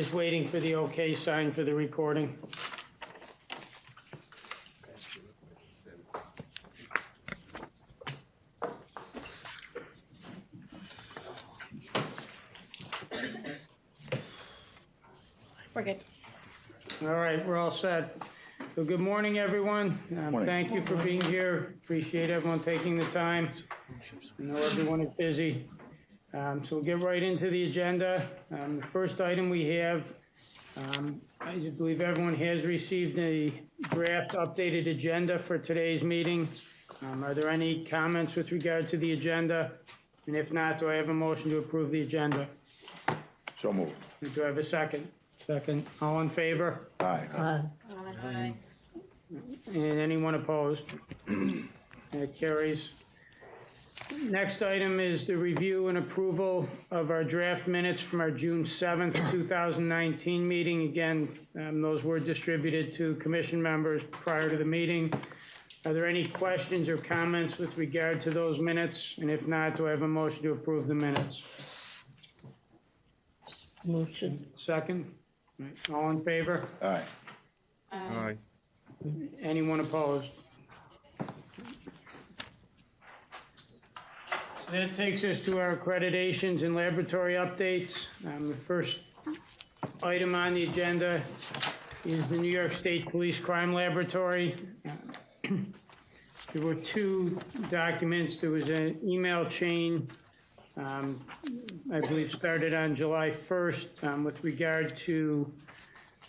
Just waiting for the okay sign for the recording. We're good. All right, we're all set. So good morning, everyone. Thank you for being here. Appreciate everyone taking the time. I know everyone is busy. So we'll get right into the agenda. The first item we have, I believe everyone has received a draft updated agenda for today's meeting. Are there any comments with regard to the agenda? And if not, do I have a motion to approve the agenda? So moved. Do I have a second? Second. All in favor? Aye. Aye. And anyone opposed? That carries. Next item is the review and approval of our draft minutes from our June 7th, 2019 meeting. Again, those were distributed to commission members prior to the meeting. Are there any questions or comments with regard to those minutes? And if not, do I have a motion to approve the minutes? Motion. Second? All in favor? Aye. Aye. Anyone opposed? So that takes us to our accreditations and laboratory updates. The first item on the agenda is the New York State Police Crime Laboratory. There were two documents. There was an email chain, I believe started on July 1st with regard to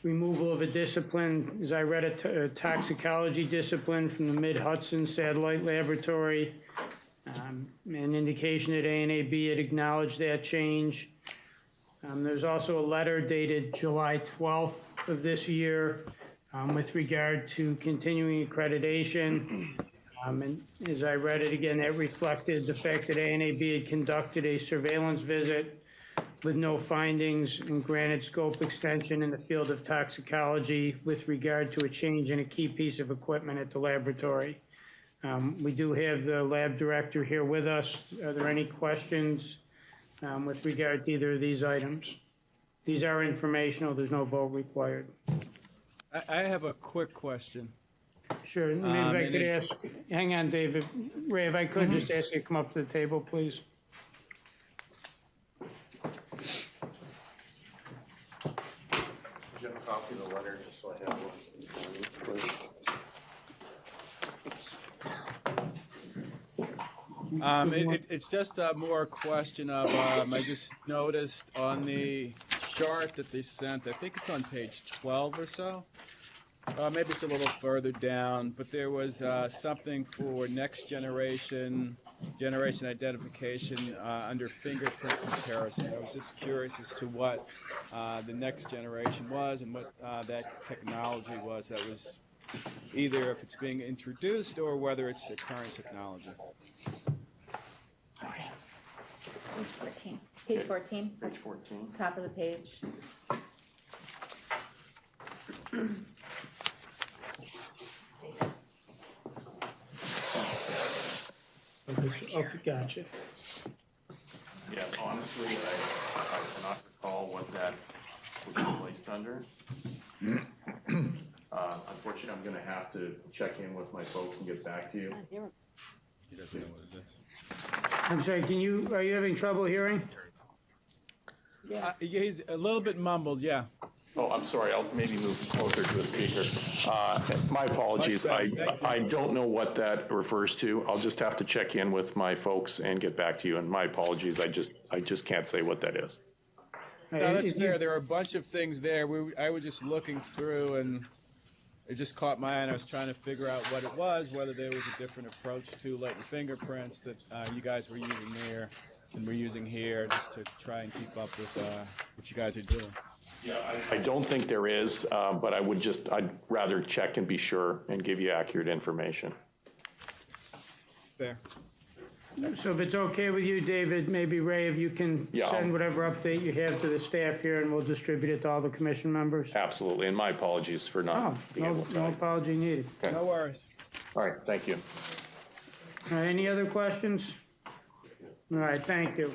removal of a discipline. As I read, a toxicology discipline from the Mid-Hudson Satellite Laboratory. An indication that ANAB had acknowledged that change. There's also a letter dated July 12th of this year with regard to continuing accreditation. And as I read it again, that reflected the fact that ANAB had conducted a surveillance visit with no findings and granted scope extension in the field of toxicology with regard to a change in a key piece of equipment at the laboratory. We do have the lab director here with us. Are there any questions with regard to either of these items? These are informational. There's no vote required. I have a quick question. Sure, maybe if I could ask, hang on, David. Ray, if I could just ask you to come up to the table, please. Do you have a copy of the letter, just so I have one? It's just more a question of, I just noticed on the chart that they sent, I think it's on page 12 or so. Maybe it's a little further down, but there was something for next generation identification under fingerprint comparison. I was just curious as to what the next generation was and what that technology was that was either if it's being introduced or whether it's the current technology. Page 14. Page 14. Page 14. Top of the page. Okay, gotcha. Yeah, honestly, I cannot recall what that was placed under. Unfortunately, I'm gonna have to check in with my folks and get back to you. He doesn't know what it is. I'm sorry, are you having trouble hearing? He's a little bit mumbled, yeah. Oh, I'm sorry, I'll maybe move closer to a speaker. My apologies, I don't know what that refers to. I'll just have to check in with my folks and get back to you, and my apologies, I just can't say what that is. No, that's fair. There are a bunch of things there. I was just looking through, and it just caught my eye, and I was trying to figure out what it was, whether there was a different approach to latent fingerprints that you guys were using there and we're using here, just to try and keep up with what you guys are doing. Yeah, I don't think there is, but I'd rather check and be sure and give you accurate information. Fair. So if it's okay with you, David, maybe Ray, if you can send whatever update you have to the staff here, and we'll distribute it to all the commission members. Absolutely, and my apologies for not being able to. No apology needed. Okay. No worries. All right, thank you. All right, any other questions? All right, thank you.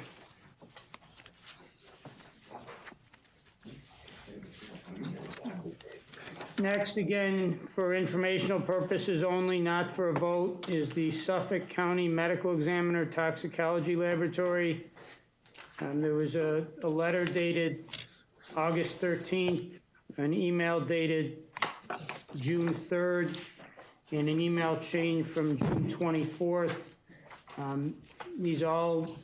Next, again, for informational purposes only, not for a vote, is the Suffolk County Medical Examiner Toxicology Laboratory. There was a letter dated August 13th, an email dated June 3rd, and an email chain from June 24th. These all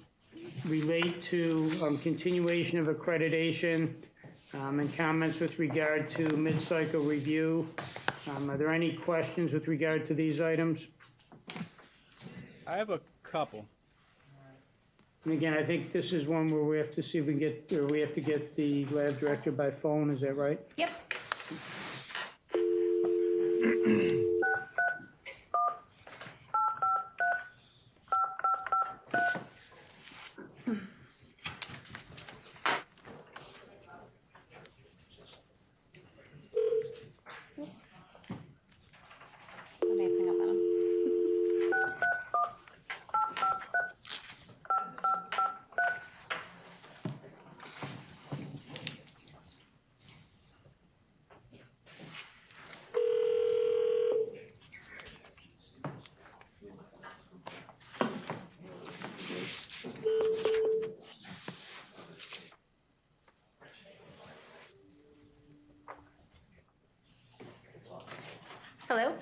relate to continuation of accreditation and comments with regard to mid-cycle review. Are there any questions with regard to these items? I have a couple. And again, I think this is one where we have to see if we can get, or we have to get the lab director by phone, is that right? Yep. Oops. I may have hung up on him. Hello?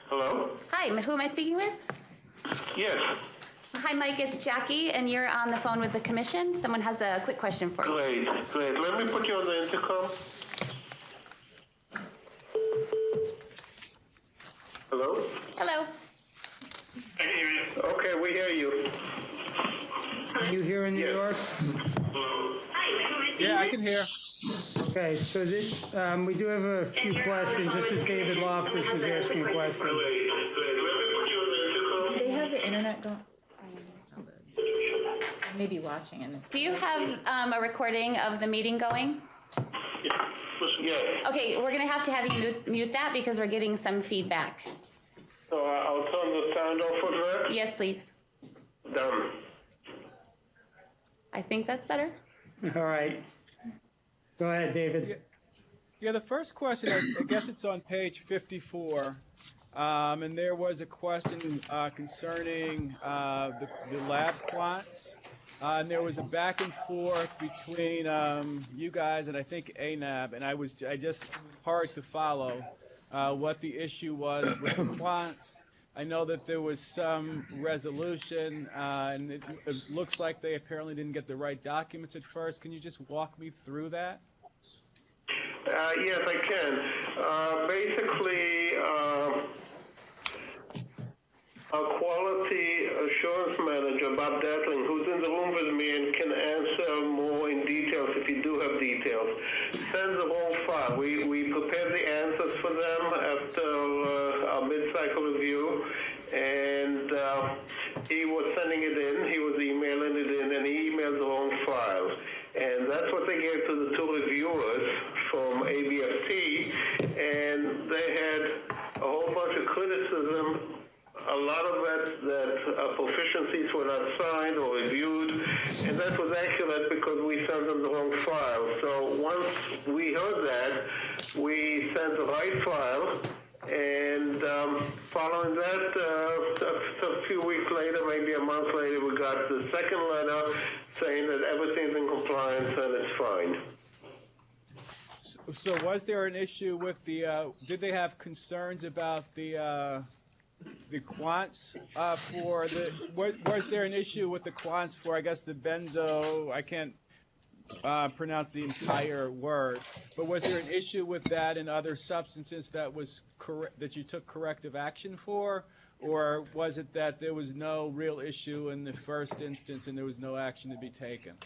Hello? Hi, who am I speaking with? Yes, Hi, Mike, it's Jackie, and you're on the phone with the commission. Someone has a quick question for you. great. Let me put you on the intercom. Hello? Hello? I can hear you. Okay, we hear you. Are you here in New Yes. York? Yeah, I can hear. Okay, so this, we do have a few questions. This is David Loftus who's asking a question. Do they have the internet going? Maybe watching and it's. Do you have a recording of the meeting going? Yes. Okay, we're gonna have you mute that because we're getting some feedback. So I'll turn the sound off for that. Yes, please. Done. I think that's better. All right. Go ahead, David. Yeah, the first question, I guess it's on page 54. And there was a question concerning the lab quants. And there was a back and forth between you guys and I think ANAB, and I just hard to follow what the issue was with the quants. I know that there was some resolution, and it looks like they apparently didn't get the right documents at first. Can you just walk me through that? Yes, I can. Basically, our quality assurance manager, Bob Datling, who's in the room with me and can answer more in details if you do have details, sends the whole file. We prepared the answers for them after our mid-cycle review, and he was sending it in, he was emailing it in, and he emailed the wrong file. And that's what they gave to the two reviewers from ABFT, and they had a whole bunch of criticism. A lot of that proficiencies were not signed or reviewed, and that was accurate because we sent them the wrong file. So once we heard that, we sent the right file, and following that, a few weeks later, maybe a month later, we got the second letter saying that everything's in compliance and it's fine. So was there an issue with the, did they have concerns about the quants for the, was there an issue with the quants for, I guess, the benzo, I can't pronounce the entire word, but was there an issue with that and other substances that was that you took corrective action for, or was it that there was no real issue in the first instance and there was no action to be taken?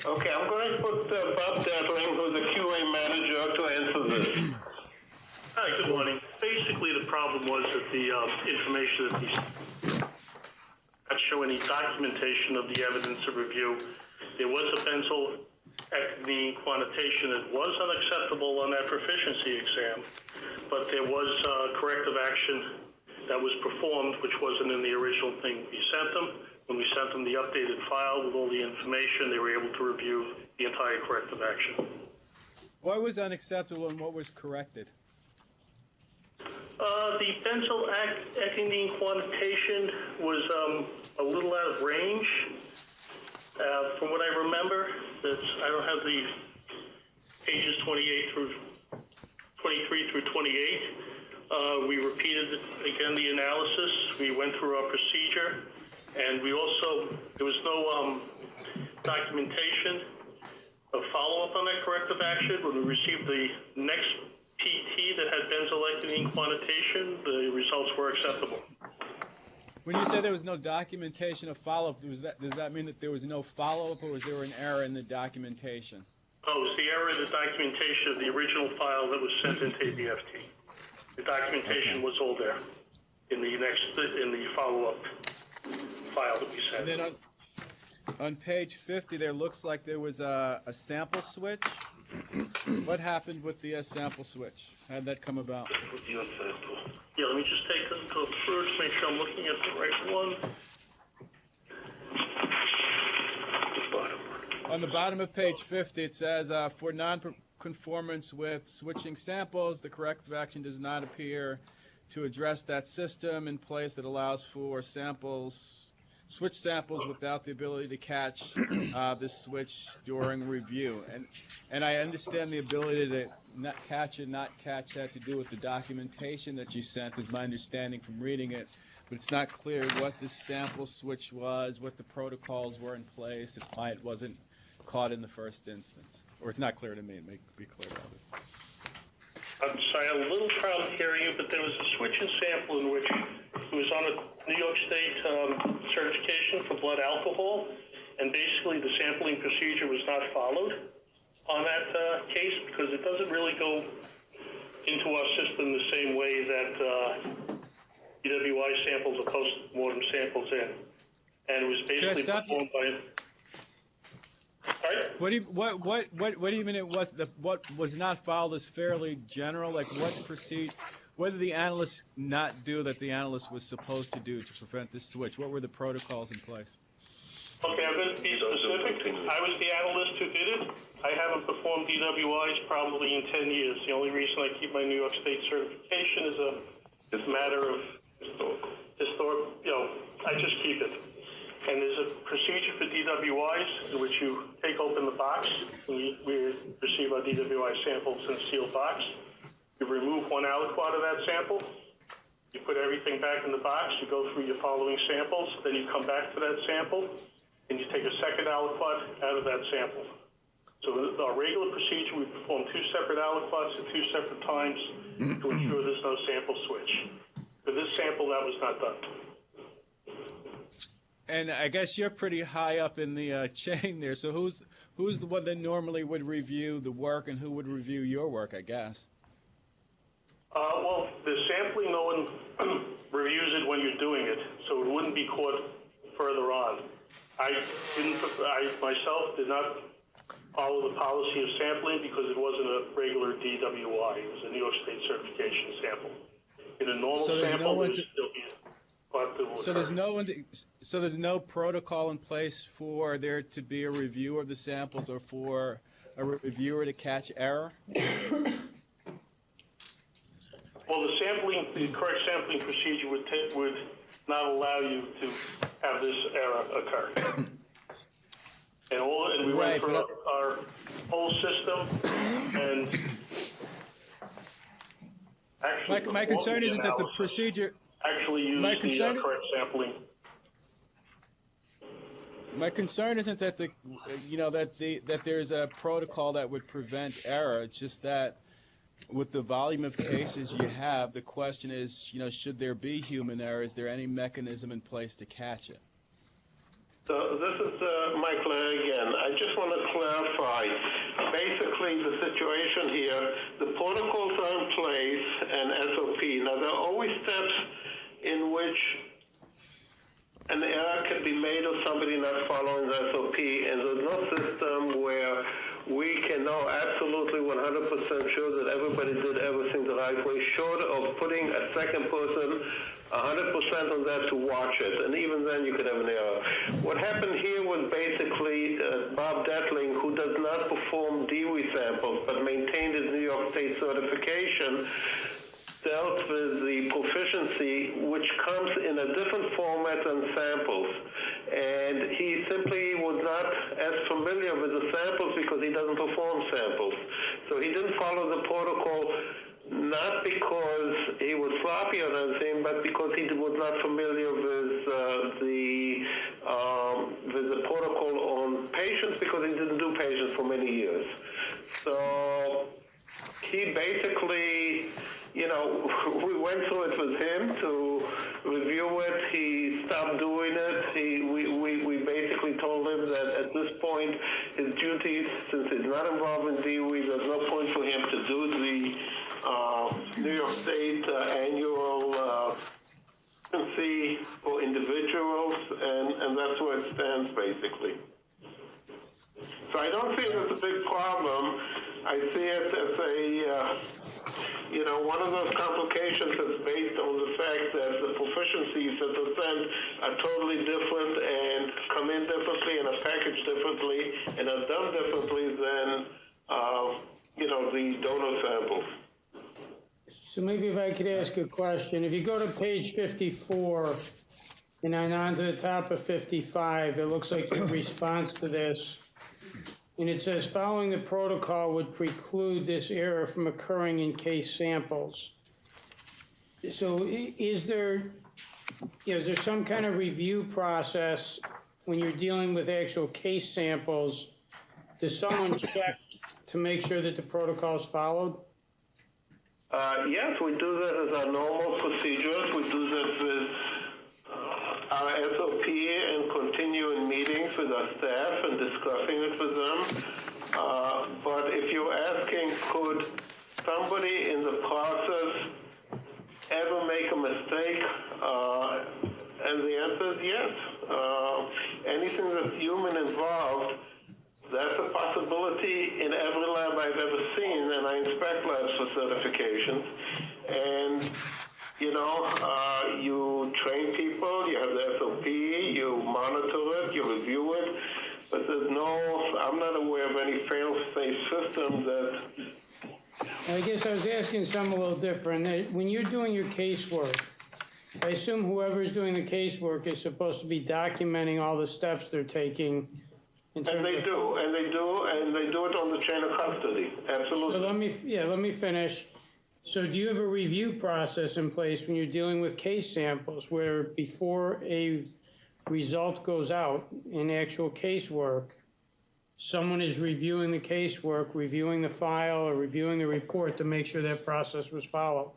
Okay, I'm going to put Bob Datling, who's the QA manager, to answer this. Hi, good morning. Basically, the problem was that the information that these not show any documentation of the evidence of review. There was a benzyl ethylene quantitation that was unacceptable on that proficiency exam, but there was corrective action that was performed, which wasn't in the original thing we sent them. When we sent them the updated file with all the information, they were able to review the entire corrective action. What was unacceptable and what was corrected? The benzyl ethylene quantitation was a little out of range. From what I remember, I don't have the pages 23 through 28. We repeated again the analysis. We went through our procedure, and there was no documentation of follow-up on that corrective action. When we received the next PT that had benzyl ethylene quantitation, the results were acceptable. When you said there was no documentation of follow-up, does that mean that there was no follow-up, or was there an error in the documentation? Oh, it was the error in the documentation of the original file that was sent into ABFT. The documentation was all there in the follow-up file that we sent. And then on page 50, there looks like there was a sample switch. What happened with the sample switch? How did that come about? Yeah, let me just go through to make sure I'm looking at the right one. On the bottom of page 50, it says, for non-conformance with switching samples, the corrective action does not appear to address that system in place that allows for switch samples without the ability to catch this switch during review. And I understand the ability to not catch that to do with the documentation that you sent, is my understanding from reading it. But it's not clear what the sample switch was, what the protocols were in place, and why it wasn't caught in the first instance. Or it's not clear to me. It may be clear to others. I'm sorry, I had a little trouble hearing you, but there was a switch in sample in which it was on a New York State certification for blood alcohol, and basically the sampling procedure was not followed on that case, because it doesn't really go into our system the same way that DWI samples are post-mortem samples in. And it was basically performed by... Sorry? What do you mean it was what was not followed is fairly general? Like what did the analyst not do that the analyst was supposed to do to prevent this switch? What were the protocols in place? Okay, I'm going to be specific. I was the analyst who did it. I haven't performed DWIs probably in 10 years. The only reason I keep my New York State certification is a matter of historic, I just keep it. And there's a procedure for DWIs in which you take open the box, and we receive our DWI samples in a sealed box. You remove one aliquot of that sample. You put everything back in the box. You go through your following samples. Then you come back to that sample, and you take a second aliquot out of that sample. So in our regular procedure, we perform two separate aliquots at two separate times to ensure there's no sample switch. For this sample, that was not done. And I guess you're pretty high up in the chain there. So who's the one that normally would review the work, and who would review your work, I guess? Well, the sampling, no one reviews it when you're doing it, so it wouldn't be caught further on. I myself did not follow the policy of sampling because it wasn't a regular DWI. It was a New York State certification sample. In a normal sample, it would still be So there's no protocol in place for there to be a review of the samples, or for a reviewer to catch error? Well, the correct sampling procedure would not allow you to have this error occur. And we went through our whole system, and actually, my concern isn't that the procedure actually used the correct sampling. My concern isn't that that there's a protocol that would prevent error. It's just that with the volume of cases you have, the question is, should there be human error? Is there any mechanism in place to catch it? So this is Michael again. I just want to clarify. Basically, the situation here, the protocols are in place and SOP. Now, there are always steps in which an error can be made of somebody not following the SOP, and there's no system where we can know absolutely 100% sure that everybody did everything the right way, short of putting a second person 100% on that to watch it, and even then you could have an error. What happened here was basically Bob Detling, who does not perform DWI samples but maintained his New York State certification, dealt with the proficiency, which comes in a different format than samples. And he simply was not as familiar with the samples because he doesn't perform samples. So he didn't follow the protocol, not because he was sloppy or anything, but because he was not familiar with the protocol on patients, because he didn't do patients for many years. So he basically, you know, we went through it with him to review it. He stopped doing it. We basically told him that at this point, his duties, since he's not involved in DWI, there's no point for him to do the New York State annual fee for individuals, and that's where it stands, basically. So I don't see it as a big problem. I see it as a, you know, one of those complications that's based on the fact that the proficiencies that are sent are totally different and come in differently and are packaged differently and are done differently than, you know, the donor samples. So maybe if I could ask a question. If you go to page 54 and then onto the top of 55, it looks like the response to this. And it says, following the protocol would preclude this error from occurring in case samples. So is there some kind of review process when you're dealing with actual case samples? Does someone check to make sure that the protocol is followed? Yes, we do that as our normal procedures. We do that with our SOP and continuing meetings with our staff and discussing it with them. But if you're asking, could somebody in the process ever make a mistake? And the answer is yes. Anything that's human involved, that's a possibility in every lab I've ever seen, and I inspect labs for certifications. And, you know, you train people, you have the SOP, you monitor it, you review it, but there's no, I'm not aware of any fail-safe system that... I guess I was asking something a little different. When you're doing your casework, I assume whoever's doing the casework is supposed to be documenting all the steps they're taking. And they do it on the chain of custody, absolutely. So let me finish. So do you have a review process in place when you're dealing with case samples where before a result goes out in actual casework, someone is reviewing the casework, reviewing the file, or reviewing the report to make sure that process was followed?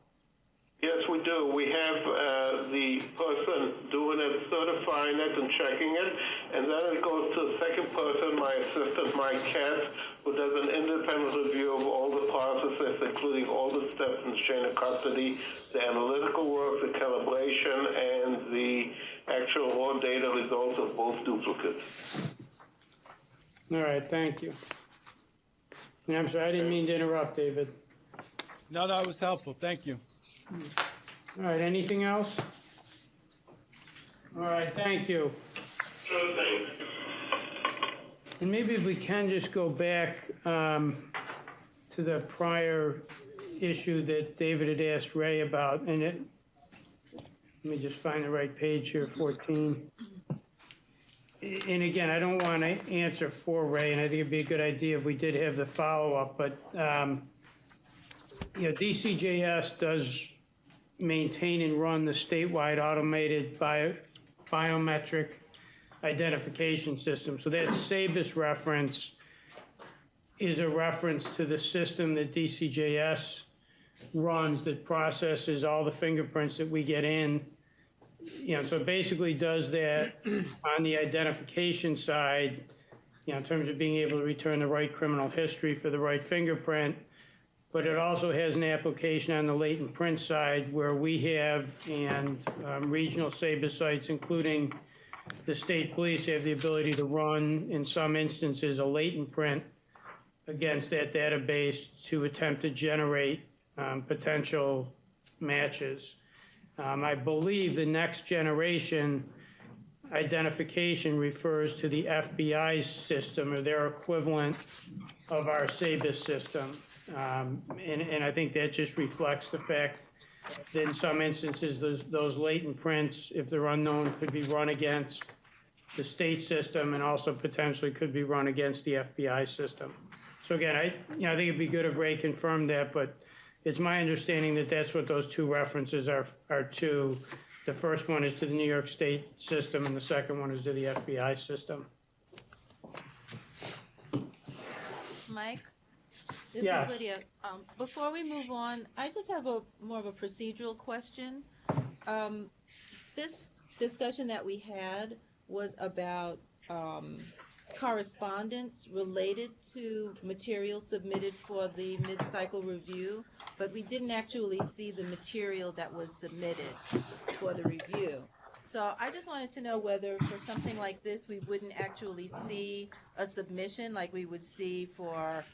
Yes, we do. We have the person doing it, certifying it and checking it, and then it goes to the second person, my assistant, Mike Katz, who does an independent review of all the processes, including all the steps in the chain of custody, the analytical work, the calibration, and the actual raw data results of both duplicates. All right, thank you. And I'm sorry, I didn't mean to interrupt, David. No, it was helpful. Thank you. All right, anything else? All right, thank you. Sure thing. And maybe if we can just go back to the prior issue that David had asked Ray about, and let me just find the right page here, 14. And again, I don't want to answer for Ray, and I think it'd be a good idea if we did have the follow-up, but you know, DCJS does maintain and run the statewide automated biometric identification system. So that SABIS reference is a reference to the system that DCJS runs that processes all the fingerprints that we get in. You know, so it basically does that on the identification side, you know, in terms of being able to return the right criminal history for the right fingerprint. But it also has an application on the latent print side where we have, and regional SABIS sites, including the state police, have the ability to run, in some instances, a latent print against that database to attempt to generate potential matches. I believe the next generation identification refers to the FBI's system or their equivalent of our SABIS system. And I think that just reflects the fact that in some instances, those latent prints, if they're unknown, could be run against the state system and also potentially could be run against the FBI system. So again, I think it'd be good if Ray confirmed that, but it's my understanding that that's what those two references are to. The first one is to the New York State system, and the second one is to the FBI system. Mike? This Yeah. is Lydia. Before we move on, I just have more of a procedural question. This discussion that we had was about correspondence related to material submitted for the mid-cycle review, but we didn't actually see the material that was submitted for the review. So I just wanted to know whether for something like this, we wouldn't actually see a submission like we would see for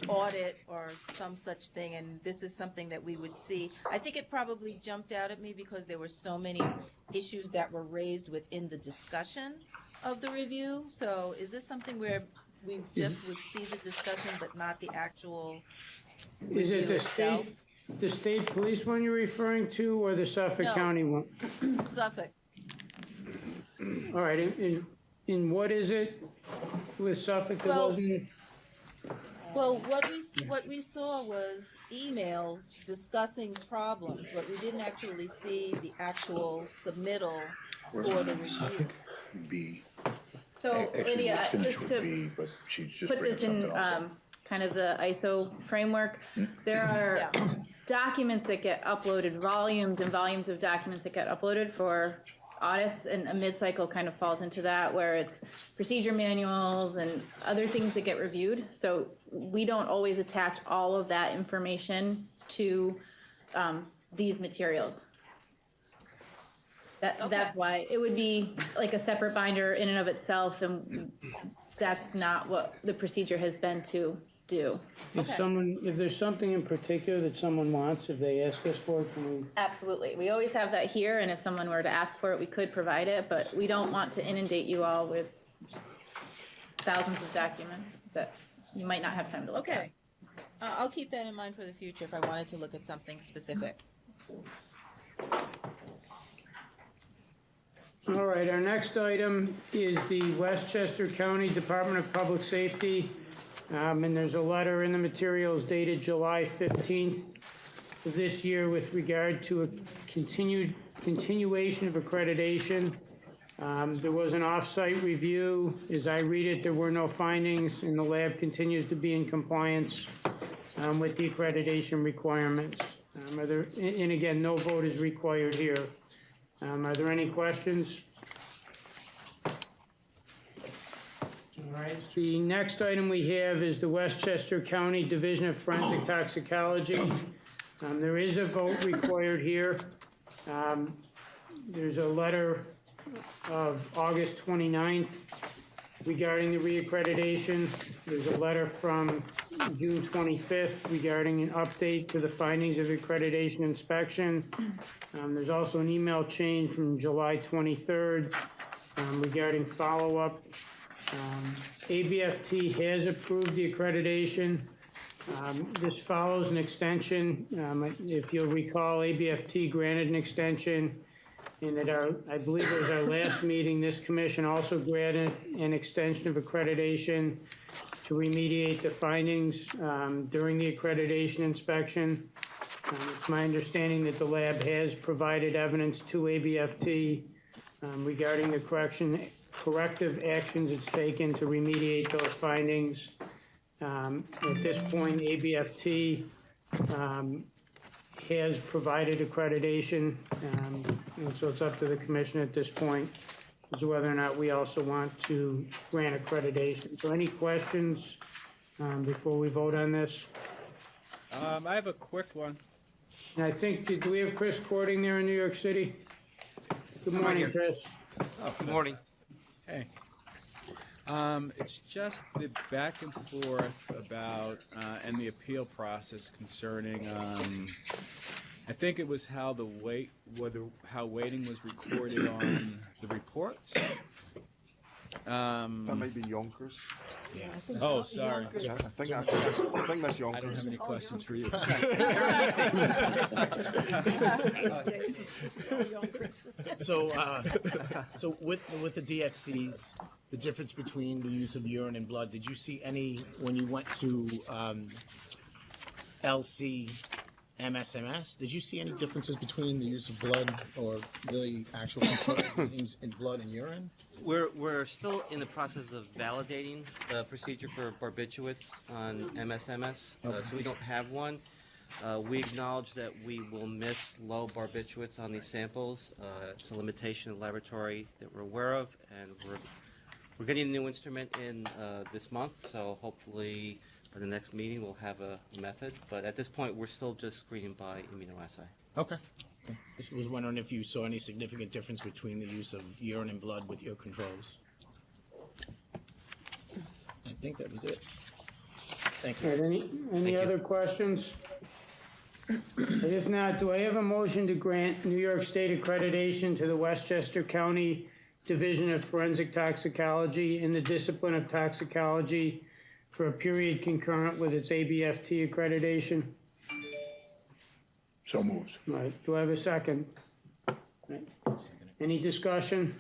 audit or some such thing, and this is something that we would see. I think it probably jumped out at me because there were so many issues that were raised within the discussion of the review. So is this something where we just would see the discussion but not the actual Is review it itself? the state police one you're referring to, or the Suffolk No. County one? Suffolk. All right, and what is it with Suffolk that Well- wasn't? Well, what we saw was emails discussing problems, but we didn't actually see the actual submittal for the review. B. So Actually, Lydia, let's finish just with to B, but she's just put bringing this in something else up. kind of the ISO framework, there are Yeah. documents that get uploaded, volumes and volumes of documents that get uploaded for audits, and a mid-cycle kind of falls into that, where it's procedure manuals and other things that get reviewed. So we don't always attach all of that information to these materials. That's why it would be like a separate binder in and of itself, and that's not what the procedure has been to do. If there's something in particular that someone wants, if they ask us for it, can we? Absolutely. We always have that here, and if someone were to ask for it, we could provide it, but we don't want to inundate you all with thousands of documents that you might not have time to look at. Okay. I'll keep that in mind for the future if I wanted to look at something specific. All right, our next item is the Westchester County Department of Public Safety. And there's a letter in the materials dated July 15th of this year with regard to a continuation of accreditation. There was an off-site review. As I read it, there were no findings, and the lab continues to be in compliance with the accreditation requirements. And again, no vote is required here. Are there any questions? All right, the next item we have is the Westchester County Division of Forensic Toxicology. There is a vote required here. There's a letter of August 29th regarding the reaccreditation. There's a letter from June 25th regarding an update to the findings of the accreditation inspection. There's also an email chain from July 23rd regarding follow-up. ABFT has approved the accreditation. This follows an extension. If you'll recall, ABFT granted an extension, and I believe it was our last meeting, this commission also granted an extension of accreditation to remediate the findings during the accreditation inspection. It's my understanding that the lab has provided evidence to ABFT regarding the corrective actions it's taken to remediate those findings. At this point, ABFT has provided accreditation, and so it's up to the commission at this point as to whether or not we also want to grant accreditation. So any questions before we vote on this? I have a quick one. And I think, do we have Chris Cording there in New York City? Good morning, Chris. Good morning. Hey. It's just the back and forth about, and the appeal process concerning, I think it was how how weighting was recorded on the reports. That may be Yonkers. Oh, sorry. Yeah, I think that's Yonkers. I don't have any questions for you. So with the DFCs, the difference between the use of urine and blood, did you see any when you went to LC MSMS? Did you see any differences between the use of blood or really actual controlled readings in blood and urine? We're still in the process of validating the procedure for barbiturates on MSMS, so we don't have one. We acknowledge that we will miss low barbiturates on these samples. It's a limitation in the laboratory that we're aware of, and we're getting a new instrument in this month, so hopefully for the next meeting we'll have a method. But at this point we're still just screening by immunoassay. Okay. Just was wondering if you saw any significant difference between the use of urine and blood with your controls. I think that was it. Thank you. All right, any other questions? If not, do I have a motion to grant New York State accreditation to the Westchester County Division of Forensic Toxicology in the discipline of toxicology for a period concurrent with its ABFT accreditation? So moved. All right, do I have a second? All right. Any discussion?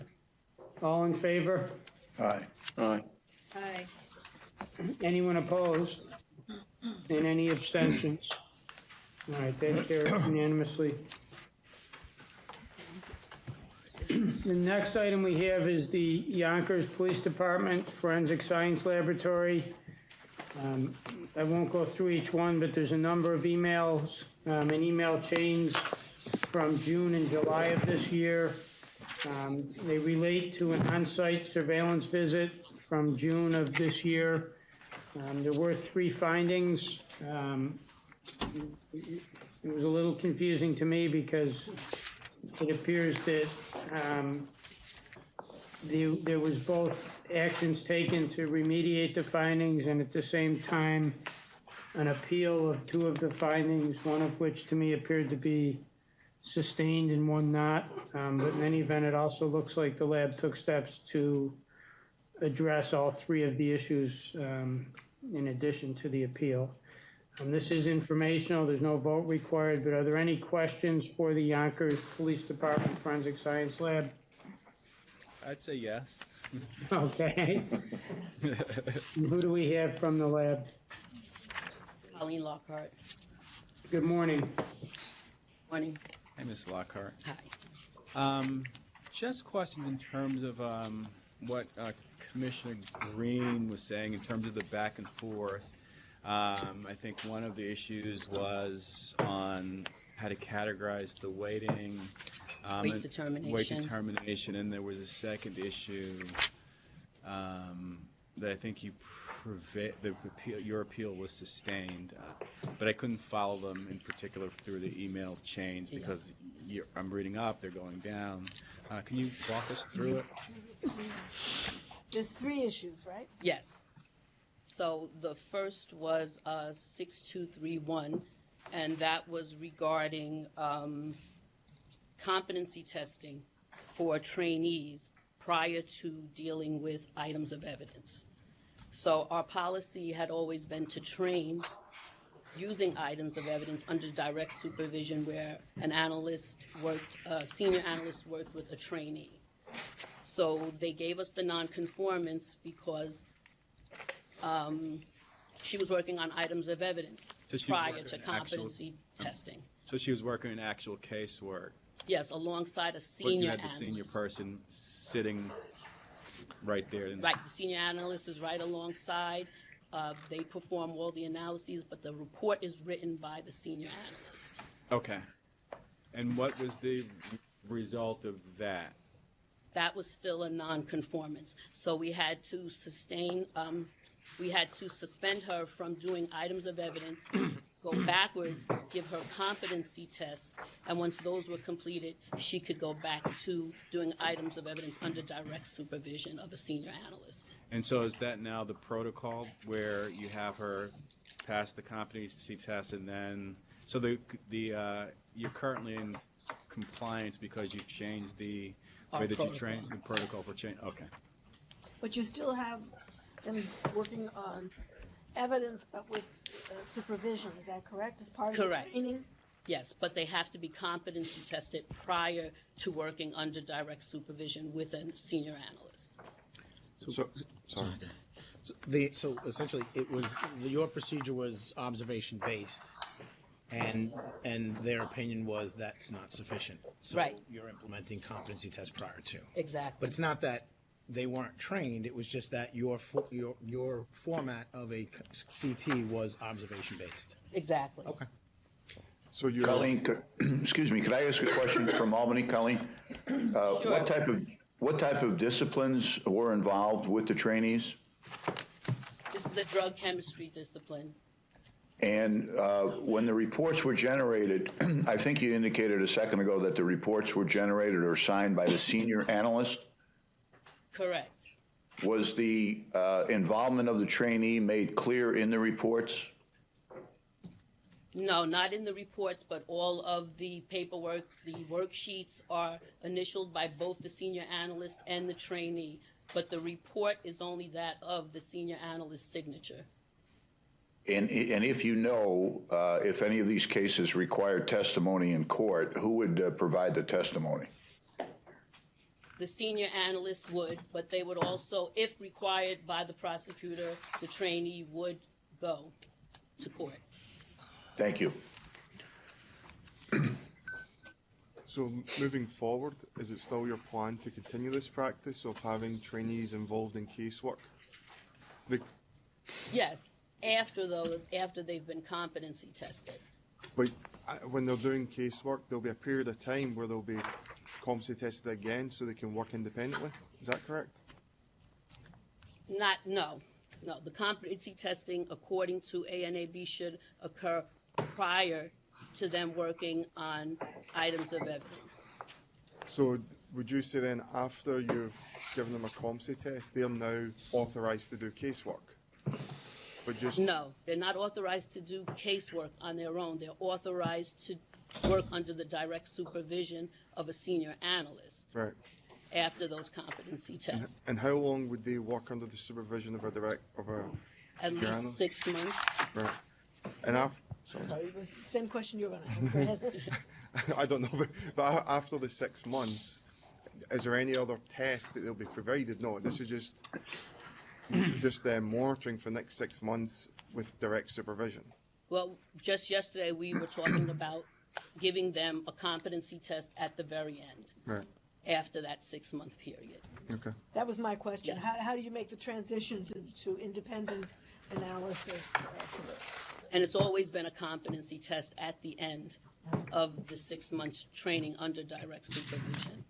All in favor? Aye. Aye. Anyone opposed? And any abstentions? All right, that carries unanimously. The next item we have is the Yonkers Police Department Forensic Science Laboratory. I won't go through each one, but there's a number of emails and email chains from June and July of this year. They relate to an on-site surveillance visit from June of this year. There were 3 findings. It was a little confusing to me because it appears that there was both actions taken to remediate the findings and at the same time an appeal of 2 of the findings, one of which to me appeared to be sustained and one not. But in any event, it also looks like the lab took steps to address all 3 of the issues in addition to the appeal. This is informational, there's no vote required, but are there any questions for the Yonkers Police Department Forensic Science Lab? I'd say yes. Okay. Who do we have from the lab? Colleen Lockhart. Good morning. Morning. Hi, Ms. Lockhart. Hi. Just questions in terms of what Commissioner Green was saying in terms of the back and forth. I think one of the issues was on how to categorize the weighting. Weight determination. Weight determination, and there was a second issue that I think your appeal was sustained, but I couldn't follow them in particular through the email chains because I'm reading up, they're going down. Can you walk us through it? There's 3 issues, right? Yes. So the first was 6231, and that was regarding competency testing for trainees prior to dealing with items of evidence. So our policy had always been to train using items of evidence under direct supervision where an analyst worked, a senior analyst worked with a trainee. So they gave us the non-conformance because she was working on items of evidence prior to competency testing. So she was working in actual casework. Yes, alongside a But senior you had the analyst. senior person sitting right there. Right, the senior analyst is right alongside. They perform all the analyses, but the report is written by the senior analyst. Okay. And what was the result of that? That was still a non-conformance. So we had to suspend her from doing items of evidence go backwards, give her competency tests, and once those were completed, she could go back to doing items of evidence under direct supervision of a senior analyst. And so is that now the protocol where you have her pass the competency test and then, so you're currently in compliance because you've changed the way that you train, the protocol for change, okay. But you still have them working on evidence, but with supervision, is that correct, as part of the Correct. training? Yes, but they have to be competency tested prior to working under direct supervision with a senior analyst. Sorry. So essentially, it was, your procedure was observation-based, and their opinion was that's not sufficient. So Right. you're implementing competency tests prior to. Exactly. But it's not that they weren't trained, it was just that your format of a CT was observation-based. Exactly. Okay. So you're Colleen, excuse me, could I ask a question from Albany, Colleen? Sure. What type of disciplines were involved with the trainees? This is the drug chemistry discipline. And when the reports were generated, I think you indicated a second ago that the reports were generated or signed by the senior analyst. Correct. Was the involvement of the trainee made clear in the reports? No, not in the reports, but all of the paperwork, the worksheets are initialed by both the senior analyst and the trainee, but the report is only that of the senior analyst's signature. And if you know if any of these cases required testimony in court, who would provide the testimony? The senior analyst would, but they would also, if required by the prosecutor, the trainee would go to court. Thank you. So moving forward, is it still your plan to continue this practice of having trainees involved in casework? Yes, after they've been competency tested. But when they're doing casework, there'll be a period of time where they'll be competency tested again so they can work independently. Is that correct? No. The competency testing, according to ANAB, should occur prior to them working on items of evidence. So would you say then after you've given them a competency test, they're now authorized to do casework? But just No, they're not authorized to do casework on their own. They're authorized to work under the direct supervision of a senior analyst. Right. After those competency tests. And how long would they work under the supervision of a At senior least analyst? 6 months. Right. And after, Sorry, it was the same question you were going to ask. Go ahead. I don't know, but after the 6 months, is there any other test that they'll be provided? No, this is just monitoring for the next 6 months with direct supervision. Well, just yesterday we were talking about giving them a competency test at the very end. Right. After that 6-month period. Okay. That was my question. Yes. How do you make the transition to independent analysis for this? And it's always been a competency test at the end of the 6 months training under direct supervision.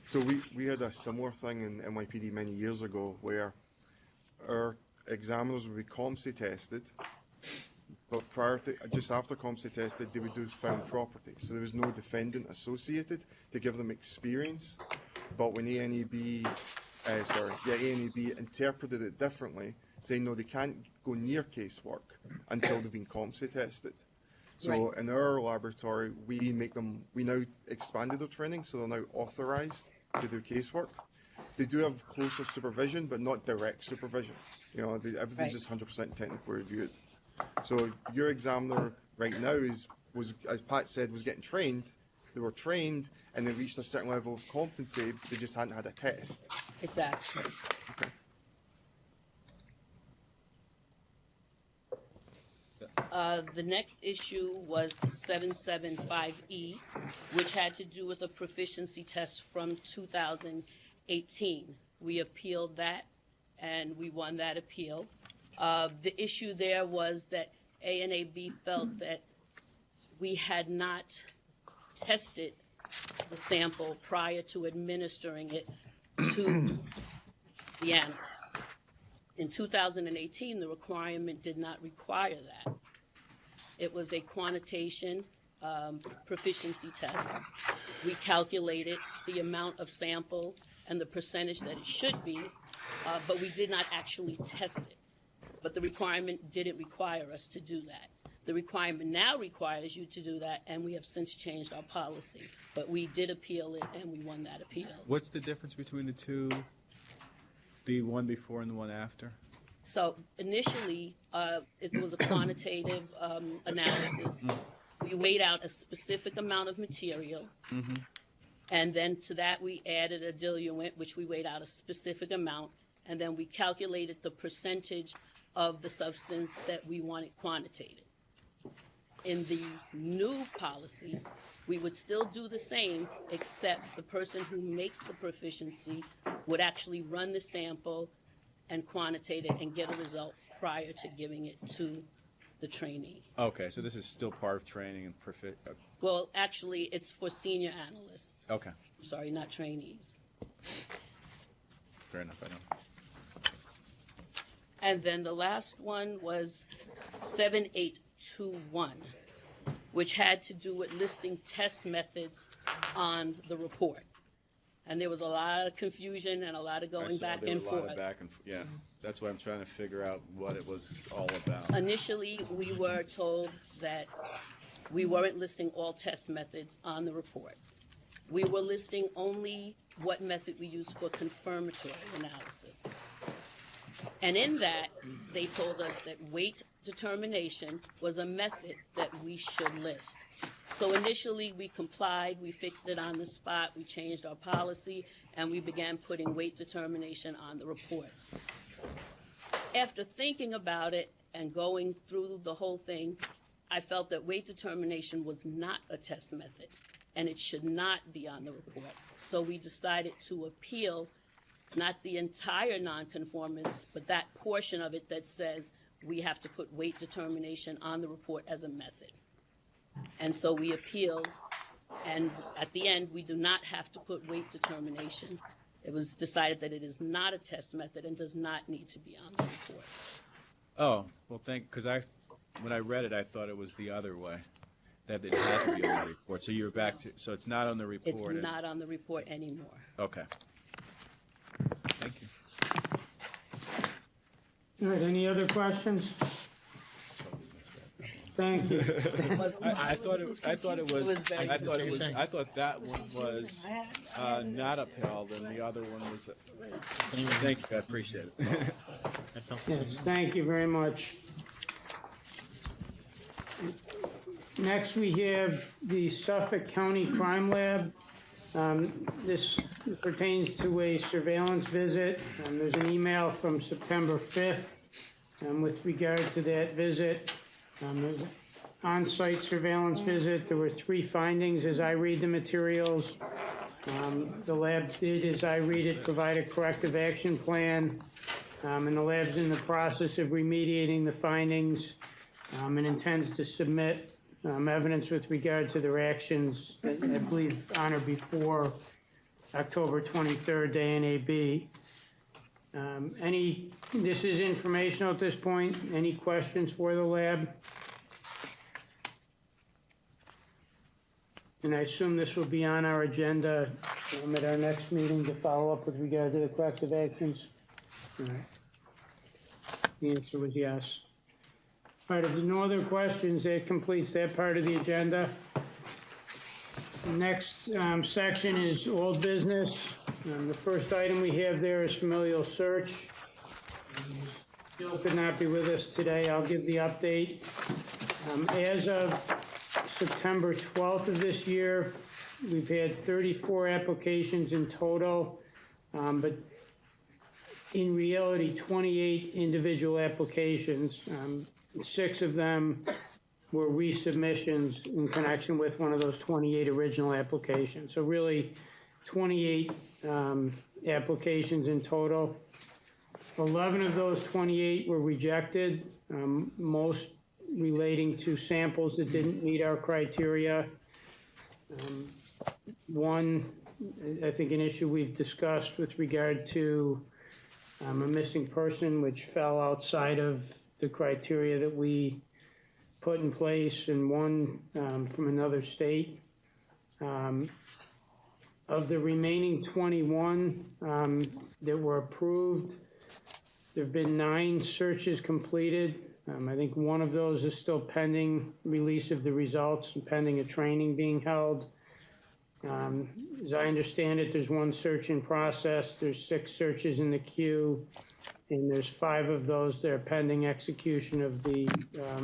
So we had a similar thing in NYPD many years ago where our examiners would be competency tested, but just after competency tested, they would do found property. So there was no defendant associated to give them experience. But when ANAB interpreted it differently, saying no, they can't go near casework until they've been competency tested. So Right. in our laboratory, we now expanded their training, so they're now authorized to do casework. They do have closer supervision, but not direct supervision. Everything's Right. just 100% technically reviewed. So your examiner right now was, as Pat said, was getting trained. They were trained and they reached a certain level of competency, but they just hadn't had a test. Exactly. Okay. The next issue was 775E, which had to do with a proficiency test from 2018. We appealed that, and we won that appeal. The issue there was that ANAB felt that we had not tested the sample prior to administering it to the analyst. In 2018, the requirement did not require that. It was a quantitation proficiency test. We calculated the amount of sample and the percentage that it should be, but we did not actually test it. But the requirement didn't require us to do that. The requirement now requires you to do that, and we have since changed our policy. But we did appeal it, and we won that appeal. What's the difference between the two, the one before and the one after? So initially, it was a quantitative analysis. We weighed out a specific amount of material, and then to that we added a diluent, which we weighed out a specific amount, and then we calculated the percentage of the substance that we wanted quantitated. In the new policy, we would still do the same, except the person who makes the proficiency would actually run the sample and quantitate it and get a result prior to giving it to the trainee. Okay, so this is still part of training and Well, actually, it's for senior analysts. Okay, I'm sorry, not trainees. fair enough, I know. And then the last one was 7821, which had to do with listing test methods on the report. And there was a lot of confusion and a lot of going back and forth. Yeah, that's why I'm trying to figure out what it was all about. Initially, we were told that we weren't listing all test methods on the report. We were listing only what method we use for confirmatory analysis. And in that, they told us that weight determination was a method that we should list. So initially, we complied, we fixed it on the spot, we changed our policy, and we began putting weight determination on the reports. After thinking about it and going through the whole thing, I felt that weight determination was not a test method, and it should not be on the report. So we decided to appeal not the entire nonconformance, but that portion of it that says we have to put weight determination on the report as a method. And so we appealed, and at the end, we do not have to put weight determination. It was decided that it is not a test method and does not need to be on the report. Oh, well, because when I read it, I thought it was the other way, that it has to be on the report. So you're back to, so it's not on the report. It's not on the report anymore. Okay. Thank you. All right, any other questions? Thank you. I thought that one was not upheld, and the other one was. Thank you, I appreciate it. Yes, thank you very much. Next, we have the Suffolk County Crime Lab. This pertains to a surveillance visit. There's an email from September 5th with regard to that visit. There's an on-site surveillance visit. There were 3 findings as I read the materials. The lab did, as I read it, provide a corrective action plan, and the lab's in the process of remediating the findings and intends to submit evidence with regard to their actions, I believe, on or before October 23rd, ANAB. This is informational at this point. Any questions for the lab? And I assume this will be on our agenda at our next meeting to follow up with regard to the corrective actions? All right. The answer was yes. All right, if there's no other questions, that completes that part of the agenda. The next section is old business. The first item we have there is familial search. Jill could not be with us today. I'll give the update. As of September 12th of this year, we've had 34 applications in total, but in reality, 28 individual applications. 6 of them were resubmissions in connection with one of those 28 original applications. So really, 28 applications in total. 11 of those 28 were rejected, most relating to samples that didn't meet our criteria. One, I think an issue we've discussed with regard to a missing person, which fell outside of the criteria that we put in place and one from another state. Of the remaining 21 that were approved, there have been 9 searches completed. I think one of those is still pending release of the results and pending a training being held. As I understand it, there's 1 search in process, there's 6 searches in the queue, and there's 5 of those that are pending execution of the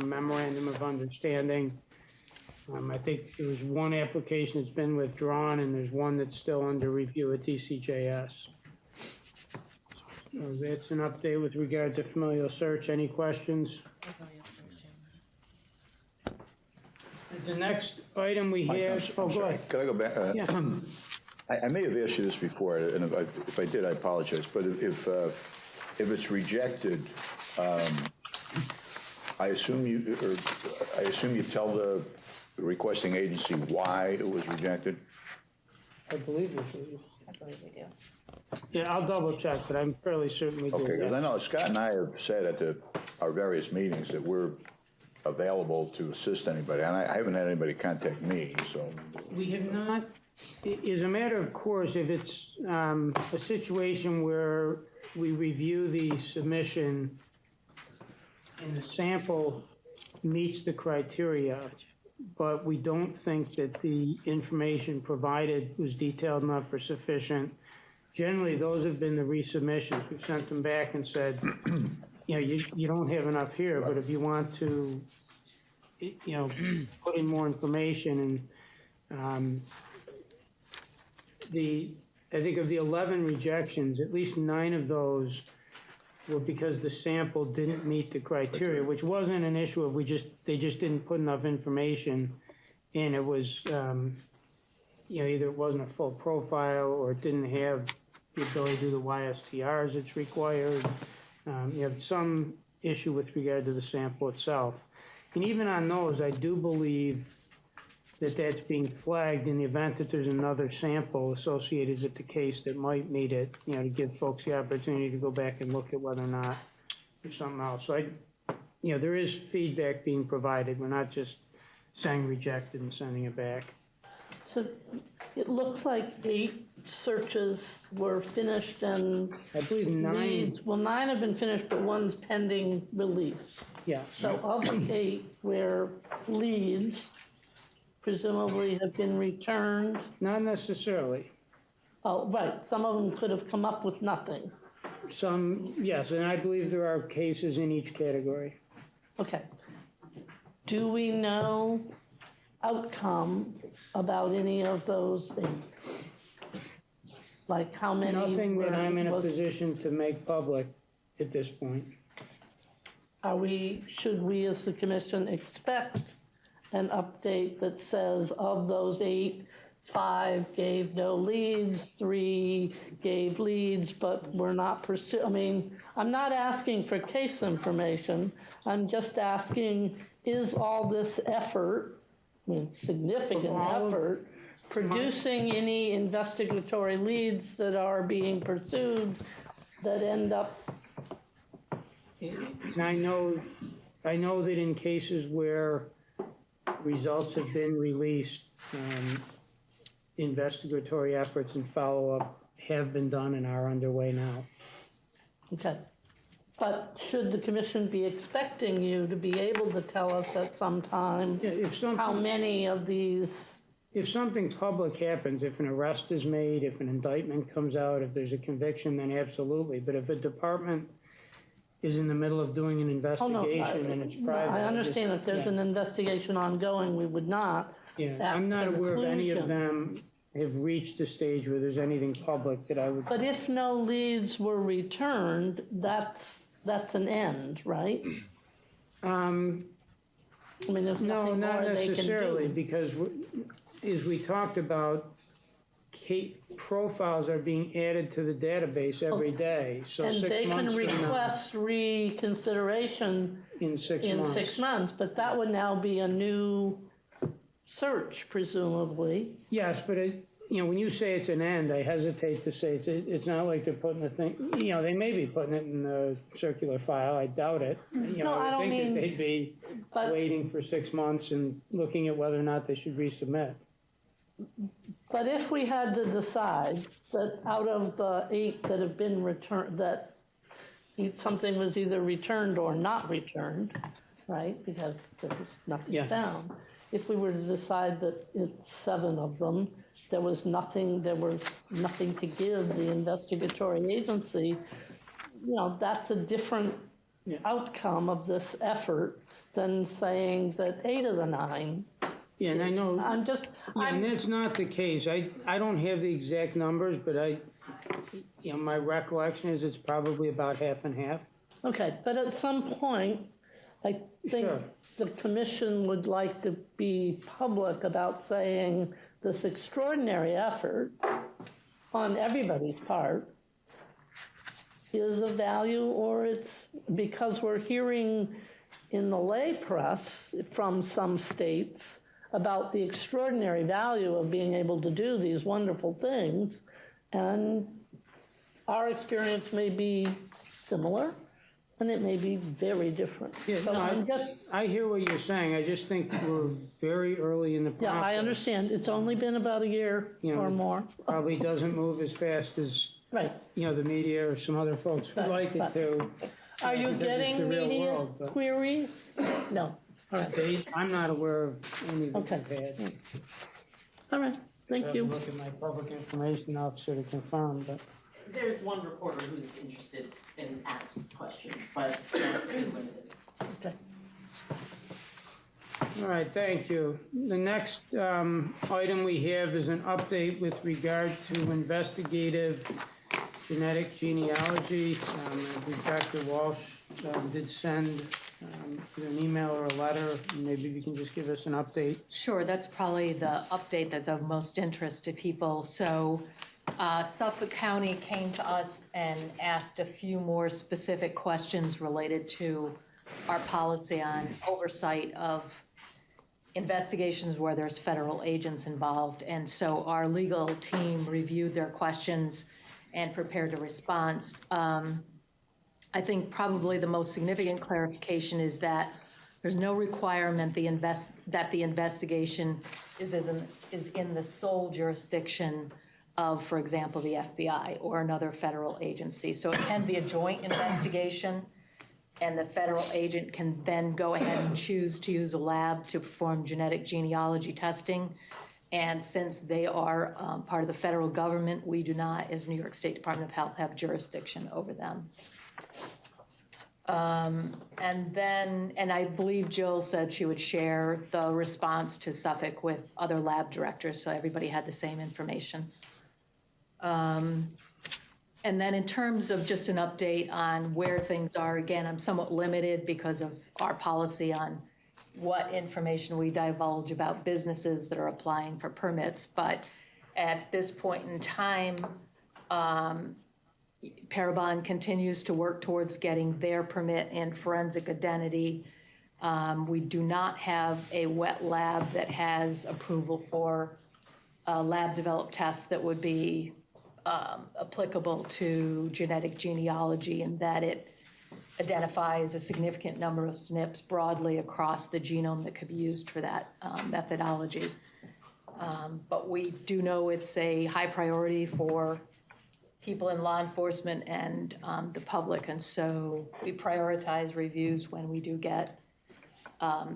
memorandum of understanding. I think there was 1 application that's been withdrawn, and there's 1 that's still under review at DCJS. That's an update with regard to familial search. Any questions? The next item we have, oh, go ahead. Can I go back? Yeah. I may have asked you this before, and if I did, I apologize. But if it's rejected, I assume you tell the requesting agency why it was rejected. I believe we do. I believe we do. Yeah, I'll double check, but I'm fairly certain we do. Okay, because I know Scott and I have said at our various meetings that we're available to assist anybody, and I haven't had anybody contact me, so. We have not, as a matter of course, if it's a situation where we review the submission and the sample meets the criteria, but we don't think that the information provided was detailed enough or sufficient, generally those have been the resubmissions. We've sent them back and said, you know, you don't have enough here, but if you want to, you know, put in more information. And I think of the 11 rejections, at least 9 of those were because the sample didn't meet the criteria, which wasn't an issue of they just didn't put enough information in. It was, you know, either it wasn't a full profile or it didn't have the ability to do the YSTRs that's required. You have some issue with regard to the sample itself. And even on those, I do believe that that's being flagged in the event that there's another sample associated with the case that might meet it, you know, to give folks the opportunity to go back and look at whether or not there's something else. So you know, there is feedback being provided. We're not just saying rejected and sending it back. So it looks like 8 searches were finished and I believe 9. leads, well, 9 have been finished, but 1's pending release. Yeah. So of the 8 where leads presumably have been returned. Not necessarily. Oh, right. Some of them could have come up with nothing. Some, yes, and I believe there are cases in each category. Okay. Do we know outcome about any of those things? Like how many? Nothing that I'm in a position to make public at this point. Should we as the commission expect an update that says of those 8, 5 gave no leads, 3 gave leads, but were not pursued? I mean, I'm not asking for case information. I'm just asking, is all this effort, I mean, significant effort, producing any investigatory leads that are being pursued that end up? And I know that in cases where results have been released, investigatory efforts and follow-up have been done and are underway now. Okay. But should the commission be expecting you to be able to tell us at some time how many of these? If something public happens, if an arrest is made, if an indictment comes out, if there's a conviction, then absolutely. But if a department is in the middle of doing an investigation and it's private. I understand if there's an investigation ongoing, we would not. Yeah, I'm not aware of any of them have reached a stage where there's anything public that I would. But if no leads were returned, that's an end, right? I mean, there's nothing more they can do. No, not necessarily, because as we talked about, profiles are being added to the database every day. So and 6 they months can from now, request reconsideration in 6 months. 6 months, but that would now be a new search, presumably. Yes, but you know, when you say it's an end, I hesitate to say it's not like they're putting the thing, you know, they may be putting it in the circular file, I doubt it. You know, No, I I don't would think mean- that they'd be but- waiting for 6 months and looking at whether or not they should resubmit. But if we had to decide that out of the 8 that have been returned, that something was either returned or not returned, right, because there was nothing Yeah. found. If we were to decide that it's 7 of them, there was nothing to give the investigatory agency, you know, that's a different outcome of this effort than saying that 8 of the 9. Yeah, and I know. I'm just, And that's not the case. I don't have the exact numbers, but you know, my recollection is it's probably about half and half. okay, but at some point, I think Sure. the commission would like to be public about saying this extraordinary effort on everybody's part is of value, or it's because we're hearing in the lay press from some states about the extraordinary value of being able to do these wonderful things, and our experience may be similar, and it may be very different. Yeah, So no, I'm just, I hear what you're saying. I just think we're very early in the process. yeah, I understand. It's only been about a year You know, or more. Probably doesn't move as fast as, Right. you know, the media or some other folks would like it to. Are you because it's getting the real media world, but queries? No. All right. I'm not aware of any that Okay. we've had. All right. Thank I have you. to look at my public information officer to confirm, but. There's one reporter who's interested and asks questions, but that's been limited. Okay. All right, thank you. The next item we have is an update with regard to investigative genetic genealogy. I believe Dr. Walsh did send either an email or a letter. Maybe you can just give us an update. Sure, that's probably the update that's of most interest to people. So Suffolk County came to us and asked a few more specific questions related to our policy on oversight of investigations where there's federal agents involved. And so our legal team reviewed their questions and prepared a response. I think probably the most significant clarification is that there's no requirement that the investigation is in the sole jurisdiction of, for example, the FBI or another federal agency. So it can be a joint investigation, and the federal agent can then go ahead and choose to use a lab to perform genetic genealogy testing. And since they are part of the federal government, we do not, as New York State Department of Health, have jurisdiction over them. And I believe Jill said she would share the response to Suffolk with other lab directors, so everybody had the same information. And then in terms of just an update on where things are, again, I'm somewhat limited because of our policy on what information we divulge about businesses that are applying for permits. But at this point in time, Parabon continues to work towards getting their permit in forensic identity. We do not have a wet lab that has approval for lab-developed tests that would be applicable to genetic genealogy, and that it identifies a significant number of SNPs broadly across the genome that could be used for that methodology. But we do know it's a high priority for people in law enforcement and the public, and so we prioritize reviews when we do get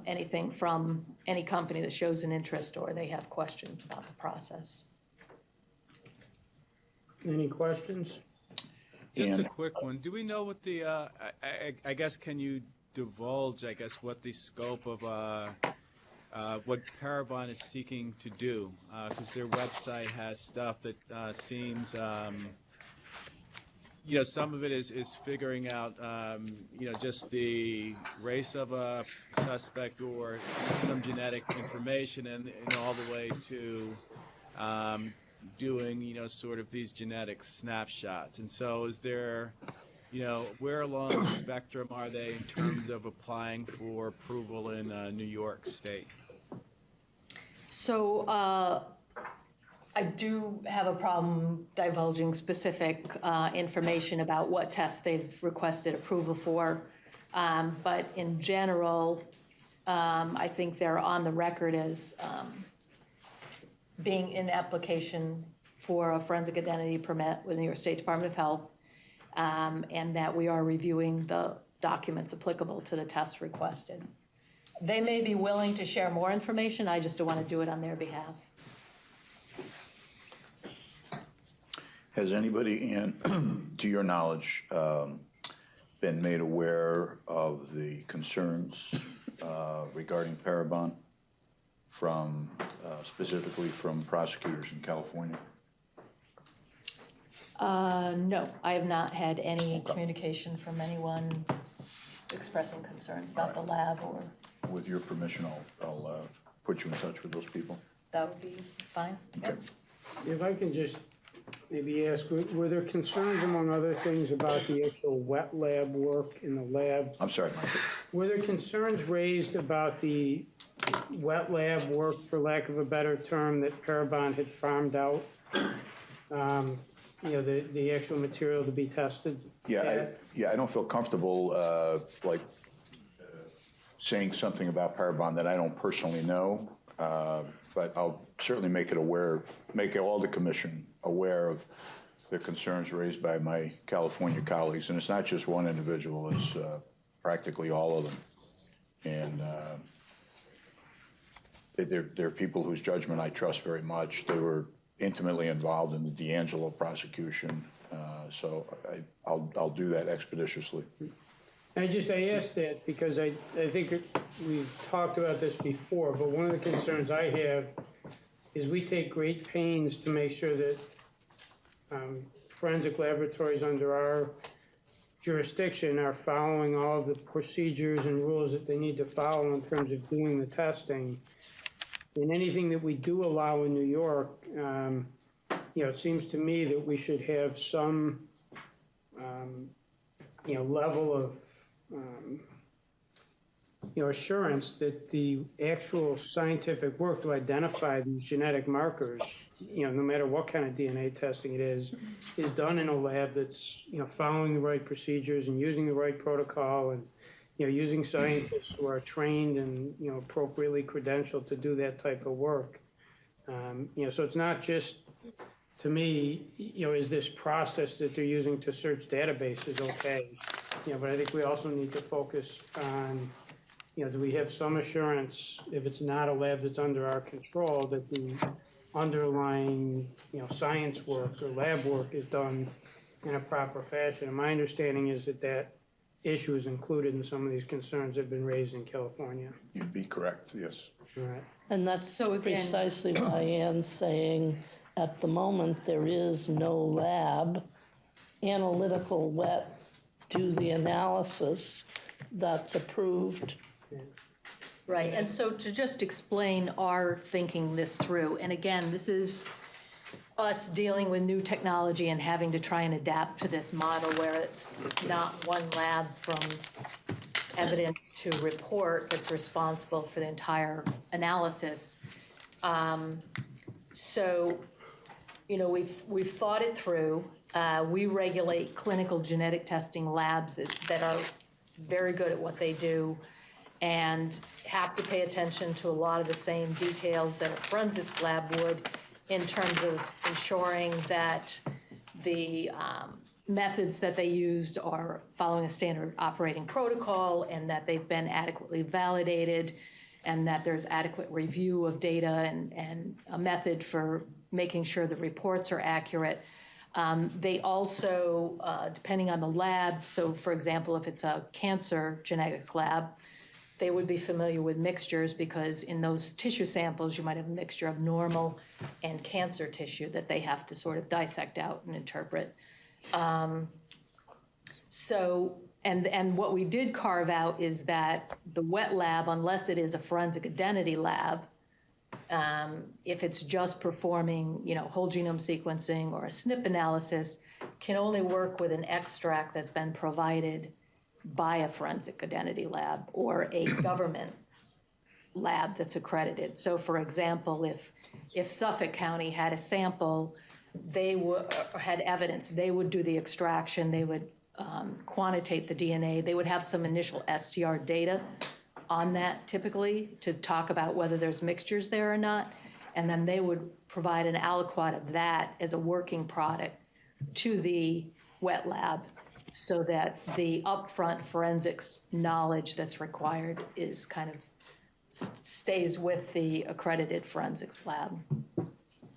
anything from any company that shows an interest or they have questions about the process. Any questions? Just a quick one. Do we know what the, I guess, can you divulge, I guess, what the scope of what Parabon is seeking to do? Because their website has stuff that seems, you know, some of it is figuring out, you know, just the race of a suspect or some genetic information, and all the way to doing, you know, sort of these genetic snapshots. And so is there, you know, where along the spectrum are they in terms of applying for approval in New York State? So I do have a problem divulging specific information about what tests they've requested approval for. But in general, I think they're on the record as being in application for a forensic identity permit with the New York State Department of Health, and that we are reviewing the documents applicable to the tests requested. They may be willing to share more information, I just don't want to do it on their behalf. Has anybody, to your knowledge, been made aware of the concerns regarding Parabon from, specifically from prosecutors in California? No, I have not had any communication from anyone expressing concerns about the lab, or With your permission, I'll put you in touch with those people. that would be fine. Okay. If I can just maybe ask, were there concerns, among other things, about the actual wet lab work in the lab? I'm sorry, Michael. Were there concerns raised about the wet lab work, for lack of a better term, that Parabon had farmed out? You know, the actual material to be tested? Yeah, I don't feel comfortable, saying something about Parabon that I don't personally know, but I'll certainly make all the commission aware of the concerns raised by my California colleagues. And it's not just one individual, it's practically all of them. And they're people whose judgment I trust very much. They were intimately involved in the D'Angelo prosecution, so I'll do that expeditiously. I asked that because I think we've talked about this before, but one of the concerns I have is we take great pains to make sure that forensic laboratories under our jurisdiction are following all of the procedures and rules that they need to follow in terms of doing the testing. And anything that we do allow in New York, you know, it seems to me that we should have some, you know, level of, you know, assurance that the actual scientific work to identify these genetic markers, you know, no matter what kind of DNA testing it is done in a lab that's, you know, following the right procedures and using the right protocol, and, you know, using scientists who are trained and, you know, appropriately credentialed to do that type of work. You know, so it's not just, to me, you know, is this process that they're using to search databases okay? You know, but I think we also need to focus on, you know, do we have some assurance, if it's not a lab that's under our control, that the underlying, you know, science work or lab work is done in a proper fashion? And my understanding is that that issue is included in some of these concerns that have been raised in California. You'd be correct, yes. All right. And that's precisely why Ann's saying at the moment there is no lab, analytical wet, do the analysis that's approved. Right, and so to just explain our thinking this through, and again, this is us dealing with new technology and having to try and adapt to this model where it's not one lab from evidence to report that's responsible for the entire analysis. So, you know, we've thought it through. We regulate clinical genetic testing labs that are very good at what they do and have to pay attention to a lot of the same details that a forensics lab would in terms of ensuring that the methods that they used are following a standard operating protocol and that they've been adequately validated and that there's adequate review of data and a method for making sure the reports are accurate. They also, depending on the lab, so for example, if it's a cancer genetics lab, they would be familiar with mixtures because in those tissue samples, you might have a mixture of normal and cancer tissue that they have to sort of dissect out and interpret. And what we did carve out is that the wet lab, unless it is a forensic identity lab, if it's just performing, you know, whole genome sequencing or a SNP analysis, can only work with an extract that's been provided by a forensic identity lab or a government lab that's accredited. So for example, if Suffolk County had a sample, had evidence, they would do the extraction, they would quantitate the DNA, they would have some initial STR data on that typically to talk about whether there's mixtures there or not, and then they would provide an aliquot of that as a working product to the wet lab so that the upfront forensics knowledge that's required is kind of stays with the accredited forensics lab.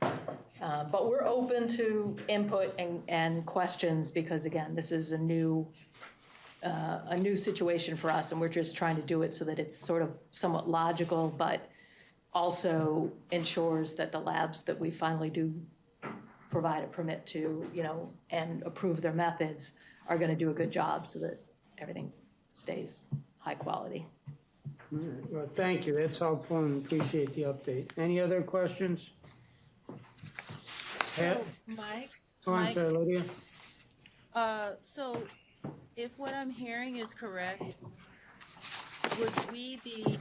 But we're open to input and questions because, again, this is a new situation for us, and we're just trying to do it so that it's sort of somewhat logical, but also ensures that the labs that we finally do provide a permit to, and approve their methods are going to do a good job so that everything stays high quality. All right. Well, thank you. That's helpful and appreciate the update. Any other questions? Pat? Mike? Oh, I'm sorry, Lydia. So if what I'm hearing is correct, would we be,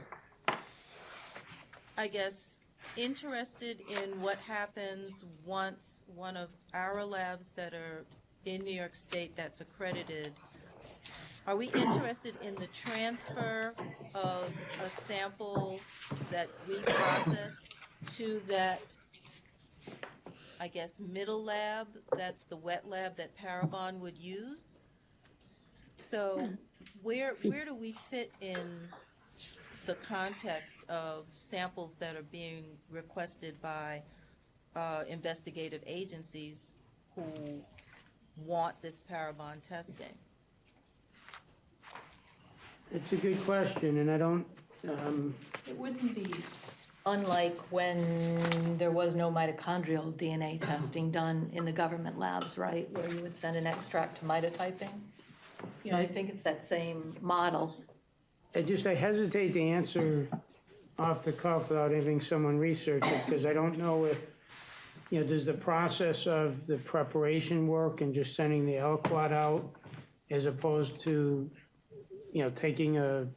I guess, interested in what happens once one of our labs that are in New York State that's accredited, are we interested in the transfer of a sample that we process to that, I guess, middle lab, that's the wet lab that Parabon would use? So where do we fit in the context of samples that are being requested by investigative agencies who want this Parabon testing? It's a good question, and I don't, It wouldn't be unlike when there was no mitochondrial DNA testing done in the government labs, right? Where you would send an extract to mitotyping. I think it's that same model. I hesitate to answer off the cuff without having someone research it, because I don't know if, does the process of the preparation work and just sending the aliquot out as opposed to, taking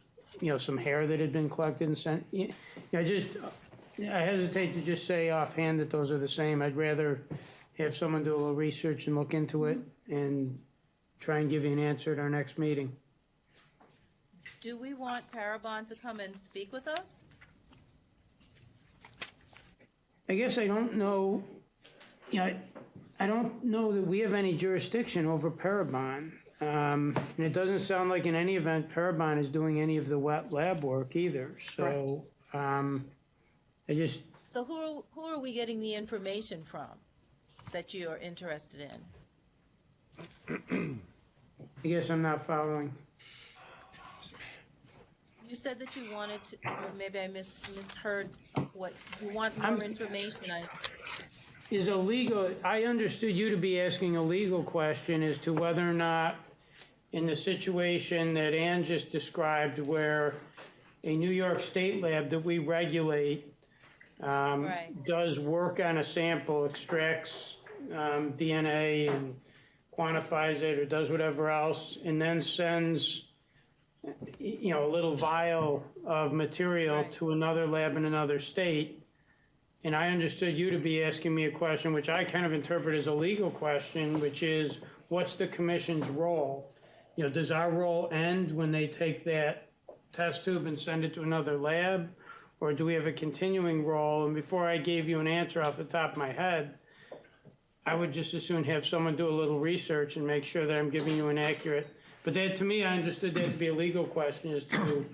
some hair that had been collected and sent, I hesitate to just say offhand that those are the same. I'd rather have someone do a little research and look into it and try and give you an answer at our next meeting. Do we want Parabon to come and speak with us? I guess I don't know, I don't know that we have any jurisdiction over Parabon. And it doesn't sound like in any event Parabon is doing any of the wet lab work either. So So who are we getting the information from that you are interested in? I guess I'm not following. You said that you wanted to, or maybe I misheard what, you want more information. I understood you to be asking a legal question as to whether or not in the situation that Ann just described where a New York State lab that we regulate does work on a sample, extracts DNA and quantifies it or does whatever else, and then sends a little vial of material to another lab in another state. And I understood you to be asking me a question, which I kind of interpret as a legal question, which is, what's the commission's role? Does our role end when they take that test tube and send it to another lab? Or do we have a continuing role? And before I gave you an answer off the top of my head, I would just as soon have someone do a little research and make sure that I'm giving you an accurate. But that, to me, I understood that to be a legal question as to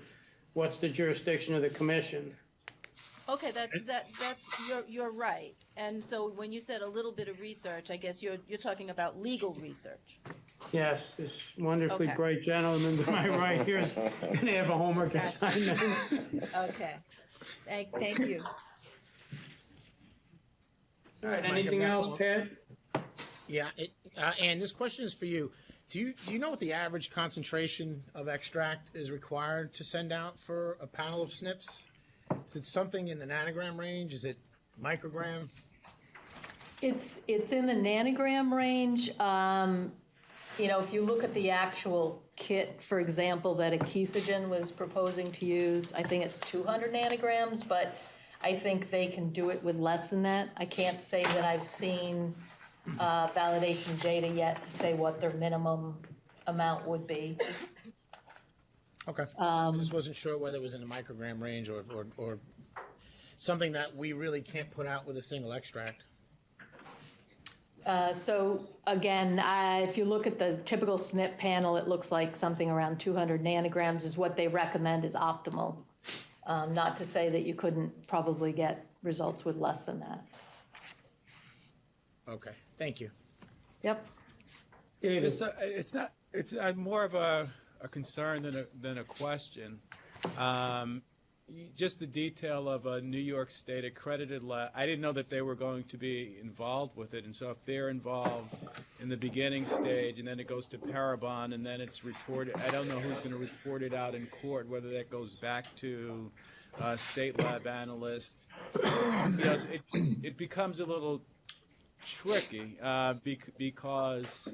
what's the jurisdiction of the commission. Okay, you're right. And so when you said a little bit of research, I guess you're talking about legal research. Yes, this wonderfully bright gentleman to my right here is going to have a homework assignment. Okay, thank you. All right, anything else, Pat? Yeah, Ann, this question is for you. Do you know what the average concentration of extract is required to send out for a panel of SNPs? Is it something in the nanogram range? Is it microgram? It's in the nanogram range. you know, if you look at the actual kit, for example, that Akesogen was proposing to use, I think it's 200 nanograms, but I think they can do it with less than that. I can't say that I've seen validation data yet to say what their minimum amount would be. Okay. I just wasn't sure whether it was in the microgram range or something that we really can't put out with a single extract. So again, if you look at the typical SNP panel, it looks like something around 200 nanograms is what they recommend is optimal. Not to say that you couldn't probably get results with less than that. Okay, thank you. Yep. It's more of a concern than a question. Just the detail of a New York State accredited lab, I didn't know that they were going to be involved with it, and so if they're involved in the beginning stage and then it goes to Parabon and then it's reported, I don't know who's going to report it out in court, whether that goes back to state lab analyst. It becomes a little tricky because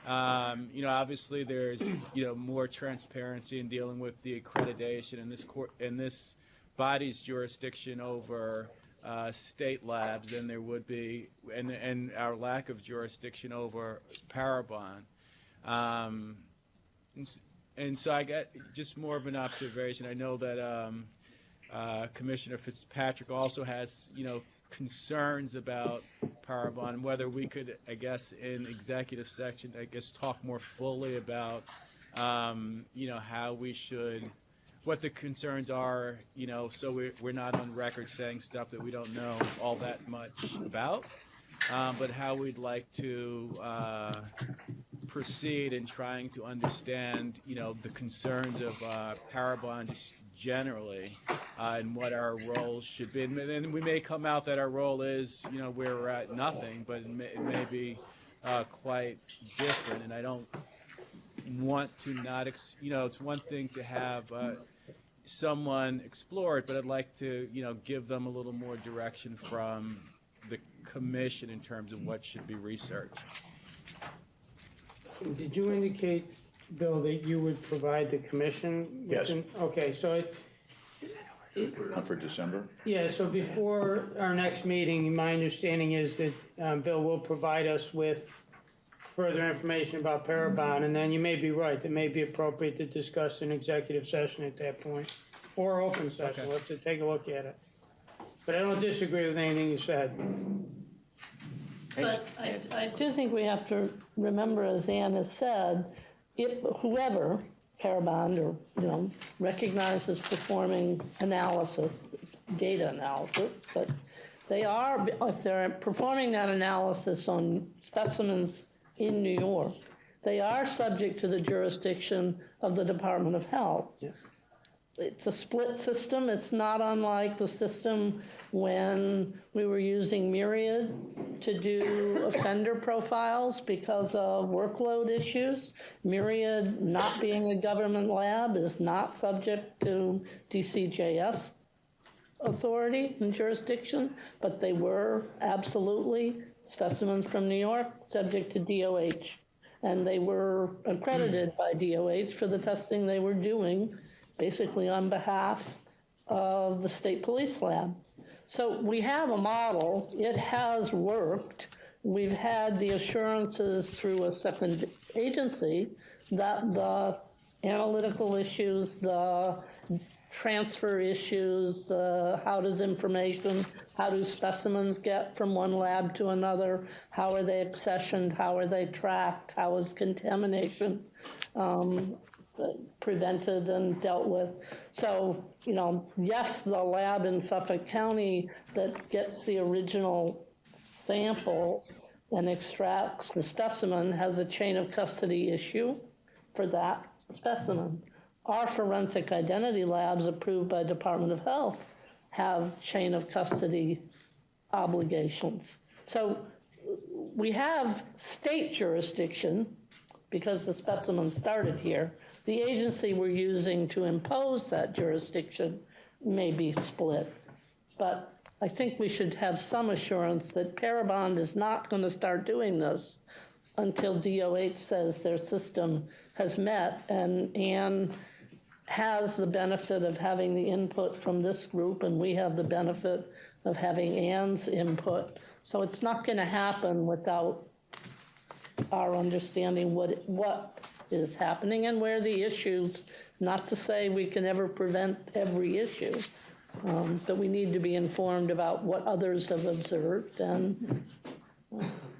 obviously there's more transparency in dealing with the accreditation in this body's jurisdiction over state labs than there would be, and our lack of jurisdiction over Parabon. And so I got just more of an observation. I know that Commissioner Fitzpatrick also has concerns about Parabon, and whether we could, I guess, in executive section, talk more fully about, how we should, what the concerns are, so we're not on record saying stuff that we don't know all that much about, but how we'd like to proceed in trying to understand, the concerns of Parabon just generally, and what our role should be. And then we may come out that our role is, we're at nothing, but it may be quite different. And I don't want to not, it's one thing to have someone explore it, but I'd like to, give them a little more direction from the commission in terms of what should be researched. Did you indicate, Bill, that you would provide the commission? Yes. Okay, so Not for December? yeah, so before our next meeting, my understanding is that Bill will provide us with further information about Parabon, and then you may be right, it may be appropriate to discuss an executive session at that point, or open session, we'll have to take a look at it. But I don't disagree with anything you said. But I do think we have to remember, as Ann has said, whoever, Parabon or, recognizes performing analysis, data analysis, but if they're performing that analysis on specimens in New York, they are subject to the jurisdiction of the Department of Health. Yeah. It's a split system. It's not unlike the system when we were using Myriad to do offender profiles because of workload issues. Myriad, not being a government lab, is not subject to DCJS authority and jurisdiction, but they were absolutely specimens from New York subject to DOH. And they were accredited by DOH for the testing they were doing, basically on behalf of the state police lab. So we have a model. It has worked. We've had the assurances through a second agency that the analytical issues, the transfer issues, how do specimens get from one lab to another, how are they accessioned, how are they tracked, how is contamination prevented and dealt with. So, yes, the lab in Suffolk County that gets the original sample and extracts the specimen has a chain of custody issue for that specimen. Our forensic identity labs approved by Department of Health have chain of custody obligations. So we have state jurisdiction because the specimen started here. The agency we're using to impose that jurisdiction may be split. But I think we should have some assurance that Parabon is not going to start doing this until DOH says their system has met, and Ann has the benefit of having the input from this group, and we have the benefit of having Ann's input. So it's not going to happen without our understanding what is happening and where the issues, not to say we can ever prevent every issue, but we need to be informed about what others have observed.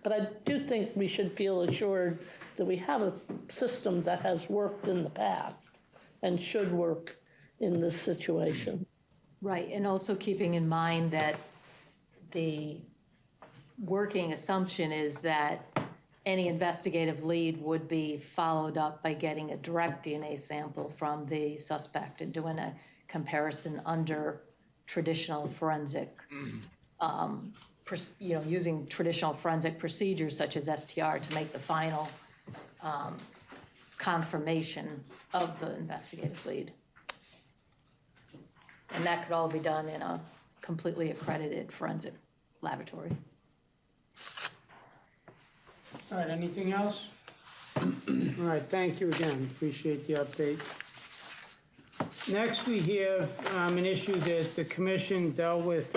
But I do think we should feel assured that we have a system that has worked in the past and should work in this situation. Right, and also keeping in mind that the working assumption is that any investigative lead would be followed up by getting a direct DNA sample from the suspect and doing a comparison under traditional forensic, using traditional forensic procedures such as STR to make the final confirmation of the investigative lead. And that could all be done in a completely accredited forensic laboratory. All right, anything else? All right, thank you again. Appreciate the update. Next, we have an issue that the commission dealt with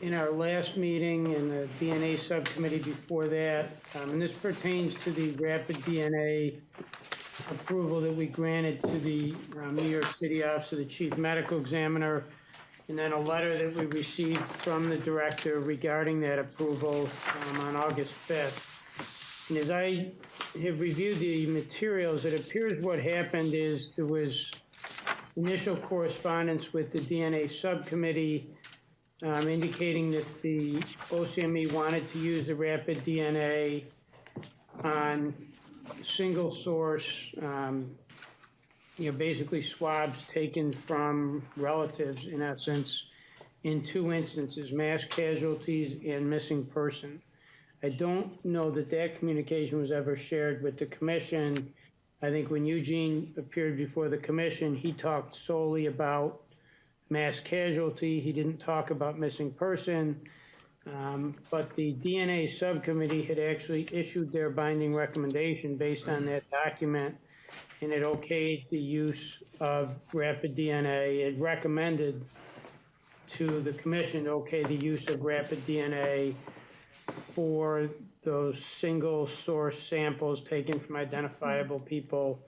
in our last meeting and the DNA subcommittee before that. And this pertains to the rapid DNA approval that we granted to the New York City Office of the Chief Medical Examiner, and then a letter that we received from the director regarding that approval on August 5th. And as I have reviewed the materials, it appears what happened is there was initial correspondence with the DNA subcommittee indicating that the OCME wanted to use the rapid DNA on single source, basically swabs taken from relatives, in essence, in two instances, mass casualties and missing person. I don't know that that communication was ever shared with the commission. I think when Eugene appeared before the commission, he talked solely about mass casualty. He didn't talk about missing person. But the DNA subcommittee had actually issued their binding recommendation based on that document, and it okayed the use of rapid DNA. It recommended to the commission to okay the use of rapid DNA for those single source samples taken from identifiable people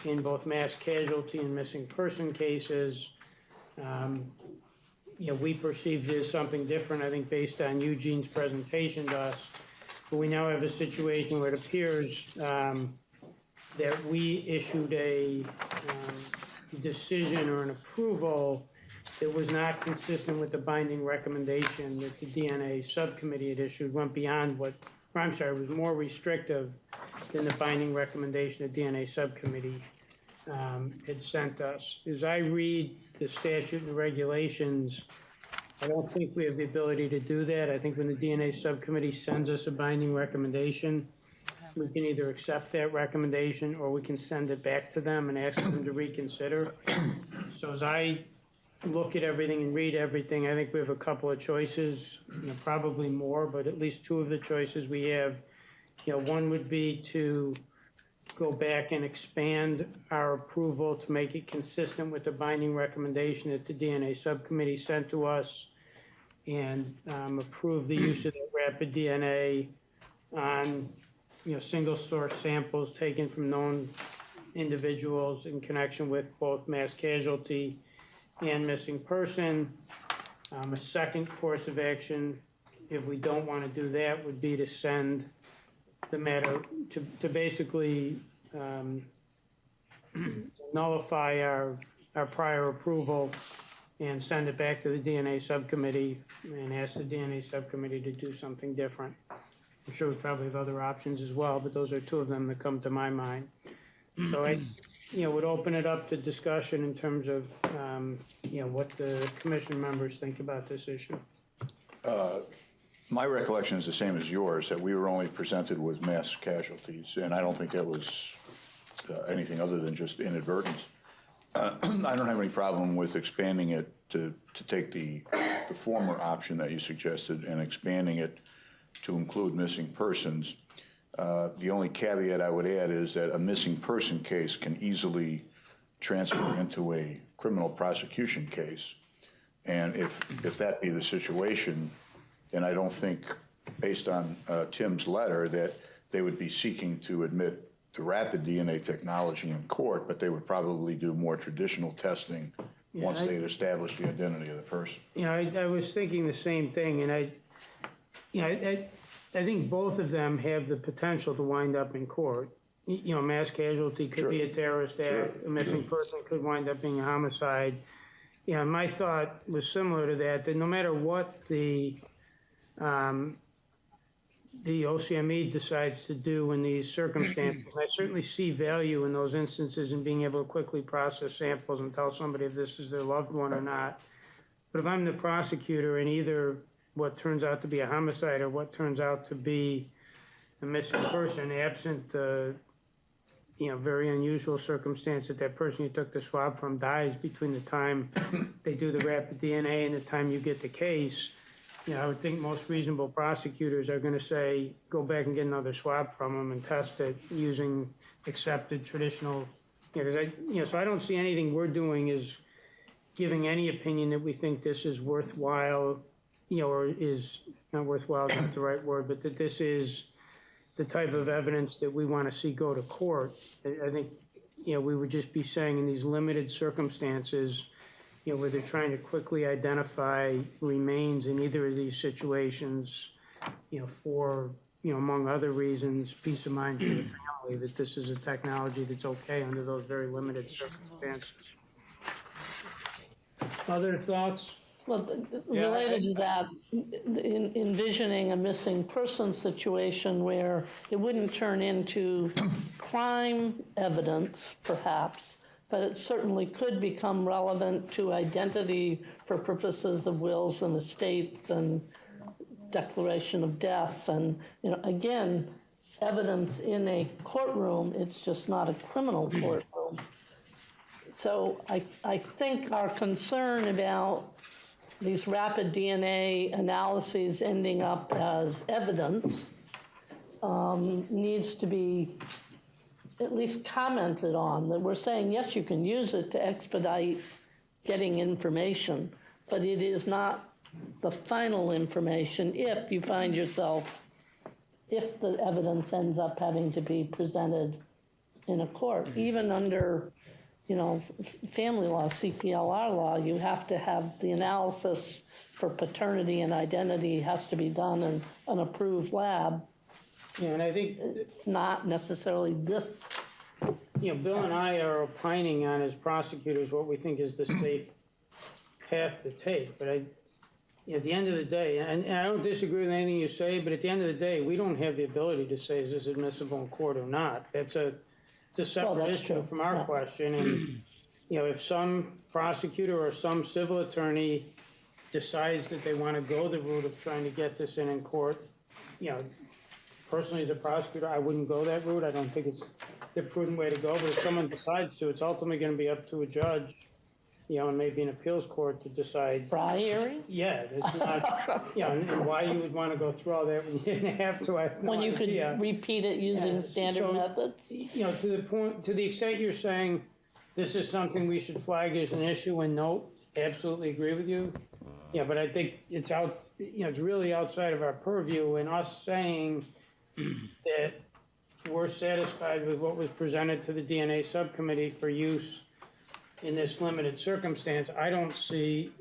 in both mass casualty and missing person cases. We perceived it as something different, I think, based on Eugene's presentation to us. But we now have a situation where it appears that we issued a decision or an approval that was not consistent with the binding recommendation that the DNA subcommittee had issued, went beyond what, or I'm sorry, was more restrictive than the binding recommendation the DNA subcommittee had sent us. As I read the statute and the regulations, I don't think we have the ability to do that. I think when the DNA subcommittee sends us a binding recommendation, we can either accept that recommendation or we can send it back to them and ask them to reconsider. So as I look at everything and read everything, I think we have a couple of choices, probably more, but at least two of the choices we have. One would be to go back and expand our approval to make it consistent with the binding recommendation that the DNA subcommittee sent to us and approve the use of the rapid DNA on single source samples taken from known individuals in connection with both mass casualty and missing person. A second course of action, if we don't want to do that, would be to send the matter to basically nullify our prior approval and send it back to the DNA subcommittee and ask the DNA subcommittee to do something different. I'm sure we probably have other options as well, but those are two of them that come to my mind. So I would open it up to discussion in terms of what the commission members think about this issue. My recollection is the same as yours, that we were only presented with mass casualties, and I don't think that was anything other than just inadvertence. I don't have any problem with expanding it to take the former option that you suggested and expanding it to include missing persons. The only caveat I would add is that a missing person case can easily transfer into a criminal prosecution case. And if that be the situation, then I don't think, based on Tim's letter, that they would be seeking to admit the rapid DNA technology in court, but they would probably do more traditional testing once they had established the identity of the person. I was thinking the same thing, and I think both of them have the potential to wind up in court. Mass casualty could be a terrorist act, a missing person could wind up being a homicide. My thought was similar to that no matter what the OCME decides to do in these circumstances, I certainly see value in those instances in being able to quickly process samples and tell somebody if this is their loved one or not. But if I'm the prosecutor and either what turns out to be a homicide or what turns out to be a missing person, absent very unusual circumstance that that person you took the swab from dies between the time they do the rapid DNA and the time you get the case, I would think most reasonable prosecutors are going to say, go back and get another swab from them and test it using accepted traditional, so I don't see anything we're doing is giving any opinion that we think this is worthwhile, or is not worthwhile, is not the right word, but that this is the type of evidence that we want to see go to court. I think, we would just be saying in these limited circumstances, where they're trying to quickly identify remains in either of these situations, for, among other reasons, peace of mind for the family, that this is a technology that's okay under those very limited circumstances. Other thoughts? Well, related to that, envisioning a missing person situation where it wouldn't turn into crime evidence, perhaps, but it certainly could become relevant to identity for purposes of wills and estates and declaration of death. And, again, evidence in a courtroom, it's just not a criminal courtroom. So I think our concern about these rapid DNA analyses ending up as evidence needs to be at least commented on, that we're saying, yes, you can use it to expedite getting information, but it is not the final information if you find yourself, if the evidence ends up having to be presented in a court. Even under, family law, CPLR law, you have to have the analysis for paternity and identity has to be done in an approved lab. And I think it's not necessarily this. Bill and I are opining on, as prosecutors, what we think is the safe path to take. But at the end of the day, and I don't disagree with anything you say, but at the end of the day, we don't have the ability to say, is this admissible in court or not? It's a separate issue from our question. And, if some prosecutor or some civil attorney decides that they want to go the route of trying to get this in court, personally as a prosecutor, I wouldn't go that route. I don't think it's the prudent way to go. But if someone decides to, it's ultimately going to be up to a judge, and maybe an appeals court to decide. Fry hearing? Yeah, it's not, and why you would want to go through all that when you didn't have to. I have no when you idea. could repeat it using standard methods? To the extent you're saying this is something we should flag as an issue and note, absolutely agree with you. Yeah, but I think it's it's really outside of our purview, and us saying that we're satisfied with what was presented to the DNA subcommittee for use in this limited circumstance, I don't see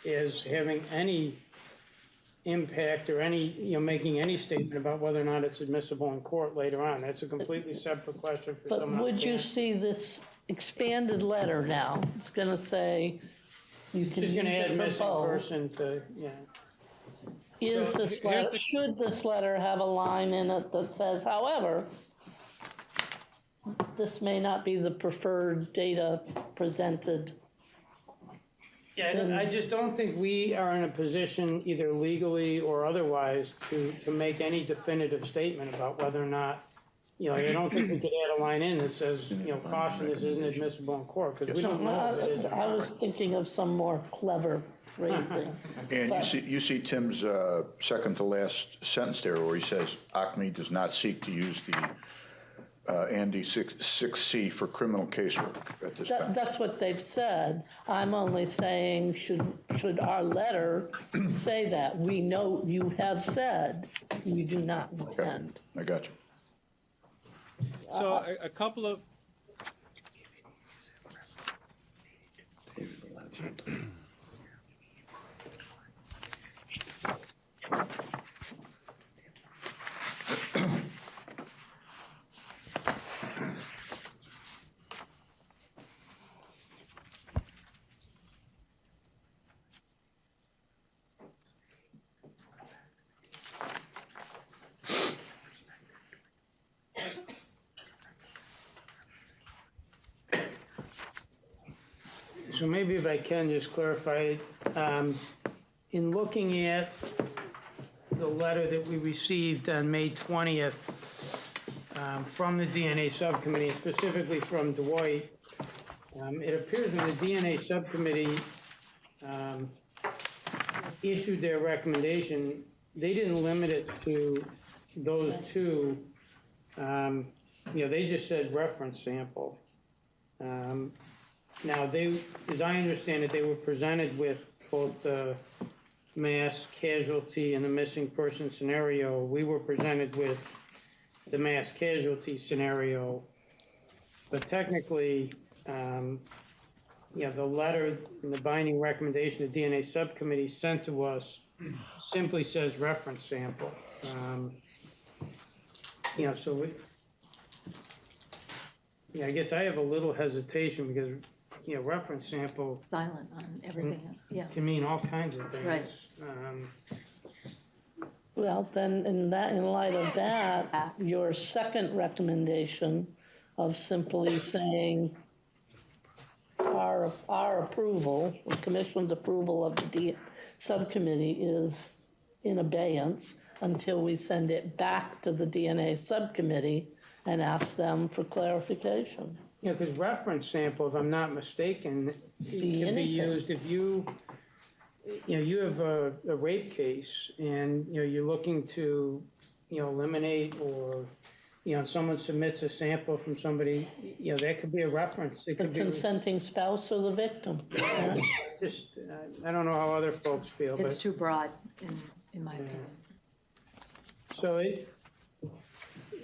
as having any impact or any, making any statement about whether or not it's admissible in court later on. That's a completely separate question for someone else. But would you see this expanded letter now? It's going to say you can use Just going to add it for missing both. person to, Is this letter, should this letter have a line in it that says, however, this may not be the preferred data presented? Yeah, I just don't think we are in a position, either legally or otherwise, to make any definitive statement about whether or not, I don't think we could add a line in that says, caution, this isn't admissible in court, because we don't know if it is or I was not. thinking of some more clever phrasing. And But- you see Tim's second to last sentence there where he says, ACME does not seek to use the Andy 6C for criminal casework at this time. That's what they've said. I'm only saying, should our letter say that? We know you have said you do not intend. I got you. So a couple of. So maybe if I can just clarify, in looking at the letter that we received on May 20th from the DNA subcommittee, specifically from Dwight, it appears when the DNA subcommittee issued their recommendation, they didn't limit it to those two. They just said reference sample. Now, as I understand it, they were presented with both the mass casualty and the missing person scenario. We were presented with the mass casualty scenario. But technically, the letter and the binding recommendation the DNA subcommittee sent to us simply says reference sample. So I guess I have a little hesitation because reference sample Silent on everything, yeah. can mean all kinds of things. Right. Well, then, in light of that, your second recommendation of simply saying our approval, the commission's approval of the subcommittee is in abeyance until we send it back to the DNA subcommittee and ask them for clarification. Because reference sample, if I'm not mistaken, it can be anything. used if you have a rape case and, you're looking to, eliminate or, someone submits a sample from somebody, that could be a reference. It The could be consenting spouse or the victim. just, I don't know how other folks feel, It's but, too broad, in my opinion. so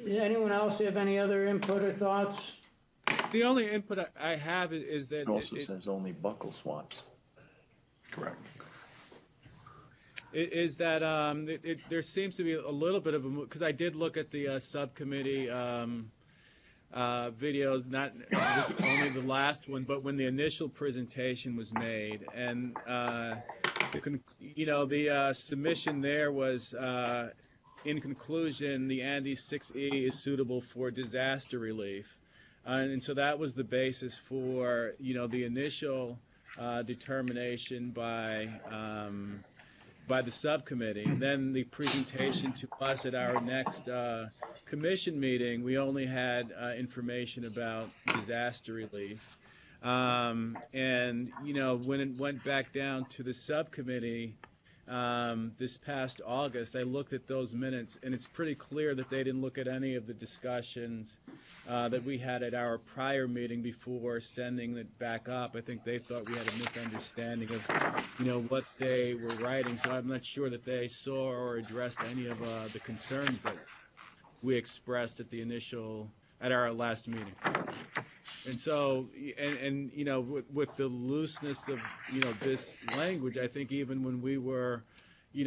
anyone else have any other input or thoughts? The only input I have is that It also says only buckle swabs. Correct. is that there seems to be a little bit of a because I did look at the subcommittee videos, not only the last one, but when the initial presentation was made, and the submission there was. In conclusion, the Andy 6E is suitable for disaster relief. And so that was the basis for, the initial determination by the subcommittee. And then the presentation to us at our next commission meeting, we only had information about disaster relief. And, when it went back down to the subcommittee, this past August, I looked at those minutes, and it's pretty clear that they didn't look at any of the discussions that we had at our prior meeting before sending it back up. I think they thought we had a misunderstanding of, what they were writing. So I'm not sure that they saw or addressed any of the concerns that we expressed at our last meeting. And so, with the looseness of, this language, I think even when we were,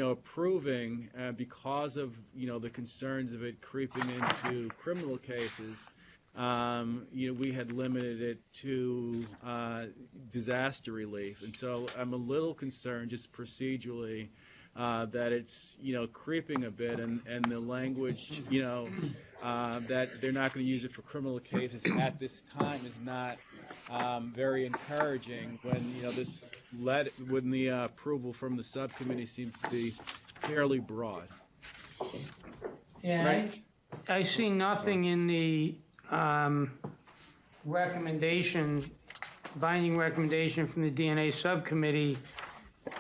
approving, because of, the concerns of it creeping into criminal cases, we had limited it to disaster relief. And so I'm a little concerned just procedurally that it's, creeping a bit, and the language, that they're not going to use it for criminal cases at this time is not very encouraging when, when the approval from the subcommittee seems to be fairly broad. Yeah, Right. I see nothing in the binding recommendation from the DNA subcommittee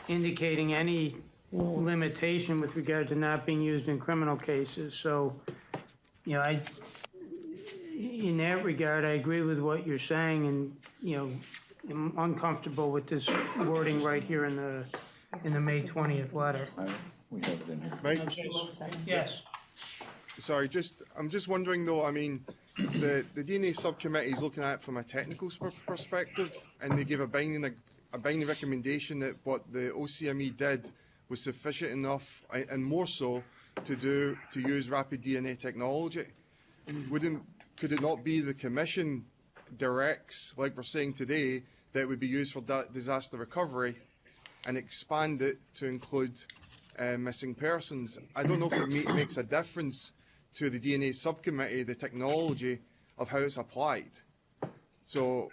indicating any limitation with regard to not being used in criminal cases. So, you know, in that regard, I agree with what you're saying, and, you know, I'm uncomfortable with this wording right here in the May 20th letter. We have it in here. Mike? Yes. Sorry, I'm just wondering though, I mean, the DNA subcommittee is looking at it from a technical perspective, and they gave a binding recommendation that what the OCME did was sufficient enough, and more so, to use rapid DNA technology. Could it not be the Commission directs, like we're saying today, that it would be used for disaster recovery, and expand it to include missing persons? I don't know if it makes a difference to the DNA subcommittee, the technology of how it's applied. So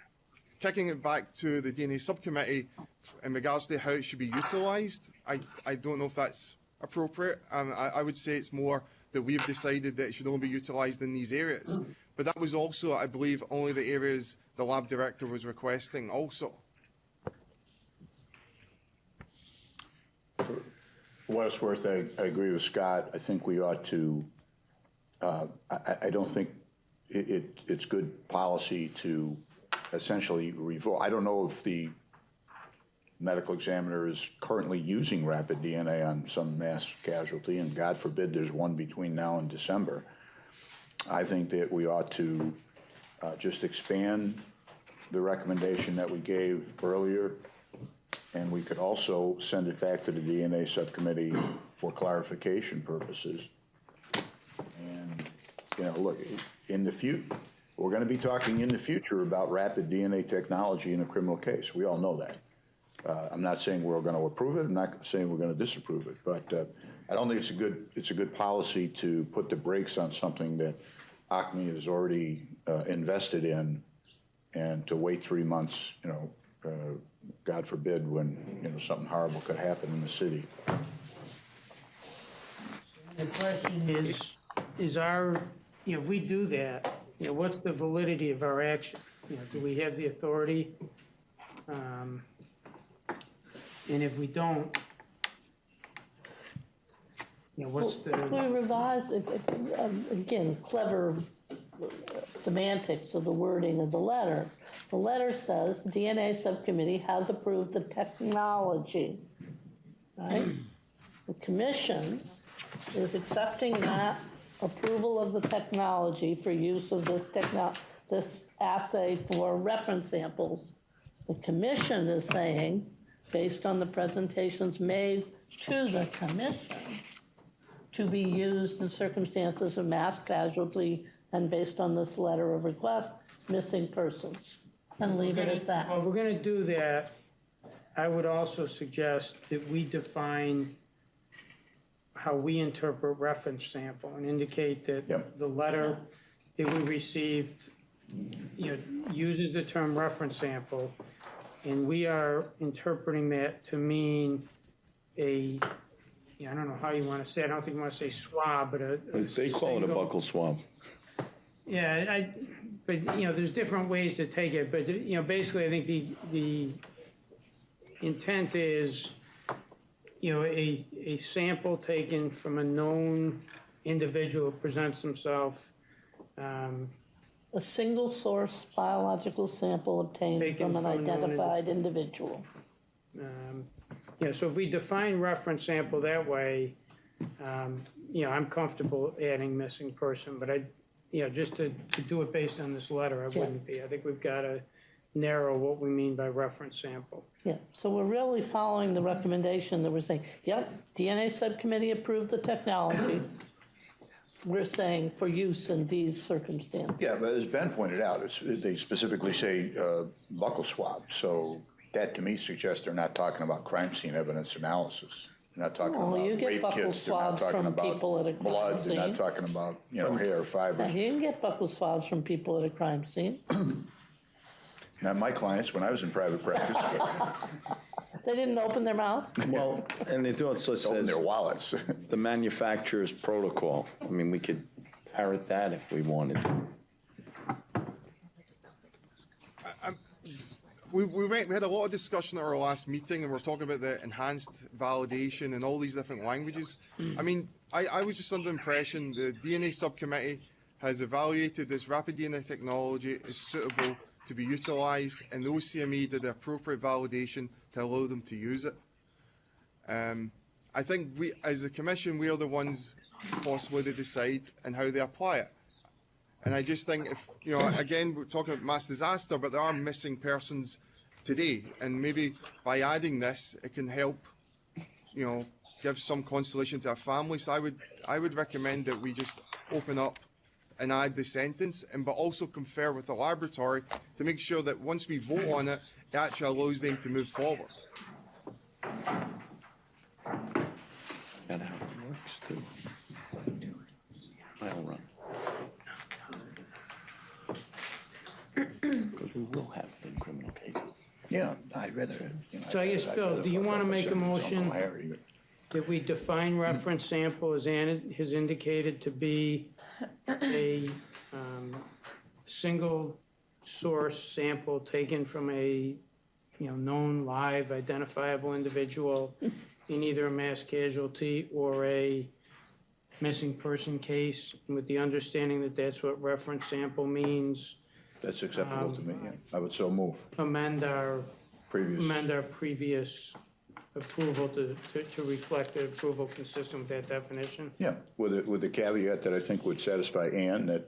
kicking it back to the DNA subcommittee in regards to how it should be utilised, I don't know if that's appropriate. I would say it's more that we've decided that it should only be utilised in these areas. But that was also, I believe, only the areas the lab director was requesting also. For what it's worth, I agree with Scott. I think we ought to, I don't think it's good policy to essentially revoke. I don't know if the medical examiner is currently using rapid DNA on some mass casualty, and God forbid there's one between now and December. I think that we ought to just expand the recommendation that we gave earlier, and we could also send it back to the DNA subcommittee for clarification purposes. And, you know, look, in the future, we're going to be talking in the future about rapid DNA technology in a criminal case. We all know that. I'm not saying we're going to approve it. I'm not saying we're going to disapprove it. But I don't think it's a good policy to put the brakes on something that ACME has already invested in, and to wait 3 months, you know, God forbid, when, you know, something horrible could happen in the city. The question is our, you know, if we do that, you know, what's the validity of our action? You know, do we have the authority? And if we don't, you know, what's the... If we revise, again, clever semantics of the wording of the letter. The letter says the DNA subcommittee has approved the technology, right? The commission is accepting that approval of the technology for use of this assay for reference samples. The commission is saying, based on the presentations made to the commission, to be used in circumstances of mass casualty and based on this letter of request, missing persons, and leave it at that. Well, if we're going to do that, I would also suggest that we define how we interpret reference sample and indicate that the letter that we received, you know, uses the term reference sample, and we are interpreting that to mean I don't know how you want to say it. I don't think you want to say swab, but They call it a buccal swab. Yeah, but, you know, there's different ways to take it, but, you know, basically I think the intent is, you know, a sample taken from a known individual who presents himself. A single source biological sample obtained from an identified individual. Yeah, so if we define reference sample that way, you know, I'm comfortable adding missing person, but you know, just to do it based on this letter, I wouldn't be. I think we've got to narrow what we mean by reference sample. Yeah, so we're really following the recommendation that we're saying, yep, DNA subcommittee approved the technology. We're saying for use in these circumstances. Yeah, but as Ben pointed out, they specifically say buccal swab. So that to me suggests they're not talking about crime scene evidence analysis. They're not talking about you get rape buccal kits. They're not swabs talking from about people at a crime blood. They're not scene. talking about, you know, hair fibers. Yeah, you can get buccal swabs from people at a crime scene. Not my clients when I was in private practice. They didn't open their mouth? Well, and it also says open their wallets. The manufacturer's protocol. I mean, we could parrot that if we wanted. we had a lot of discussion at our last meeting, and we're talking about the enhanced validation and all these different languages. I mean, I was just under the impression the DNA subcommittee has evaluated this rapid DNA technology as suitable to be utilised, and the OCME did the appropriate validation to allow them to use it. I think we, as a commission, we are the ones possibly to decide and how they apply it. And I just think, if, you know, again, we're talking about mass disaster, but there are missing persons today, and maybe by adding this, it can help, you know, give some consolation to our families. So I would recommend that we just open up and add the sentence, and but also confer with the laboratory to make sure that once we vote on it, it actually allows them to move forward. And how it works too. I'll run. Because we will have it in criminal cases. Yeah, I'd rather, you know. So I guess, Bill, do you want to make a motion Larry, but- that we define reference sample as Anna has indicated to be a single source sample taken from a, you know, known live identifiable individual in either a mass casualty or a missing person case, with the understanding that that's what reference sample means? That's acceptable to me, yeah. I would so move. Amend our Previous. previous approval to reflect the approval consistent with that definition? Yeah, with the caveat that I think would satisfy Ann, that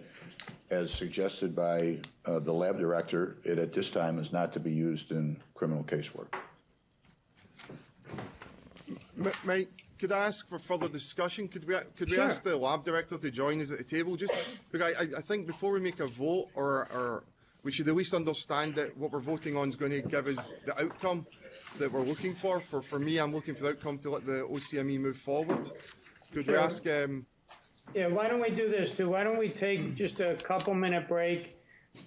as suggested by the lab director, it at this time is not to be used in criminal casework. Mike, could I ask for further discussion? Could we Sure. ask the lab director to join us at the table? Just because I think before we make a vote, or we should at least understand that what we're voting on is going to give us the outcome that we're looking for. For me, I'm looking for the outcome to let the OCME move forward. Could we Sure. ask? Yeah, why don't we do this too? Why don't we take just a couple-minute break,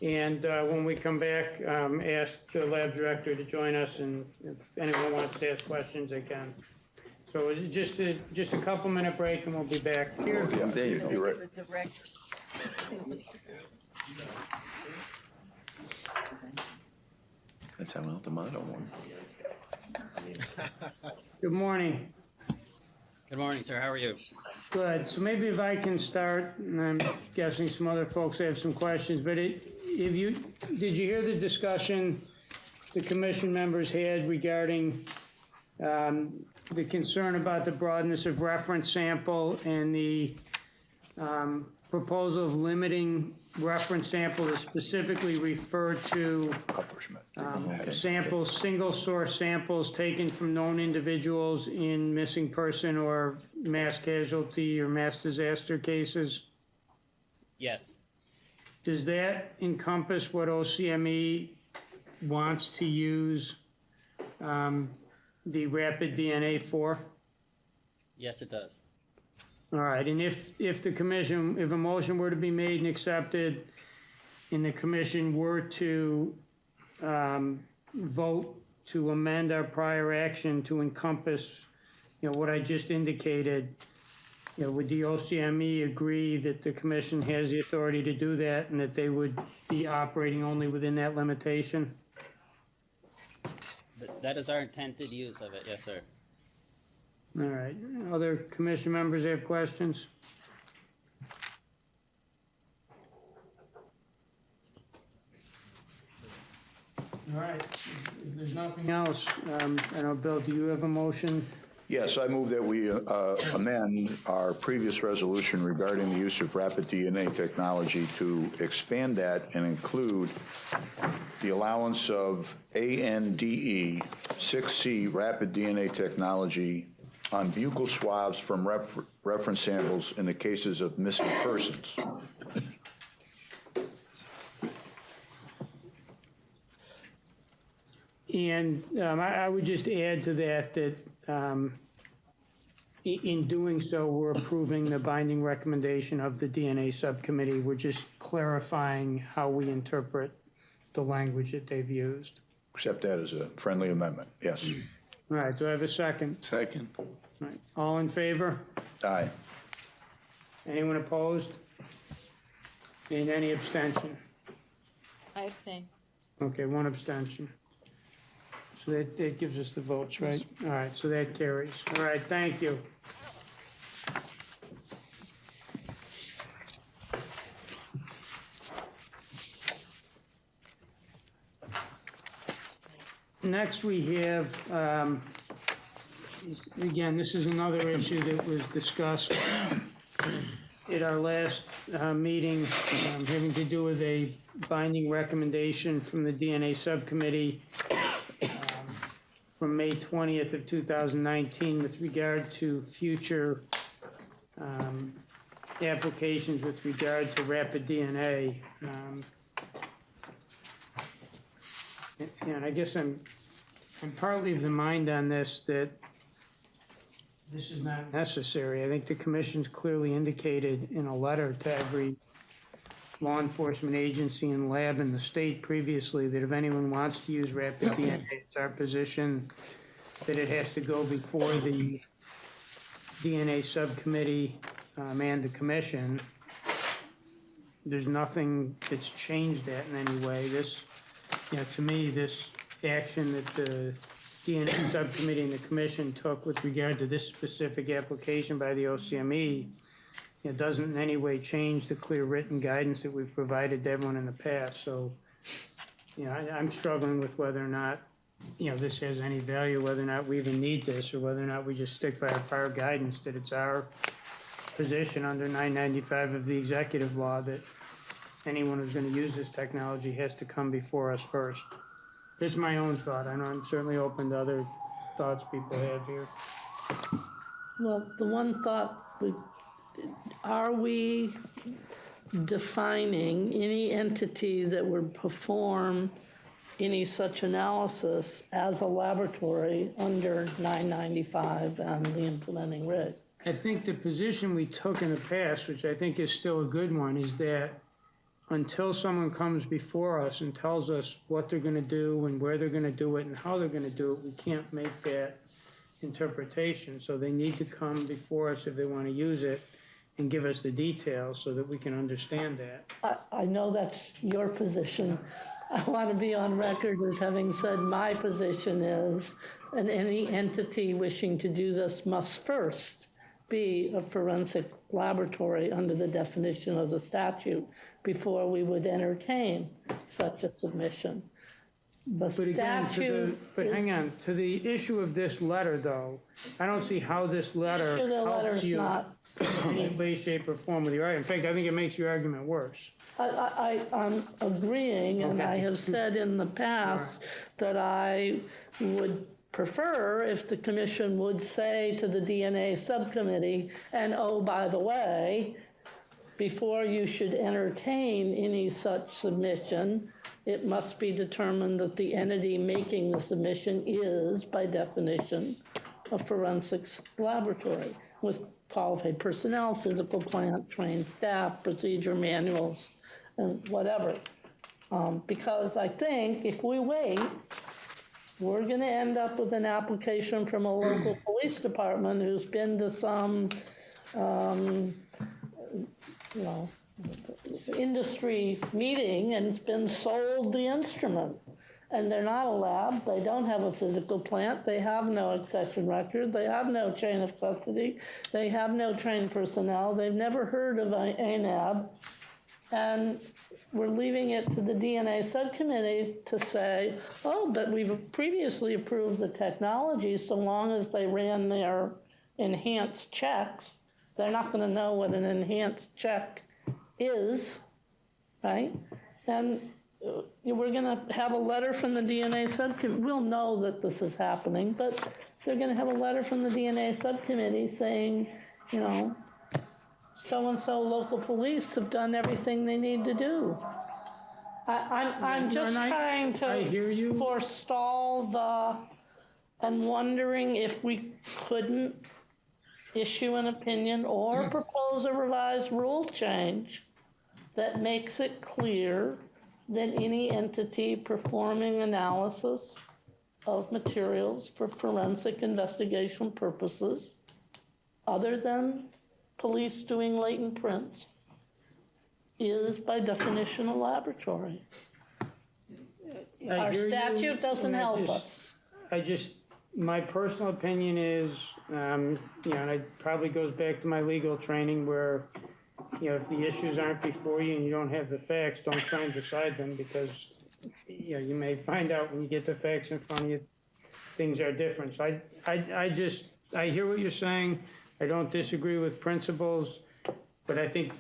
and when we come back, ask the lab director to join us, and if anyone wants to ask questions, they can. So just a couple-minute break, and we'll be back here. Yeah, there you go. You're right. It's a direct. Let's have an ultimatum one. Good morning. Good morning, sir. How are you? Good. So maybe if I can start, and I'm guessing some other folks have some questions, but did you hear the discussion the commission members had regarding the concern about the broadness of reference sample and the proposal of limiting reference sample to specifically refer to samples, single source samples taken from known individuals in missing person or mass casualty or mass disaster cases? Yes. Does that encompass what OCME wants to use the rapid DNA for? Yes, it does. All right, and if a motion were to be made and accepted, and the commission were to vote to amend our prior action to encompass, you know, what I just indicated, you know, would the OCME agree that the commission has the authority to do that and that they would be operating only within that limitation? That is our intended use of it, yes, sir. All right, other commission members have questions? All right, if there's nothing else, I know, Bill, do you have a motion? Yes, I move that we amend our previous resolution regarding the use of rapid DNA technology to expand that and include the allowance of ANDE 6C rapid DNA technology on buccal swabs from reference samples in the cases of missing persons. And I would just add to that in doing so, we're approving the binding recommendation of the DNA subcommittee. We're just clarifying how we interpret the language that they've used. Accept that as a friendly amendment, yes. All right, do I have a second? Second. All right, all in favor? Aye. Anyone opposed? And any abstention? I abstain. Okay, one abstention. So that gives us the votes, right? All right, so that carries. All right, thank you. Next, we have, again, this is another issue that was discussed at our last meeting, having to do with a binding recommendation from the DNA subcommittee from May 20th of 2019 with regard to future applications with regard to rapid DNA. And I guess I'm partly of the mind on this that this is not necessary. I think the commission's clearly indicated in a letter to every law enforcement agency and lab in the state previously that if anyone wants to use rapid DNA, it's our position that it has to go before the DNA subcommittee and the commission. There's nothing that's changed that in any way. This, to me, this action that the DNA subcommittee and the commission took with regard to this specific application by the OCME, it doesn't in any way change the clear written guidance that we've provided to everyone in the past. So, I'm struggling with whether or not, this has any value, whether or not we even need this, or whether or not we just stick by our prior guidance that it's our position under 995 of the executive law that anyone who's going to use this technology has to come before us first. It's my own thought. I know I'm certainly open to other thoughts people have here. Well, the one thought, are we defining any entity that would perform any such analysis as a laboratory under 995 and the implementing reg? I think the position we took in the past, which I think is still a good one, is that until someone comes before us and tells us what they're going to do and where they're going to do it and how they're going to do it, we can't make that interpretation. So they need to come before us if they want to use it and give us the details so that we can understand that. I know that's your position. I want to be on record as having said my position is, and any entity wishing to do this must first be a forensic laboratory under the definition of the statute before we would entertain such a submission. The statute hang on, to the issue of this letter though, I don't see how this letter helps you in any way, shape, or form with your argument. In fact, I think it makes your argument worse. I'm agreeing, and I have said in the past that I would prefer if the commission would say to the DNA subcommittee, and oh, by the way, before you should entertain any such submission, it must be determined that the entity making the submission is, by definition, a forensics laboratory with qualified personnel, physical plant, trained staff, procedure manuals, and whatever. Because I think if we wait, we're going to end up with an application from a local police department who's been to some, industry meeting and it's been sold the instrument. And they're not a lab, they don't have a physical plant, they have no accession record, they have no chain of custody, they have no trained personnel, they've never heard of ANAB. And we're leaving it to the DNA subcommittee to say, oh, but we've previously approved the technology so long as they ran their enhanced checks. They're not going to know what an enhanced check is, right? And we're going to have a letter from the DNA subcommittee. We'll know that this is happening, but they're going to have a letter from the DNA subcommittee saying, so-and-so local police have done everything they need to do. I'm just trying to forestall and wondering if we couldn't issue an opinion or propose a revised rule change that makes it clear that any entity performing analysis of materials for forensic investigation purposes, other than police doing latent prints, is by definition a laboratory. Our statute doesn't help us. I just, my personal opinion is, and it probably goes back to my legal training where, if the issues aren't before you and you don't have the facts, don't try and decide them because, you may find out when you get the facts in front of you, things are different. So I hear what you're saying. I don't disagree with principles, but I think,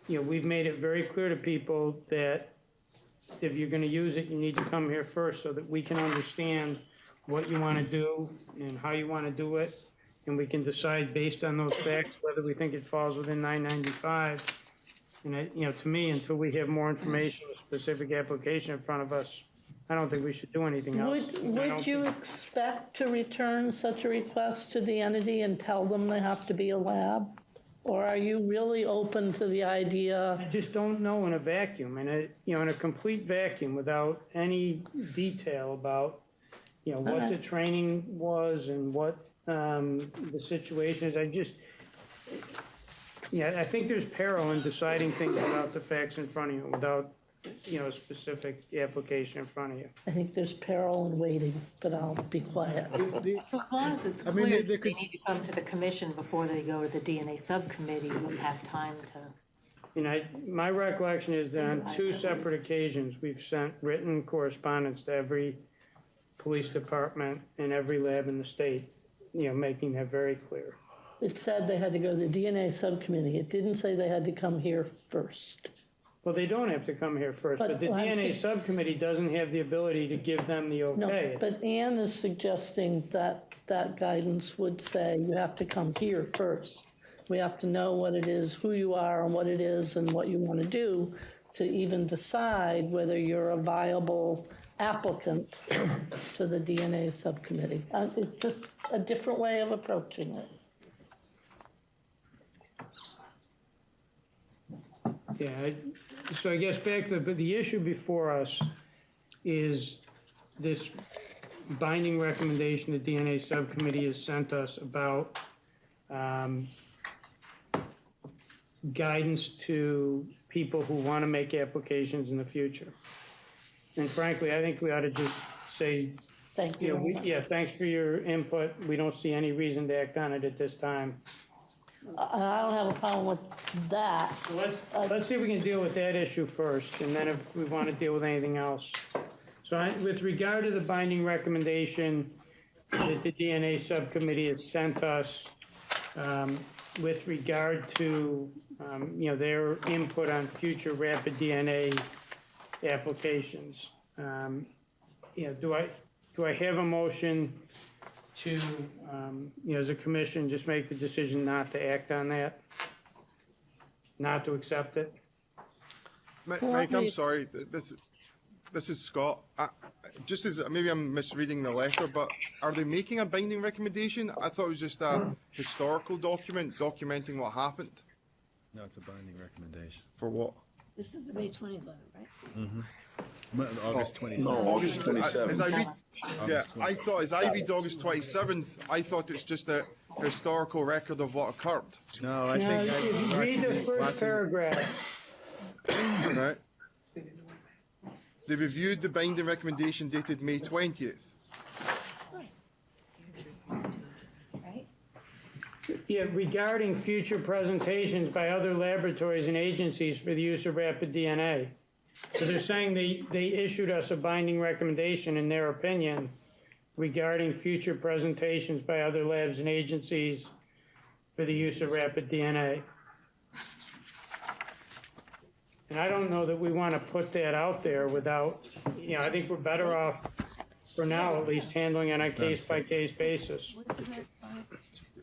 we've made it very clear to people that if you're gonna use it, you need to come here first so that we can understand what you wanna do and how you wanna do it. And we can decide based on those facts whether we think it falls within 995. And to me, until we have more information, a specific application in front of us, I don't think we should do anything else. Would you expect to return such a request to the entity and tell them they have to be a lab? Or are you really open to the idea? I just don't know in a vacuum, in a complete vacuum without any detail about, what the training was and what the situation is. I think there's peril in deciding things without the facts in front of you, without, a specific application in front of you. I think there's peril in waiting, but I'll be quiet. So as long as it's clear that they need to come to the commission before they go to the DNA subcommittee, we have time to. My recollection is that on two separate occasions, we've sent written correspondence to every police department and every lab in the state, making that very clear. It said they had to go to the DNA subcommittee. It didn't say they had to come here first. Well, they don't have to come here first, but the DNA subcommittee doesn't have the ability to give them the okay. No, but Ann is suggesting that that guidance would say you have to come here first. We have to know what it is, who you are and what it is and what you want to do to even decide whether you're a viable applicant to the DNA subcommittee. It's just a different way of approaching it. Yeah, so I guess back to, but the issue before us is this binding recommendation the DNA subcommittee has sent us about guidance to people who want to make applications in the future. And frankly, I think we ought to just say, thank you. Thanks for your input. We don't see any reason to act on it at this time. I don't have a problem with that. Let's see if we can deal with that issue first, and then if we want to deal with anything else. So with regard to the binding recommendation that the DNA subcommittee has sent us with regard to their input on future rapid DNA applications, do I have a motion to, as a commission, just make the decision not to act on that? Not to accept it? Mike, I'm sorry, this is Scott. Just as, maybe I'm misreading the letter, but are they making a binding recommendation? I thought it was just a historical document documenting what happened. No, it's a binding recommendation. For what? This is the May 20th letter, right? Mm-hmm. August 27th. No, August 27th. I thought, as I read August 27th, I thought it's just a historical record of what occurred. No, I think... If you read the first paragraph. Right. They reviewed the binding recommendation dated May 20th. Yeah, regarding future presentations by other laboratories and agencies for the use of rapid DNA. So they're saying they issued us a binding recommendation in their opinion regarding future presentations by other labs and agencies for the use of rapid DNA. And I don't know that we want to put that out there without, I think we're better off, for now at least, handling it on a case-by-case basis.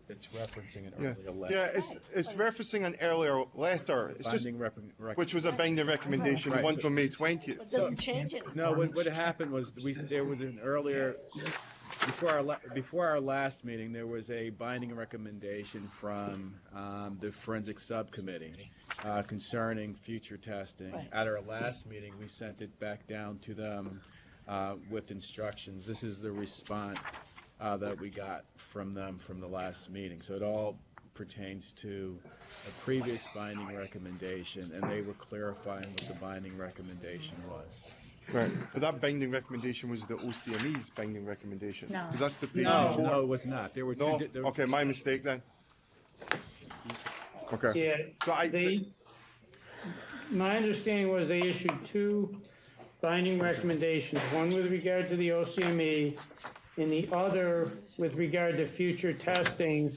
It's referencing an earlier letter. Yeah, it's referencing an earlier letter. It's just, which was a binding recommendation, the one from May 20th. But doesn't change anything. No, what happened was there was an earlier, before our last meeting, there was a binding recommendation from the forensic subcommittee concerning future testing. Right. At our last meeting, we sent it back down to them with instructions. This is the response that we got from them from the last meeting. So it all pertains to a previous binding recommendation, and they were clarifying what the binding recommendation was. Right, but that binding recommendation was the OCME's binding recommendation. No. Because that's the page No, before. no, it was not. There were two. No? There were Okay, my mistake then. Okay. Yeah, So my understanding was they issued two binding recommendations, one with regard to the OCME and the other with regard to future testing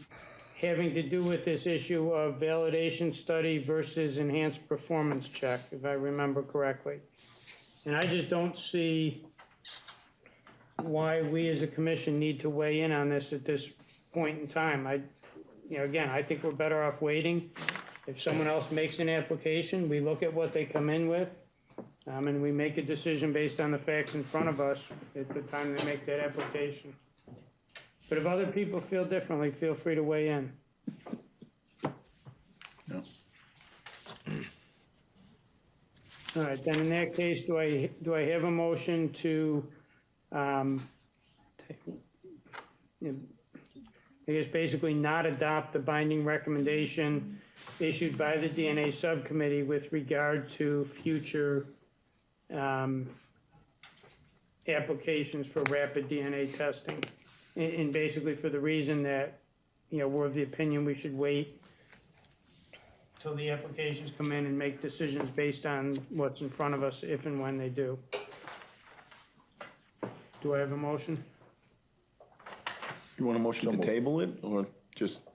having to do with this issue of validation study versus enhanced performance check, if I remember correctly. And I just don't see why we as a commission need to weigh in on this at this point in time. Again, I think we're better off waiting. If someone else makes an application, we look at what they come in with, and we make a decision based on the facts in front of us at the time they make that application. But if other people feel differently, feel free to weigh in. No. All right, then in that case, do I have a motion to, I guess basically not adopt the binding recommendation issued by the DNA subcommittee with regard to future applications for rapid DNA testing? And basically for the reason that, we're of the opinion we should wait till the applications come in and make decisions based on what's in front of us, if and when they do. Do I have a motion? You want a motion to table it, or just?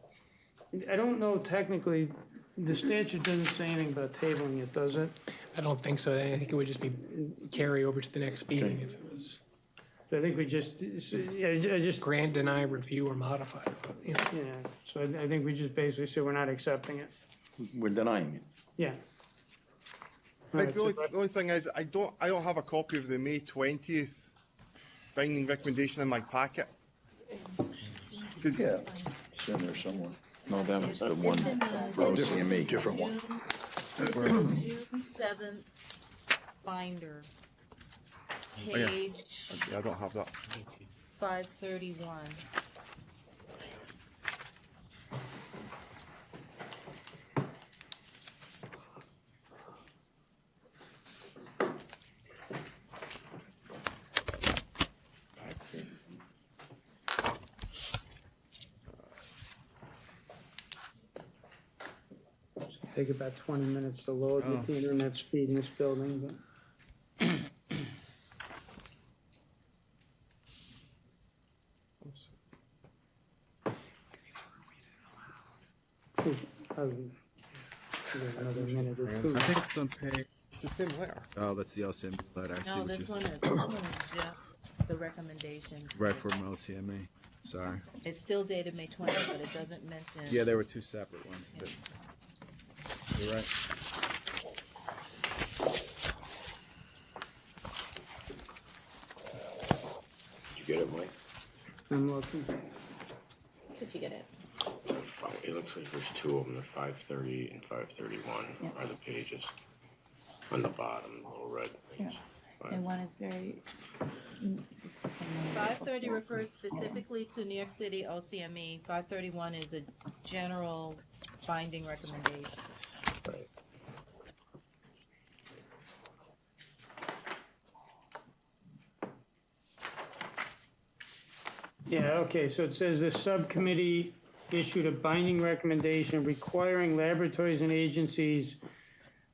I don't know technically, the statute doesn't say anything about tabling it, does it? I don't think so. I think it would just be carry over to the next meeting if it was. So I think we just, I just. Grant, deny, review, or modify. Yeah, so I think we just basically say we're not accepting it. We're denying it. Yeah. Like, the only thing is, I don't have a copy of the May 20th binding recommendation in my packet. Yeah, it's in there somewhere. No, that was the one for OCME. Different one. It's in the June 7th binder, Oh, yeah. page Yeah, I don't have that. 531. Take about 20 minutes to load with the internet speed in this building, but. Another minute or two. I think it's on page. It's the same letter. Oh, that's the LCM letter. I see No, what this you're one saying. is just the recommendation. Right from LCME. Sorry. It's still dated May 20th, but it doesn't mention. Yeah, there were two separate ones. You're right. Did you get it, Mike? I'm looking. Did you get it? It looks like there's two of them, the 530 and 531 are the pages on the bottom, the little red things. And one is very. 530 refers specifically to New York City OCME. 531 is a general binding recommendation. Right. Yeah, okay, so it says the subcommittee issued a binding recommendation requiring laboratories and agencies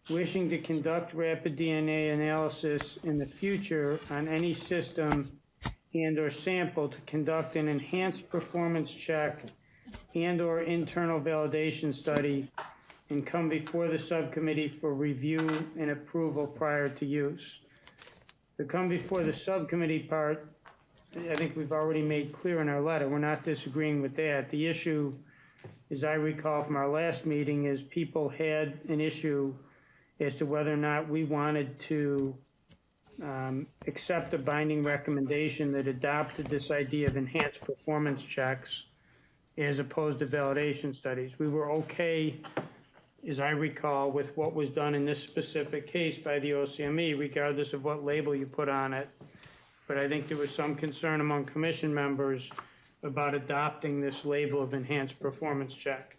wishing to conduct rapid DNA analysis in the future on any system and/or sample to conduct an enhanced performance check and/or internal validation study and come before the subcommittee for review and approval prior to use. The come before the subcommittee part, I think we've already made clear in our letter, we're not disagreeing with that. The issue, as I recall from our last meeting, is people had an issue as to whether or not we wanted to accept a binding recommendation that adopted this idea of enhanced performance checks as opposed to validation studies. We were okay, as I recall, with what was done in this specific case by the OCME, regardless of what label you put on it. But I think there was some concern among commission members about adopting this label of enhanced performance check.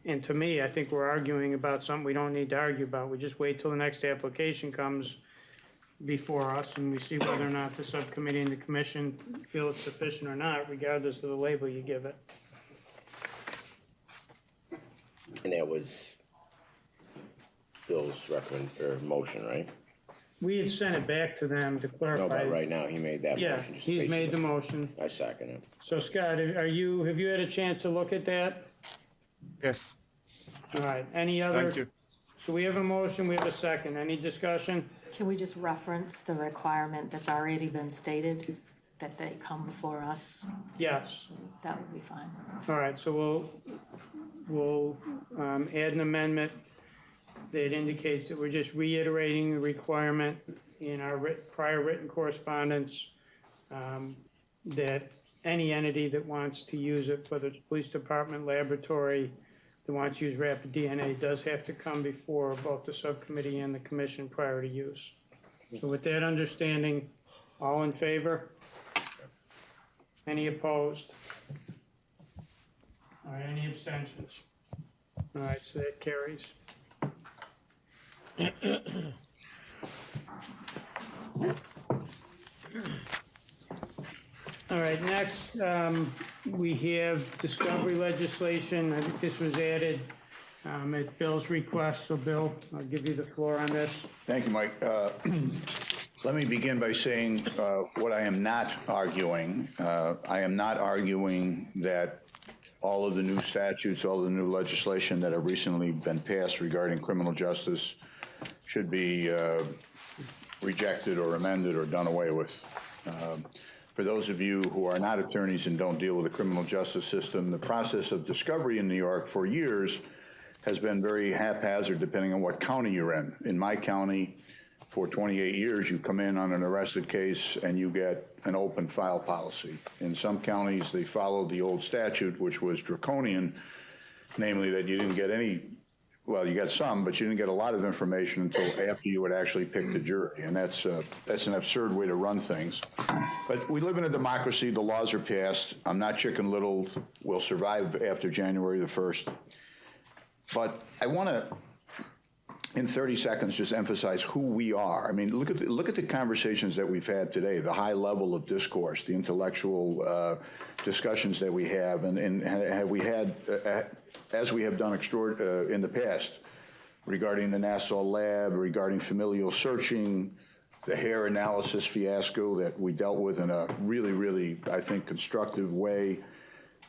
And to me, I think we're arguing about something we don't need to argue about. We just wait till the next application comes before us, and we see whether or not the subcommittee and the commission feel it's sufficient or not, regardless of the label you give it. And that was Bill's motion, right? We had sent it back to them to clarify. No, but right now, he made that Yeah, motion. just he's made the basically. motion. I second it. So Scott, have you had a chance to look at that? Yes. All right, any other? Thank you. So we have a motion, we have a second. Any discussion? Can we just reference the requirement that's already been stated, that they come before us? Yes. That would be fine. All right, so we'll add an amendment that indicates that we're just reiterating the requirement in our prior written correspondence that any entity that wants to use it, whether it's police department, laboratory, that wants to use rapid DNA, does have to come before both the subcommittee and the commission prior to use. So with that understanding, all in favor? Any opposed? All right, any abstentions? All right, so that carries. All right, next, we have discovery legislation. I think this was added at Bill's request. So Bill, I'll give you the floor on this. Thank you, Mike. Let me begin by saying what I am not arguing. I am not arguing that all of the new statutes, all the new legislation that have recently been passed regarding criminal justice should be rejected or amended or done away with. For those of you who are not attorneys and don't deal with the criminal justice system, the process of discovery in New York for years has been very haphazard depending on what county you're in. In my county, for 28 years, you come in on an arrested case and you get an open file policy. In some counties, they followed the old statute, which was draconian, namely that you didn't get any, well, you got some, but you didn't get a lot of information until after you had actually picked the jury. And that's an absurd way to run things. But we live in a democracy. The laws are passed. I'm not Chicken Little. We'll survive after January the 1st. But I want to, in 30 seconds, just emphasize who we are. I mean, look at the conversations that we've had today, the high level of discourse, the intellectual discussions that we have, and have we had, as we have done in the past, regarding the Nassau lab, regarding familial searching, the hair analysis fiasco that we dealt with in a really, really, I think, constructive way,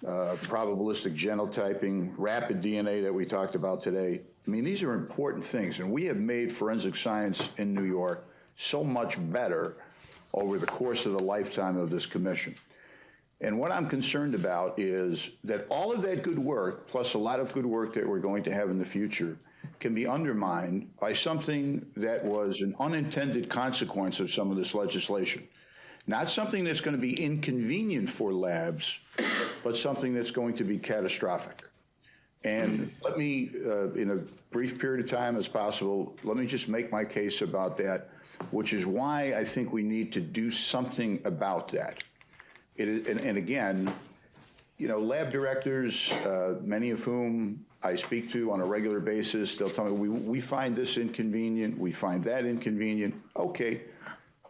probabilistic genotyping, rapid DNA that we talked about today. I mean, these are important things, and we have made forensic science in New York so much better over the course of the lifetime of this commission. And what I'm concerned about is that all of that good work, plus a lot of good work that we're going to have in the future, can be undermined by something that was an unintended consequence of some of this legislation. Not something that's going to be inconvenient for labs, but something that's going to be catastrophic. And let me, in a brief period of time as possible, let me just make my case about that, which is why I think we need to do something about that. And again, you know, lab directors, many of whom I speak to on a regular basis, they'll tell me, we find this inconvenient, we find that inconvenient. Okay,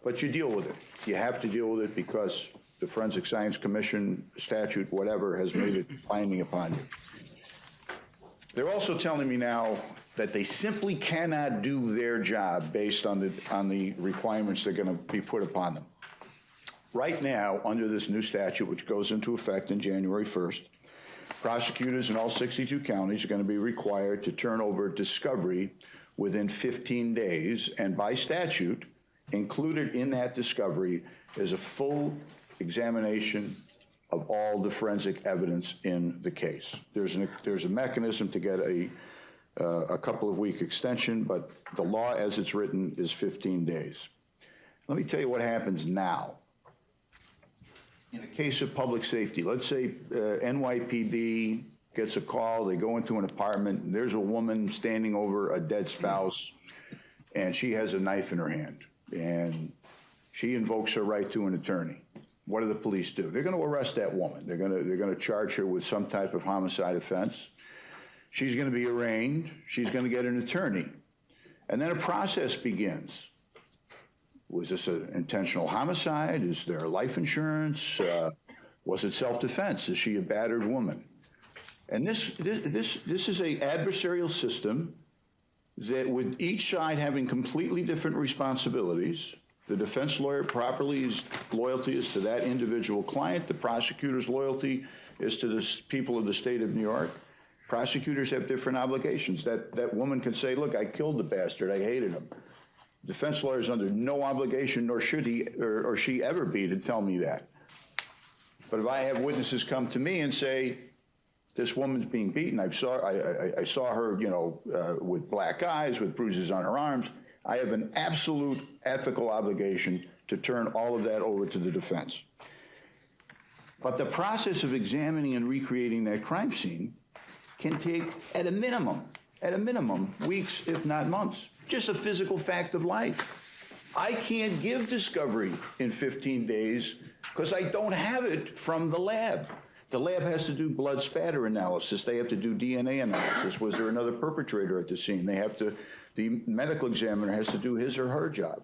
but you deal with it. You have to deal with it because the Forensic Science Commission statute, whatever, has made it binding upon you. They're also telling me now that they simply cannot do their job based on the requirements that are going to be put upon them. Right now, under this new statute, which goes into effect in January 1st, prosecutors in all 62 counties are going to be required to turn over discovery within 15 days, and by statute, included in that discovery is a full examination of all the forensic evidence in the case. There's a mechanism to get a couple of week extension, but the law as it's written is 15 days. Let me tell you what happens now. In the case of public safety, let's say NYPD gets a call, they go into an apartment, and there's a woman standing over a dead spouse, and she has a knife in her hand, and she invokes her right to an attorney. What do the police do? They're going to arrest that woman. They're going to charge her with some type of homicide offense. She's going to be arraigned. She's going to get an attorney. And then a process begins. Was this an intentional homicide? Is there life insurance? Was it self-defense? Is she a battered woman? And this is a adversarial system that, with each side having completely different responsibilities, the defense lawyer loyalty is to that individual client. The prosecutor's loyalty is to the people of the state of New York. Prosecutors have different obligations. That woman can say, look, I killed the bastard. I hated him. Defense lawyer is under no obligation, nor should he or she ever be, to tell me that. But if I have witnesses come to me and say, this woman's being beaten, I saw her, with black eyes, with bruises on her arms, I have an absolute ethical obligation to turn all of that over to the defense. But the process of examining and recreating that crime scene can take, at a minimum, weeks, if not months. Just a physical fact of life. I can't give discovery in 15 days because I don't have it from the lab. The lab has to do blood spatter analysis. They have to do DNA analysis. Was there another perpetrator at the scene? The medical examiner has to do his or her job.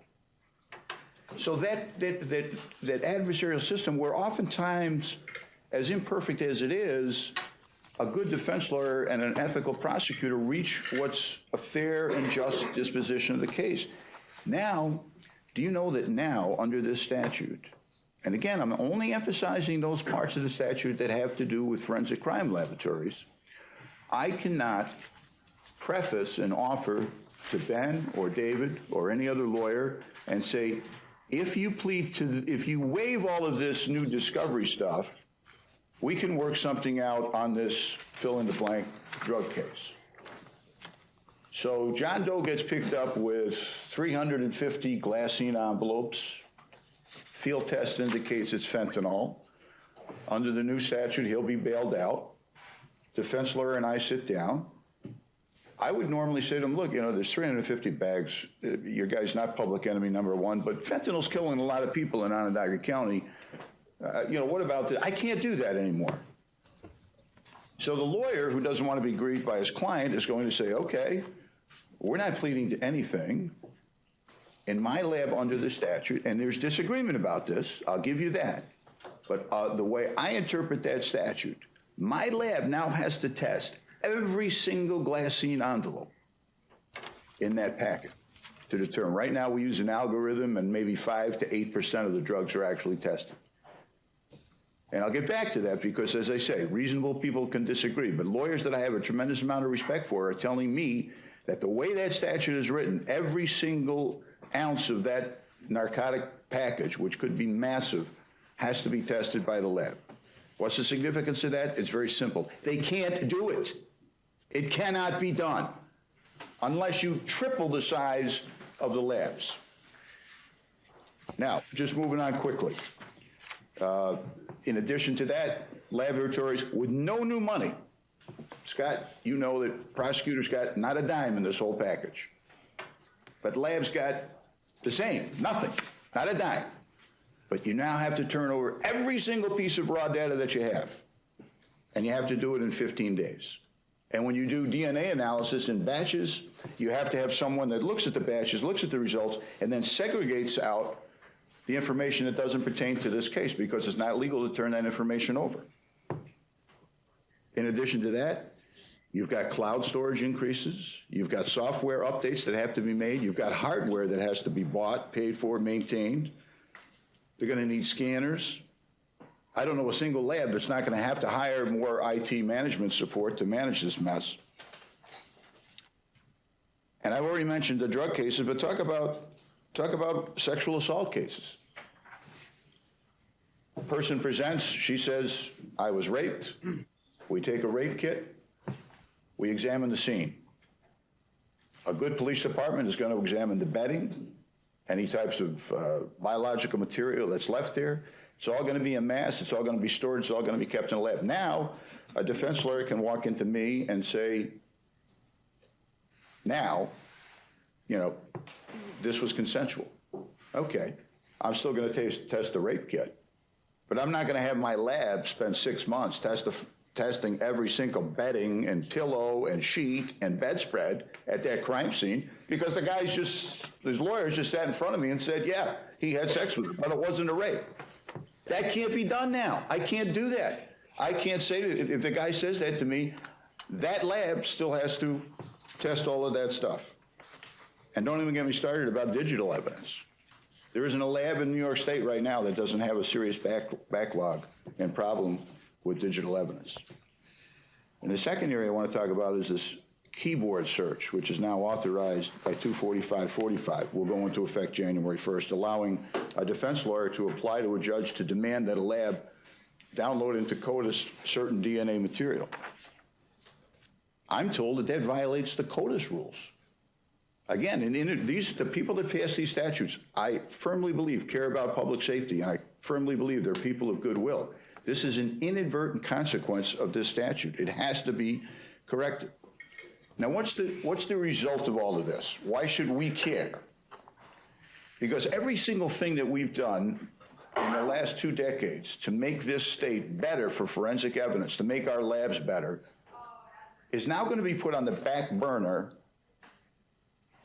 So that adversarial system, where oftentimes, as imperfect as it is, a good defense lawyer and an ethical prosecutor reach what's a fair and just disposition of the case. Now, do you know that now, under this statute, and again, I'm only emphasizing those parts of the statute that have to do with forensic crime laboratories, I cannot preface an offer to Ben or David or any other lawyer and say, if you waive all of this new discovery stuff, we can work something out on this fill-in-the-blank drug case. So John Doe gets picked up with 350 glassine envelopes. Field test indicates it's fentanyl. Under the new statute, he'll be bailed out. Defense lawyer and I sit down. I would normally say to him, look, there's 350 bags. Your guy's not public enemy number one, but fentanyl's killing a lot of people in Onondaga County. What about this? I can't do that anymore. So the lawyer, who doesn't want to be grieved by his client, is going to say, okay, we're not pleading to anything. In my lab under the statute, and there's disagreement about this, I'll give you that. But the way I interpret that statute, my lab now has to test every single glassine envelope in that packet to determine. Right now we use an algorithm, and maybe 5 to 8% of the drugs are actually tested. And I'll get back to that because, as I say, reasonable people can disagree, but lawyers that I have a tremendous amount of respect for are telling me that the way that statute is written, every single ounce of that narcotic package, which could be massive, has to be tested by the lab. What's the significance of that? It's very simple. They can't do it. It cannot be done unless you triple the size of the labs. Now, just moving on quickly. In addition to that, laboratories with no new money. Scott, you know that prosecutors got not a dime in this whole package. But labs got the same, nothing, not a dime. But you now have to turn over every single piece of raw data that you have. And you have to do it in 15 days. And when you do DNA analysis in batches, you have to have someone that looks at the batches, looks at the results, and then segregates out the information that doesn't pertain to this case because it's not legal to turn that information over. In addition to that, you've got cloud storage increases. You've got software updates that have to be made. You've got hardware that has to be bought, paid for, maintained. They're going to need scanners. I don't know a single lab that's not going to have to hire more IT management support to manage this mess. And I've already mentioned the drug cases, but talk about sexual assault cases. A person presents, she says, I was raped. We take a rape kit. We examine the scene. A good police department is going to examine the bedding, any types of biological material that's left there. It's all going to be amassed. It's all going to be stored. It's all going to be kept in a lab. Now, a defense lawyer can walk into me and say, now, this was consensual. Okay, I'm still going to test the rape kit. But I'm not going to have my lab spend 6 months testing every single bedding and pillow and sheet and bedspread at that crime scene because the guy's just, his lawyers just sat in front of me and said, yeah, he had sex with her, but it wasn't a rape. That can't be done now. I can't do that. I can't say, if the guy says that to me, that lab still has to test all of that stuff. And don't even get me started about digital evidence. There isn't a lab in New York State right now that doesn't have a serious backlog and problem with digital evidence. And the second area I want to talk about is this keyboard search, which is now authorized by 24545, will go into effect January 1st, allowing a defense lawyer to apply to a judge to demand that a lab download into CODIS certain DNA material. I'm told that that violates the CODIS rules. Again, the people that pass these statutes, I firmly believe care about public safety, and I firmly believe they're people of goodwill. This is an inadvertent consequence of this statute. It has to be corrected. Now, what's the result of all of this? Why should we care? Because every single thing that we've done in the last 2 decades to make this state better for forensic evidence, to make our labs better, is now going to be put on the back burner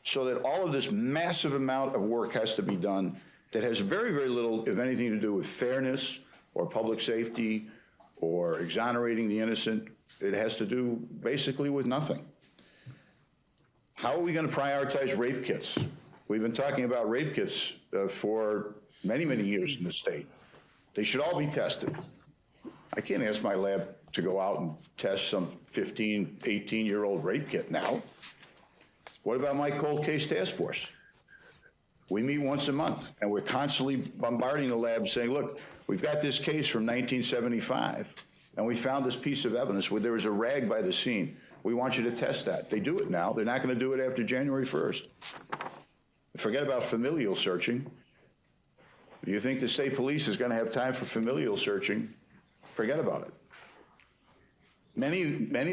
so that all of this massive amount of work has to be done that has very, very little, if anything, to do with fairness or public safety or exonerating the innocent. It has to do basically with nothing. How are we going to prioritize rape kits? We've been talking about rape kits for many, many years in the state. They should all be tested. I can't ask my lab to go out and test some 15, 18-year-old rape kit now. What about my cold case task force? We meet once a month, and we're constantly bombarding the lab saying, look, we've got this case from 1975, and we found this piece of evidence where there was a rag by the scene. We want you to test that. They do it now. They're not going to do it after January 1st. Forget about familial searching. Do you think the state police is going to have time for familial searching? Forget about it. Many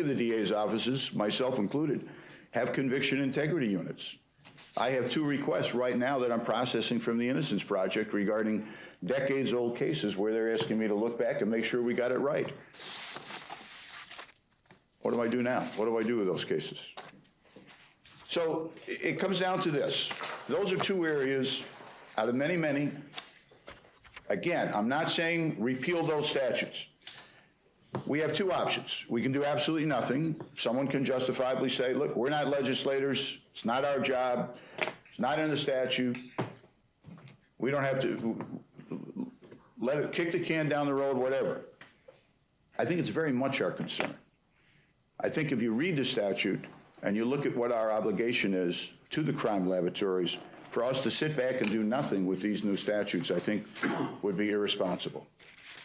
of the DA's offices, myself included, have conviction integrity units. I have 2 requests right now that I'm processing from the Innocence Project regarding decades-old cases where they're asking me to look back and make sure we got it right. What do I do now? What do I do with those cases? So it comes down to this. Those are 2 areas out of many, many. Again, I'm not saying repeal those statutes. We have 2 options. We can do absolutely nothing. Someone can justifiably say, look, we're not legislators. It's not our job. It's not in the statute. We don't have to let it kick the can down the road, whatever. I think it's very much our concern. I think if you read the statute and you look at what our obligation is to the crime laboratories, for us to sit back and do nothing with these new statutes, I think would be irresponsible.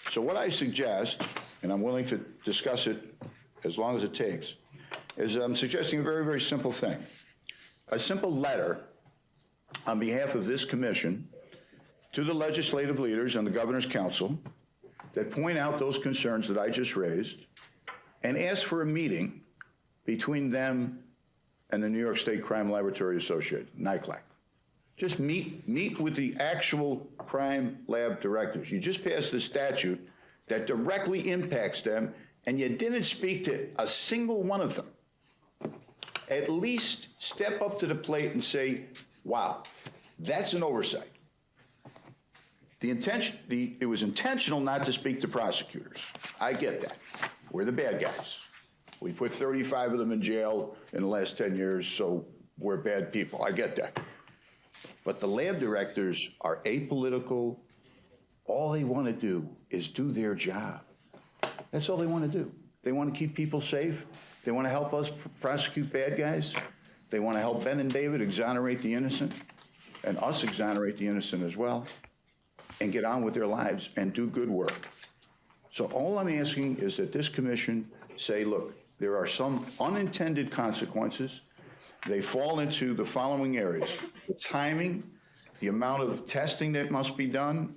So what I suggest, and I'm willing to discuss it as long as it takes, is I'm suggesting a very, very simple thing. A simple letter on behalf of this commission to the legislative leaders and the Governor's Council that point out those concerns that I just raised and ask for a meeting between them and the New York State Crime Laboratory Association, NYCLAC. Just meet with the actual crime lab directors. You just passed a statute that directly impacts them, and you didn't speak to a single one of them. At least step up to the plate and say, wow, that's an oversight. It was intentional not to speak to prosecutors. I get that. We're the bad guys. We put 35 of them in jail in the last 10 years, so we're bad people. I get that. But the lab directors are apolitical. All they want to do is do their job. That's all they want to do. They want to keep people safe. They want to help us prosecute bad guys. They want to help Ben and David exonerate the innocent, and us exonerate the innocent as well, and get on with their lives and do good work. So all I'm asking is that this commission say, look, there are some unintended consequences. They fall into the following areas: the timing, the amount of testing that must be done,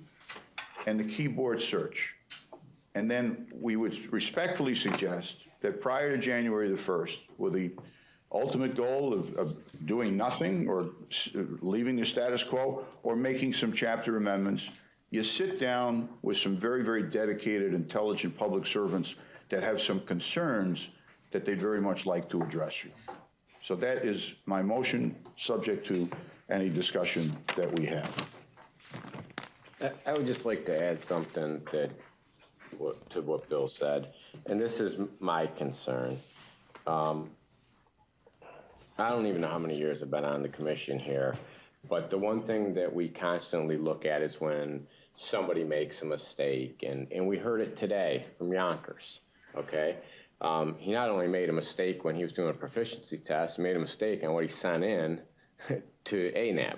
and the keyboard search. And then we would respectfully suggest that prior to January the 1st, with the ultimate goal of doing nothing or leaving the status quo or making some chapter amendments, you sit down with some very, very dedicated, intelligent public servants that have some concerns that they'd very much like to address you. So that is my motion, subject to any discussion that we have. I would just like to add something to what Bill said, and this is my concern. I don't even know how many years I've been on the commission here, but the one thing that we constantly look at is when somebody makes a mistake, and we heard it today from Yonkers, okay? He not only made a mistake when he was doing a proficiency test, he made a mistake on what he sent in to ANAB.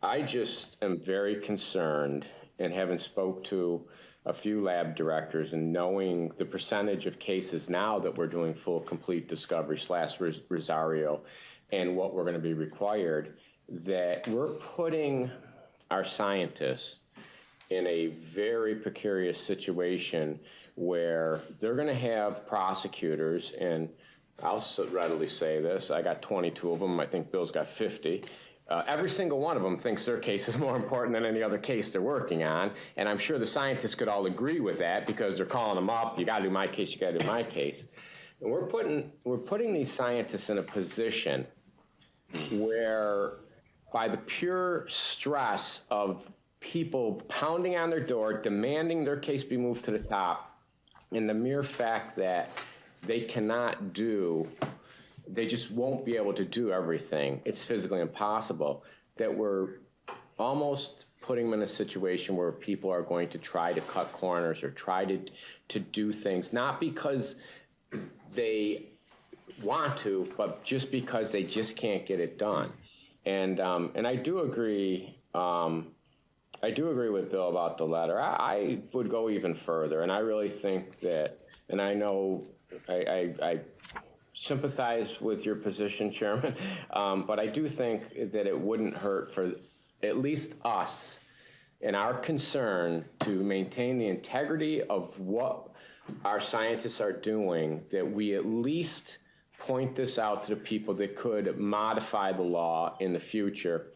I just am very concerned, and having spoke to a few lab directors and knowing the percentage of cases now that we're doing full complete discovery / Rosario and what we're going to be required, that we're putting our scientists in a very precarious situation where they're going to have prosecutors, and I'll readily say this, I got 22 of them, I think Bill's got 50. Every single one of them thinks their case is more important than any other case they're working on, and I'm sure the scientists could all agree with that because they're calling them up, you gotta do my case, you gotta do my case. And we're putting these scientists in a position where by the pure stress of people pounding on their door, demanding their case be moved to the top, and the mere fact that they cannot do, they just won't be able to do everything. It's physically impossible, that we're almost putting them in a situation where people are going to try to cut corners or try to do things, not because they want to, but just because they just can't get it done. And I do agree. I do agree with Bill about the letter. I would go even further, and I really think that, and I know I sympathize with your position, Chairman, but I do think that it wouldn't hurt for at least us and our concern to maintain the integrity of what our scientists are doing, that we at least point this out to the people that could modify the law in the future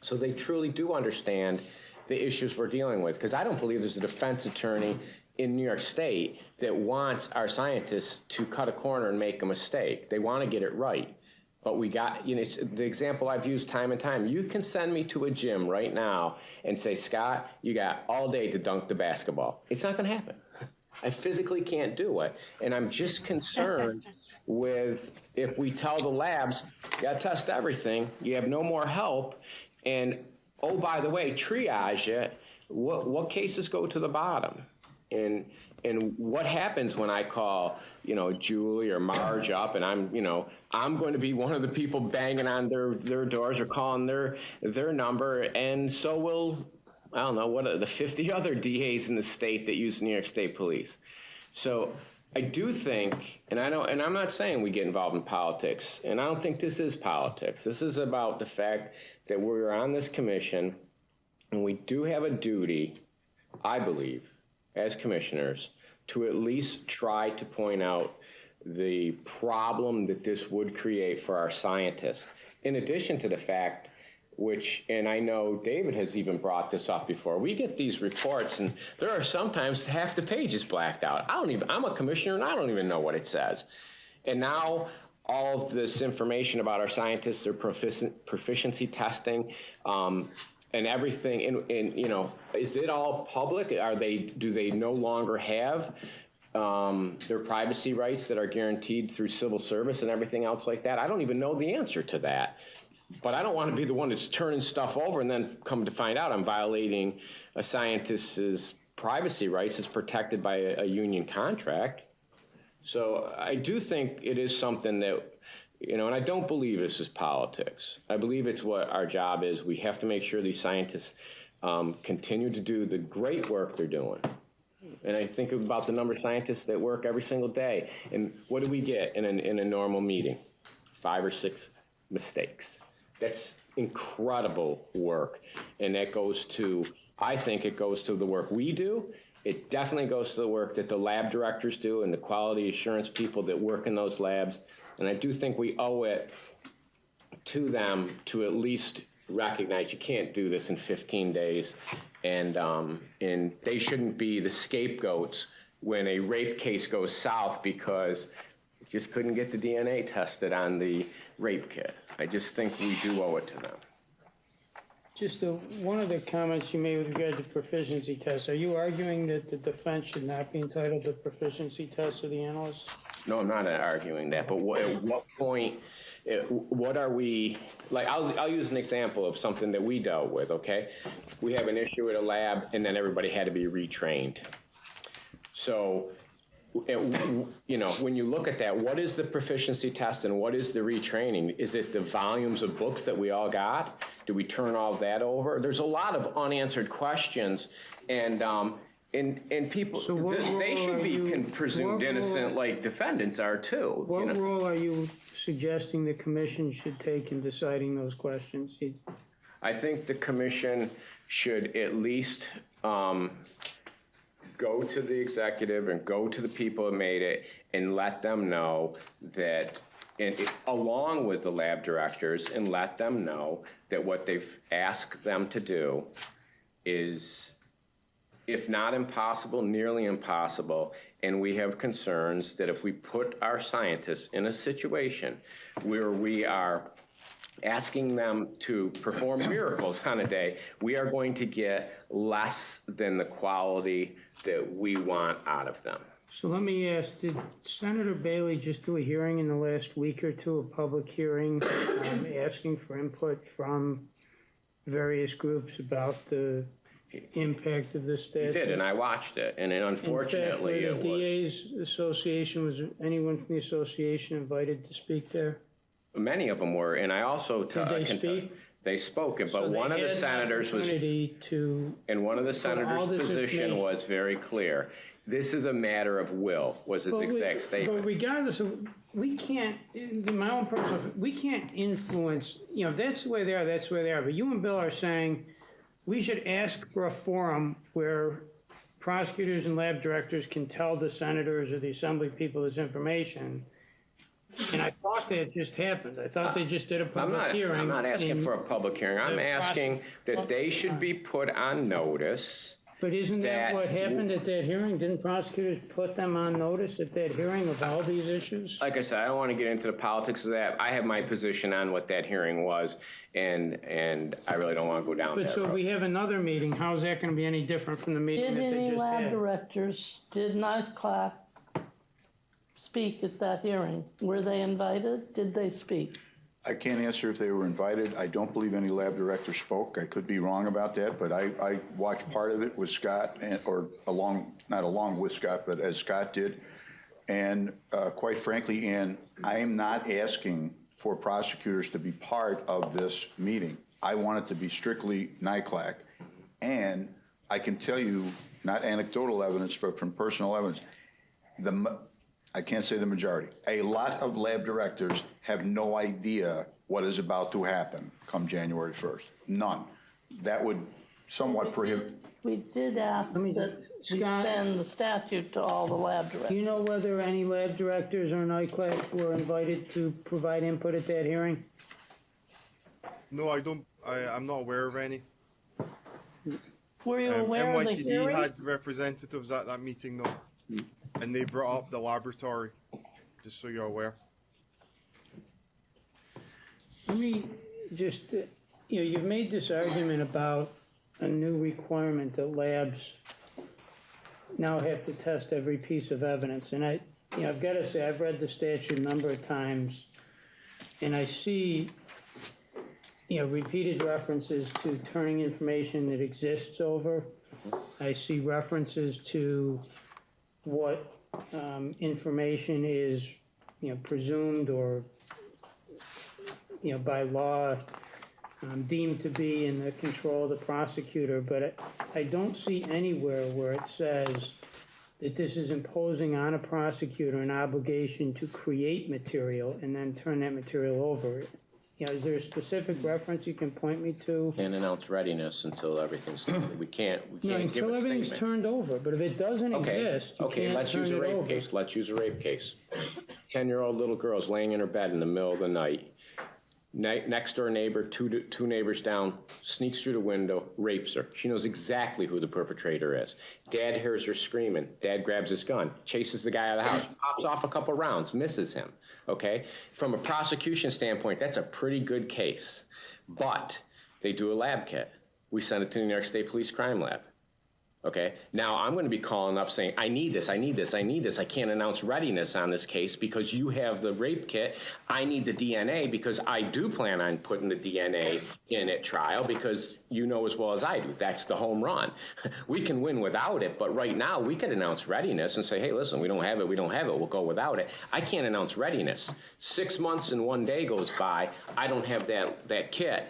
so they truly do understand the issues we're dealing with. Because I don't believe there's a defense attorney in New York State that wants our scientists to cut a corner and make a mistake. They want to get it right. But we got, it's the example I've used time and time. You can send me to a gym right now and say, Scott, you got all day to dunk the basketball. It's not going to happen. I physically can't do it. And I'm just concerned with if we tell the labs, you got to test everything, you have no more help, and oh, by the way, triage it, what cases go to the bottom? And what happens when I call, Julie or Marge up and I'm going to be one of the people banging on their doors or calling their number, and so will, I don't know, what are the 50 other DAs in the state that use New York State Police. So I do think, and I'm not saying we get involved in politics, and I don't think this is politics. This is about the fact that we're on this commission, and we do have a duty, I believe, as commissioners, to at least try to point out the problem that this would create for our scientists. In addition to the fact, and I know David has even brought this up before, we get these reports and there are sometimes half the page is blacked out. I'm a commissioner and I don't even know what it says. And now all of this information about our scientists, their proficiency testing, and everything, is it all public? Do they no longer have their privacy rights that are guaranteed through civil service and everything else like that? I don't even know the answer to that. But I don't want to be the one that's turning stuff over and then come to find out I'm violating a scientist's privacy rights as protected by a union contract. So I do think it is something that, and I don't believe this is politics. I believe it's what our job is. We have to make sure these scientists continue to do the great work they're doing. And I think about the number of scientists that work every single day. And what do we get in a normal meeting? 5 or 6 mistakes. That's incredible work. And that goes to, I think it goes to the work we do. It definitely goes to the work that the lab directors do and the quality assurance people that work in those labs. And I do think we owe it to them to at least recognize you can't do this in 15 days and they shouldn't be the scapegoats when a rape case goes south because we just couldn't get the DNA tested on the rape kit. I just think we do owe it to them. Just one of the comments you made with regard to proficiency tests, are you arguing that the defense should not be entitled to proficiency tests of the analysts? No, I'm not arguing that, but at what point, what are we, like, I'll use an example of something that we dealt with, okay? We have an issue at a lab, and then everybody had to be retrained. So, you know, when you look at that, what is the proficiency test and what is the retraining? Is it the volumes of books that we all got? Do we turn all that over? There's a lot of unanswered questions, and people, so they should be presumed innocent like defendants are too. What role are you suggesting the commission should take in deciding those questions? I think the commission should at least go to the executive and go to the people that made it and let them know that, along with the lab directors, and let them know that what they've asked them to do is, if not impossible, nearly impossible, and we have concerns that if we put our scientists in a situation where we are asking them to perform miracles on a day, we are going to get less than the quality that we want out of them. So let me ask, did Senator Bailey just do a hearing in the last week or two, a public hearing, asking for input from various groups about the impact of this statute? He did, and I watched it, and unfortunately in fact, the DA's association, was anyone from the association invited to speak there? Many of them were, and I also... Did they speak? They spoke, but one of the senators was... And one of the senators' position was very clear. This is a matter of will, was his exact statement. But regardless of, we can't, in my own personal, we can't influence, you know, if that's the way they are, that's the way they are. But you and Bill are saying we should ask for a forum where prosecutors and lab directors can tell the senators or the assembly people this information. And I thought that just happened. I thought they just did a public hearing. I'm not asking for a public hearing. I'm asking that they should be put on notice. But isn't that what happened at that hearing? Didn't prosecutors put them on notice at that hearing of all these issues? Like I said, I don't want to get into the politics of that. I have my position on what that hearing was, and I really don't want to go down that road. But so if we have another meeting, how is that going to be any different from the meeting that they just had? Did any lab directors, did NICECLAP speak at that hearing? Were they invited? Did they speak? I can't answer if they were invited. I don't believe any lab director spoke. I could be wrong about that, but I watched part of it with Scott, not along with Scott, but as Scott did. And quite frankly, Ann, I am not asking for prosecutors to be part of this meeting. I want it to be strictly NICLAC. And I can tell you, not anecdotal evidence, but from personal evidence, I can't say the majority. A lot of lab directors have no idea what is about to happen come January 1st. None. That would somewhat prohibit. We did ask that we send the statute to all the lab directors. Do you know whether any lab directors or NICLAC were invited to provide input at that hearing? No, I don't. I'm not aware of any. Were you aware of the hearing? NYPD had representatives at that meeting, though, and they brought up the laboratory, just so you're aware. Let me just, you've made this argument about a new requirement that labs now have to test every piece of evidence. And I've got to say, I've read the statute a number of times, and I see, repeated references to turning information that exists over. I see references to what information is, presumed or, by law deemed to be in the control of the prosecutor. But I don't see anywhere where it says that this is imposing on a prosecutor an obligation to create material and then turn that material over. Is there a specific reference you can point me to? Can't announce readiness until everything's, we can't give a until everything's statement. turned over, but if it doesn't exist, you can't let's use a turn it rape over. case. Let's use a rape case. 10-year-old little girl's laying in her bed in the middle of the night. Next door neighbor, two neighbors down, sneaks through the window, rapes her. She knows exactly who the perpetrator is. Dad hears her screaming. Dad grabs his gun, chases the guy out of the house, pops off a couple rounds, misses him, okay? From a prosecution standpoint, that's a pretty good case. But they do a lab kit. We send it to the New York State Police Crime Lab. Okay, now I'm going to be calling up saying, I need this, I need this, I need this. I can't announce readiness on this case because you have the rape kit. I need the DNA because I do plan on putting the DNA in at trial because you know as well as I do, that's the home run. We can win without it, but right now we could announce readiness and say, hey, listen, we don't have it, we'll go without it. I can't announce readiness. 6 months and 1 day goes by, I don't have that kit.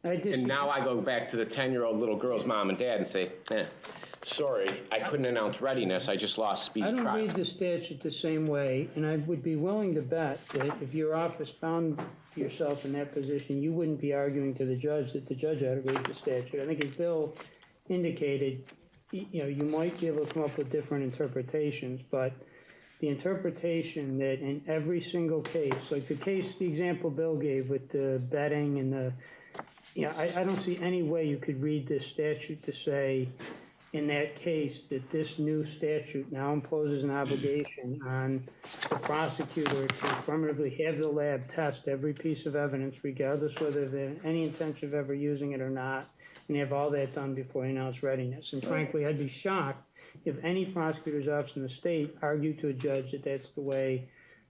And now I go back to the 10-year-old little girl's mom and dad and say, sorry, I couldn't announce readiness. I just lost speed trial. I don't read the statute the same way, and I would be willing to bet that if your office found yourself in that position, you wouldn't be arguing to the judge that the judge had to read the statute. I think as Bill indicated, you might be able to come up with different interpretations, but the interpretation that in every single case, like the example Bill gave with the betting and the I don't see any way you could read this statute to say in that case that this new statute now imposes an obligation on the prosecutor to affirmatively have the lab test every piece of evidence, regardless whether they have any intention of ever using it or not, and have all that done before they announce readiness. And frankly, I'd be shocked if any prosecutor's office in the state argued to a judge that that's the way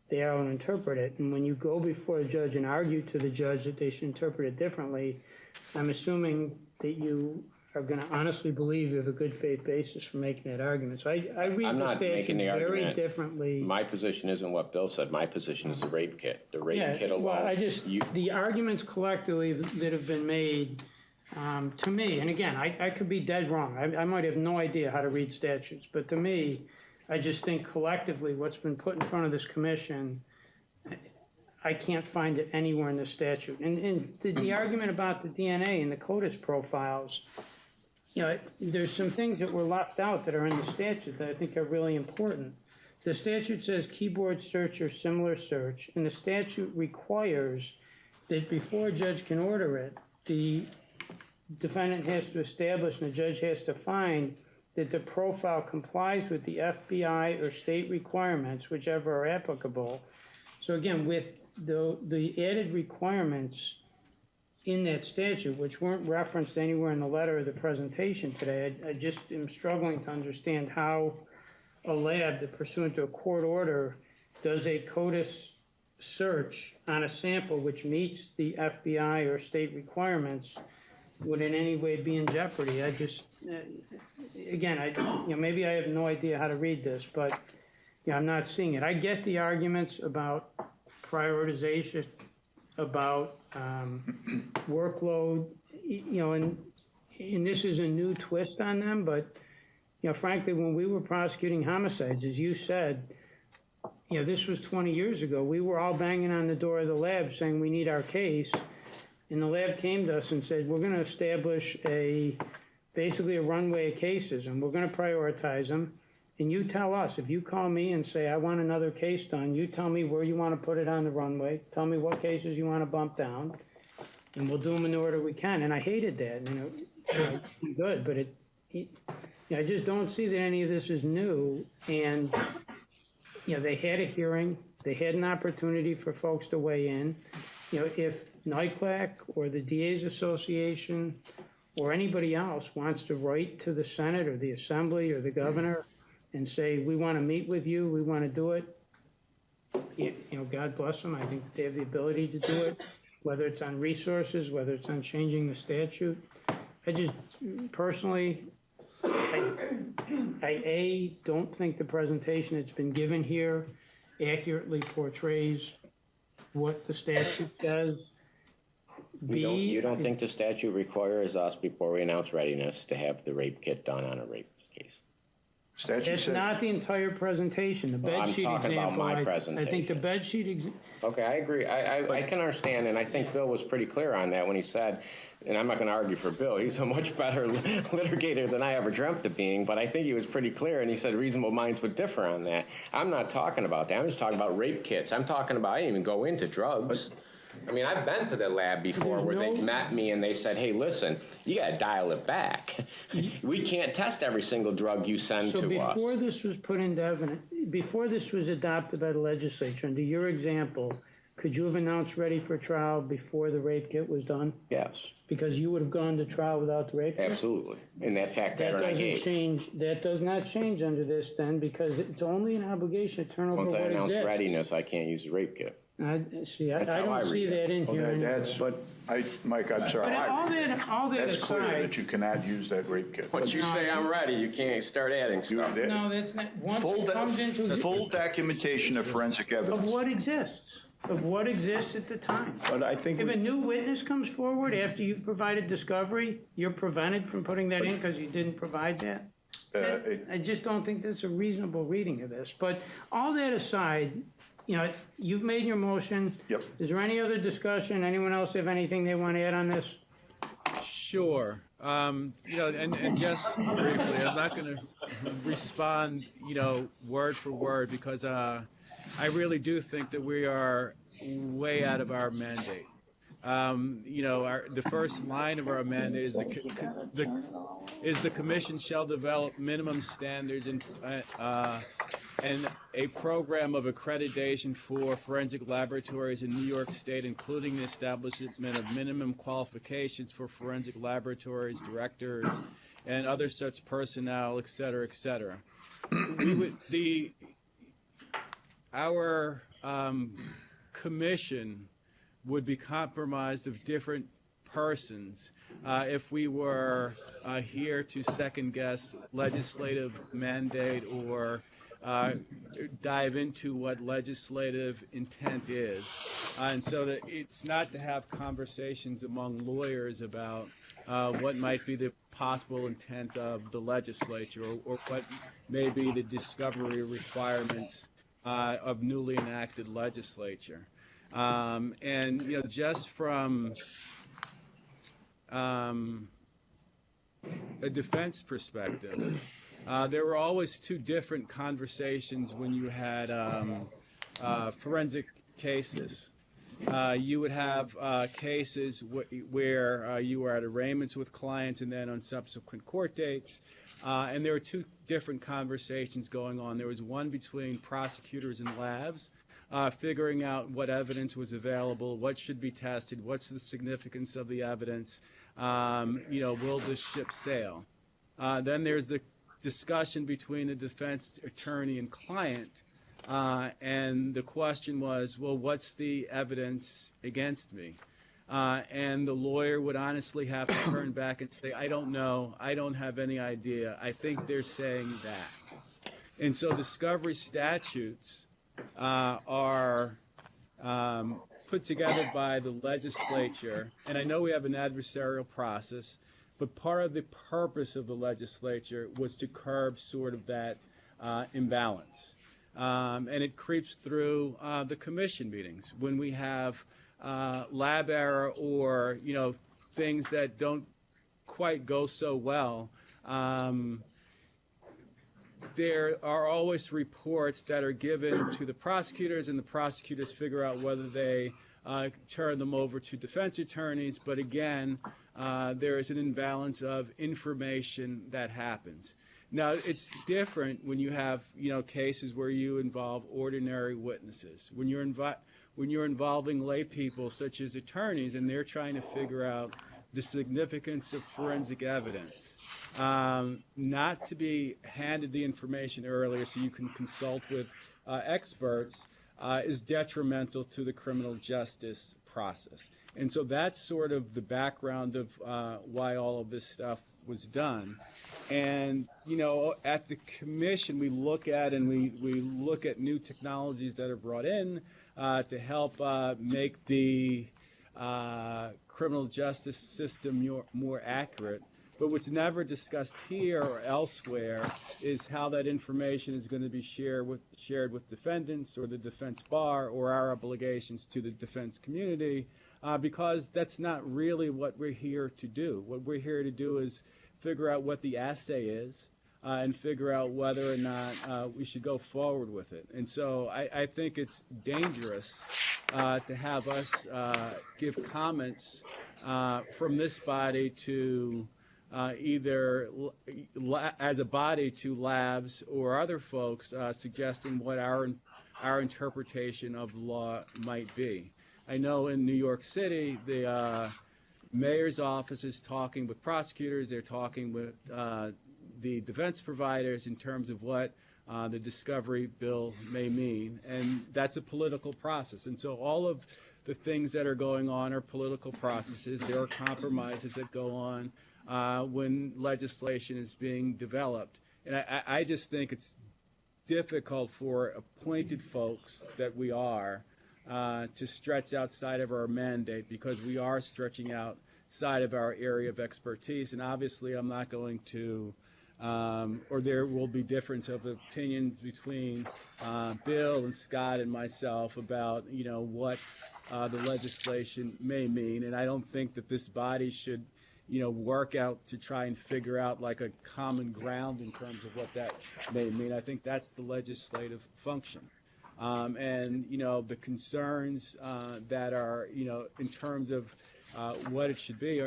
they are to interpret it. And when you go before a judge and argue to the judge that they should interpret it differently, I'm assuming that you are going to honestly believe you have a good faith basis for making that argument. So I read the statute very differently. My position isn't what Bill said. My position is the rape kit. The rape kit alone. Well, the arguments collectively that have been made to me, and again, I could be dead wrong. I might have no idea how to read statutes, but to me, I just think collectively what's been put in front of this commission, I can't find it anywhere in the statute. And the argument about the DNA and the CODIS profiles, there's some things that were left out that are in the statute that I think are really important. The statute says keyboard search or similar search, and the statute requires that before a judge can order it, the defendant has to establish and the judge has to find that the profile complies with the FBI or state requirements, whichever are applicable. So again, with the added requirements in that statute, which weren't referenced anywhere in the letter or the presentation today, I just am struggling to understand how a lab that pursuant to a court order does a CODIS search on a sample which meets the FBI or state requirements would in any way be in jeopardy. I just, again, maybe I have no idea how to read this, but I'm not seeing it. I get the arguments about prioritization, about workload, and this is a new twist on them, but frankly, when we were prosecuting homicides, as you said, this was 20 years ago. We were all banging on the door of the lab saying we need our case. And the lab came to us and said, we're going to establish basically a runway of cases, and we're going to prioritize them. And you tell us, if you call me and say, I want another case done, you tell me where you want to put it on the runway, tell me what cases you want to bump down, and we'll do them in the order we can. And I hated that. It's good, but I just don't see that any of this is new. And, they had a hearing. They had an opportunity for folks to weigh in. If NYCLAC or the DA's Association or anybody else wants to write to the Senate or the Assembly or the governor and say, we want to meet with you, we want to do it, God bless them. I think they have the ability to do it, whether it's on resources, whether it's on changing the statute. I just personally, I don't think the presentation that's been given here accurately portrays what the statute says. You don't think the statute requires us, before we announce readiness, to have the rape kit done on a rape case? It's not the entire presentation. The bed sheet example. I'm talking about my presentation. I think the bed sheet. Okay, I agree. I can understand, and I think Bill was pretty clear on that when he said, and I'm not going to argue for Bill, he's a much better litigator than I ever dreamt of being, but I think he was pretty clear, and he said reasonable minds would differ on that. I'm not talking about that. I'm just talking about rape kits. I'm talking about, I didn't even go into drugs. I mean, I've been to the lab before There's where they no- met me and they said, hey, listen, you gotta dial it back. We can't test every single drug you send So to us. before this was put into evidence, before this was adopted by the legislature, under your example, could you have announced ready for trial before the rape kit was done? Yes, Because you would have gone to trial without the rape kit? absolutely. In that fact That pattern I doesn't gave. change, that does not change under this then, because it's only an obligation to turn over Once what I exists. announce readiness, I can't use the rape kit. I That's how I don't see read it. that in Well, here anywhere. that's, Mike, I'm sorry. But all that That's clear aside, that you cannot use that rape kit. Once you say I'm ready, you can't start adding stuff. no, that's not, once Full, it comes into. full documentation of forensic Of evidence. what exists, at the time. But I think, If a new witness comes forward after you've provided discovery, you're prevented from putting that in because you didn't provide that? I just don't think that's a reasonable reading of this. But all that aside, you know, you've made your motion. Yep. Is there any other discussion? Anyone else have anything they want to add on this? Sure. You know, and just briefly, I'm not going to respond, you know, word for word because I really do think that we are way out of our mandate. You know, the first line of our mandate is the commission shall develop minimum standards and a program of accreditation for forensic laboratories in New York State, including the establishment of minimum qualifications for forensic laboratories, directors, and other such personnel, et cetera, et cetera. Our commission would be comprised of different persons if we were here to second guess legislative mandate or dive into what legislative intent is. And so that it's not to have conversations among lawyers about what might be the possible intent of the legislature or what may be the discovery requirements of newly enacted legislature. And, you know, just from a defense perspective, there were always two different conversations when you had forensic cases. You would have cases where you were at arraignments with clients and then on subsequent court dates. And there were two different conversations going on. There was one between prosecutors and labs, figuring out what evidence was available, what should be tested, what's the significance of the evidence, you know, will this ship sail? Then there's the discussion between the defense attorney and client, and the question was, well, what's the evidence against me? And the lawyer would honestly have to turn back and say, I don't know, I don't have any idea, I think they're saying that. And so discovery statutes are put together by the legislature, and I know we have an adversarial process, but part of the purpose of the legislature was to curb sort of that imbalance. And it creeps through the commission meetings when we have lab error or, you know, things that don't quite go so well. There are always reports that are given to the prosecutors, and the prosecutors figure out whether they turn them over to defense attorneys. But again, there is an imbalance of information that happens. Now, it's different when you have, you know, cases where you involve ordinary witnesses. When you're involving lay people such as attorneys, and they're trying to figure out the significance of forensic evidence. Not to be handed the information earlier so you can consult with experts is detrimental to the criminal justice process. And so that's sort of the background of why all of this stuff was done. And, you know, at the commission, we look at new technologies that are brought in to help make the criminal justice system more accurate. But what's never discussed here or elsewhere is how that information is going to be shared with defendants or the defense bar or our obligations to the defense community, because that's not really what we're here to do. What we're here to do is figure out what the assay is and figure out whether or not we should go forward with it. And so I think it's dangerous to have us give comments from this body to either as a body to labs or other folks suggesting what our interpretation of the law might be. I know in New York City, the mayor's office is talking with prosecutors, they're talking with the defense providers in terms of what the discovery bill may mean, and that's a political process. And so all of the things that are going on are political processes. There are compromises that go on when legislation is being developed. And I just think it's difficult for appointed folks that we are to stretch outside of our mandate, because we are stretching outside of our area of expertise. And obviously I'm not going to or there will be difference of opinion between Bill and Scott and myself about, what the legislation may mean. And I don't think that this body should, work out to try and figure out like a common ground in terms of what that may mean. I think that's the legislative function. And, the concerns that are, in terms of what it should be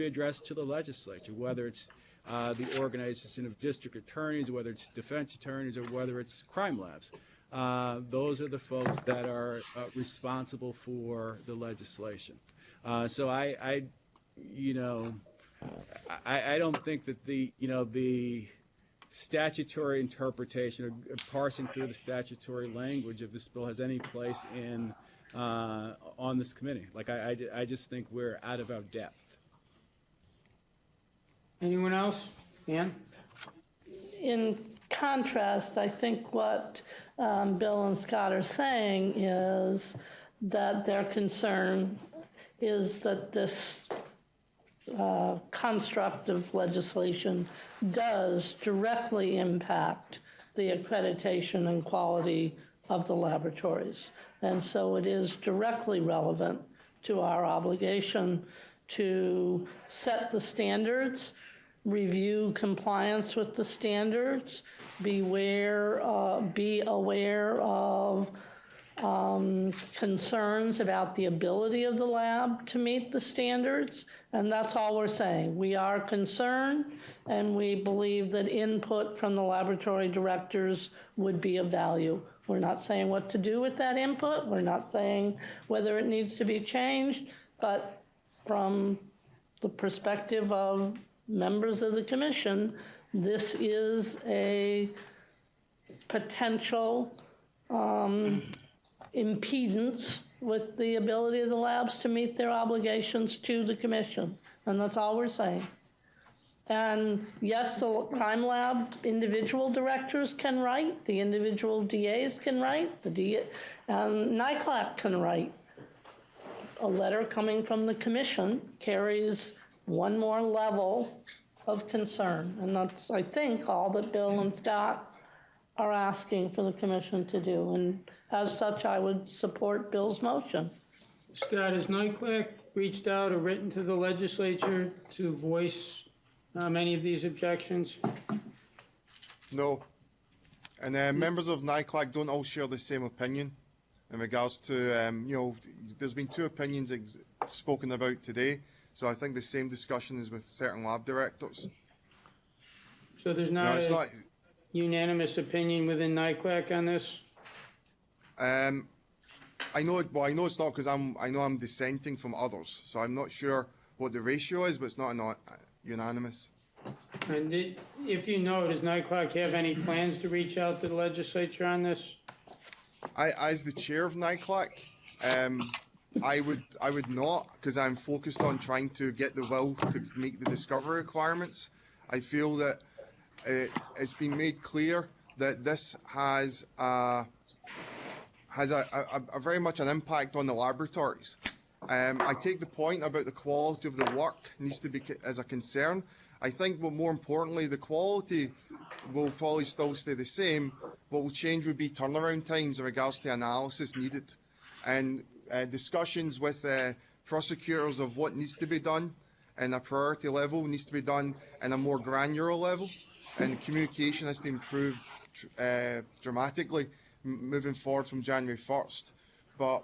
addressed to the legislature, whether it's the organization of district attorneys, whether it's defense attorneys, or whether it's crime labs. Those are the folks that are responsible for the legislation. So I don't think that the statutory interpretation or parsing through the statutory language of this bill has any place in on this committee. Like I just think we're out of our depth. Anyone else? Ann? In contrast, I think what Bill and Scott are saying is that their concern is that this construct of legislation does directly impact the accreditation and quality of the laboratories. And so it is directly relevant to our obligation to set the standards, review compliance with the standards, be aware of concerns about the ability of the lab to meet the standards, and that's all we're saying. We are concerned, and we believe that input from the laboratory directors would be of value. We're not saying what to do with that input. We're not saying whether it needs to be changed, but from the perspective of members of the commission, this is a potential impedance with the ability of the labs to meet their obligations to the commission. And that's all we're saying. And yes, the crime lab individual directors can write, the individual DAs can write, NICLAC can write. A letter coming from the commission carries one more level of concern. And that's, I think, all that Bill and Scott are asking for the commission to do. And as such, I would support Bill's motion. Scott, has NICLAC reached out or written to the legislature to voice any of these objections? No. And members of NICLAC don't all share the same opinion in regards to, there's been two opinions spoken about today. So I think the same discussion is with certain lab directors. So there's not a unanimous opinion within NICLAC on this? I know it's not, because I know I'm dissenting from others. So I'm not sure what the ratio is, but it's not unanimous. And if you know, does NICLAC have any plans to reach out to the legislature on this? As the chair of NICLAC, I would not, because I'm focused on trying to get the will to meet the discovery requirements. I feel that it's been made clear that this has a very much an impact on the laboratories. I take the point about the quality of the work needs to be as a concern. I think, but more importantly, the quality will probably still stay the same. What will change would be turnaround times in regards to analysis needed, and discussions with prosecutors of what needs to be done and a priority level needs to be done in a more granular level, and communication has to improve dramatically moving forward from January 1st. But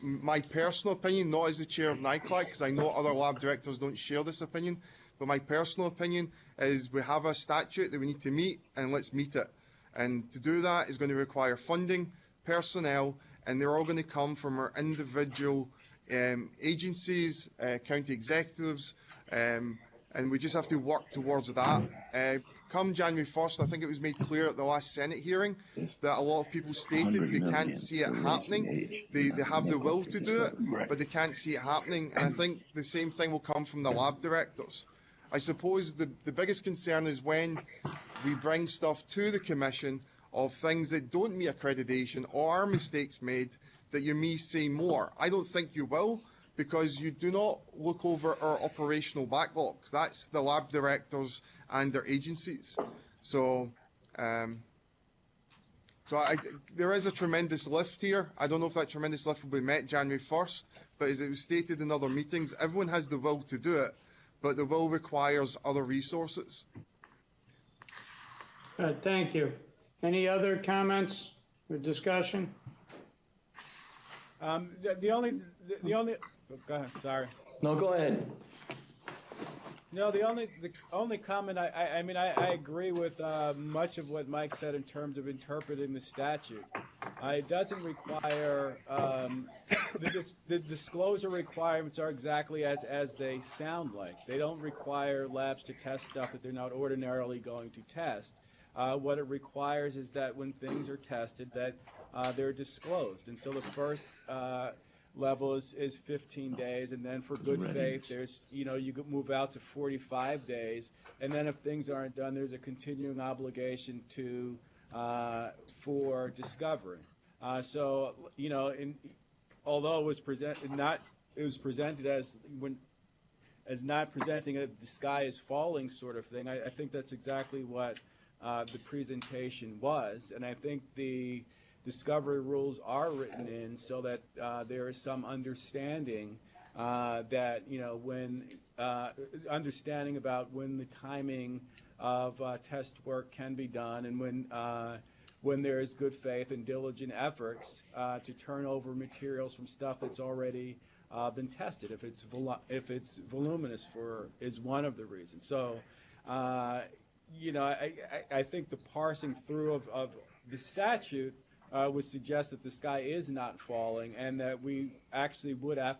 My personal opinion, not as the chair of NICLAC, because I know other lab directors don't share this opinion, but my personal opinion is we have a statute that we need to meet, and let's meet it. And to do that is going to require funding, personnel, and they're all going to come from our individual agencies, county executives, and we just have to work towards that. Come January 1st, I think it was made clear at the last Senate hearing that a lot of people stated they can't see it happening. They have the will to do it, but they can't see it happening. And I think the same thing will come from the lab directors. I suppose the biggest concern is when we bring stuff to the Commission of things that don't meet accreditation or are mistakes made, that you may say more. I don't think you will, because you do not look over our operational backlogs. That's the lab directors and their agencies. So, there is a tremendous lift here. I don't know if that tremendous lift will be met January 1st, but as it was stated in other meetings, everyone has the will to do it, but the will requires other resources. Thank you. Any other comments or discussion? The only, go ahead, sorry. No, go ahead. No, the only comment, I mean, I agree with much of what Mike said in terms of interpreting the statute. It doesn't require, the disclosure requirements are exactly as they sound like. They don't require labs to test stuff that they're not ordinarily going to test. What it requires is that when things are tested, that they're disclosed. And so the first level is 15 days, and then for good faith, there's, you could move out to 45 days, and then if things aren't done, there's a continuing obligation to for discovery. So, although it was presented as not presenting the sky is falling sort of thing, I think that's exactly what the presentation was, and I think the discovery rules are written in so that there is some understanding that, when understanding about when the timing of test work can be done, and when there is good faith and diligent efforts to turn over materials from stuff that's already been tested, if it's voluminous is one of the reasons. So, I think the parsing through of the statute would suggest that the sky is not falling, and that we actually would have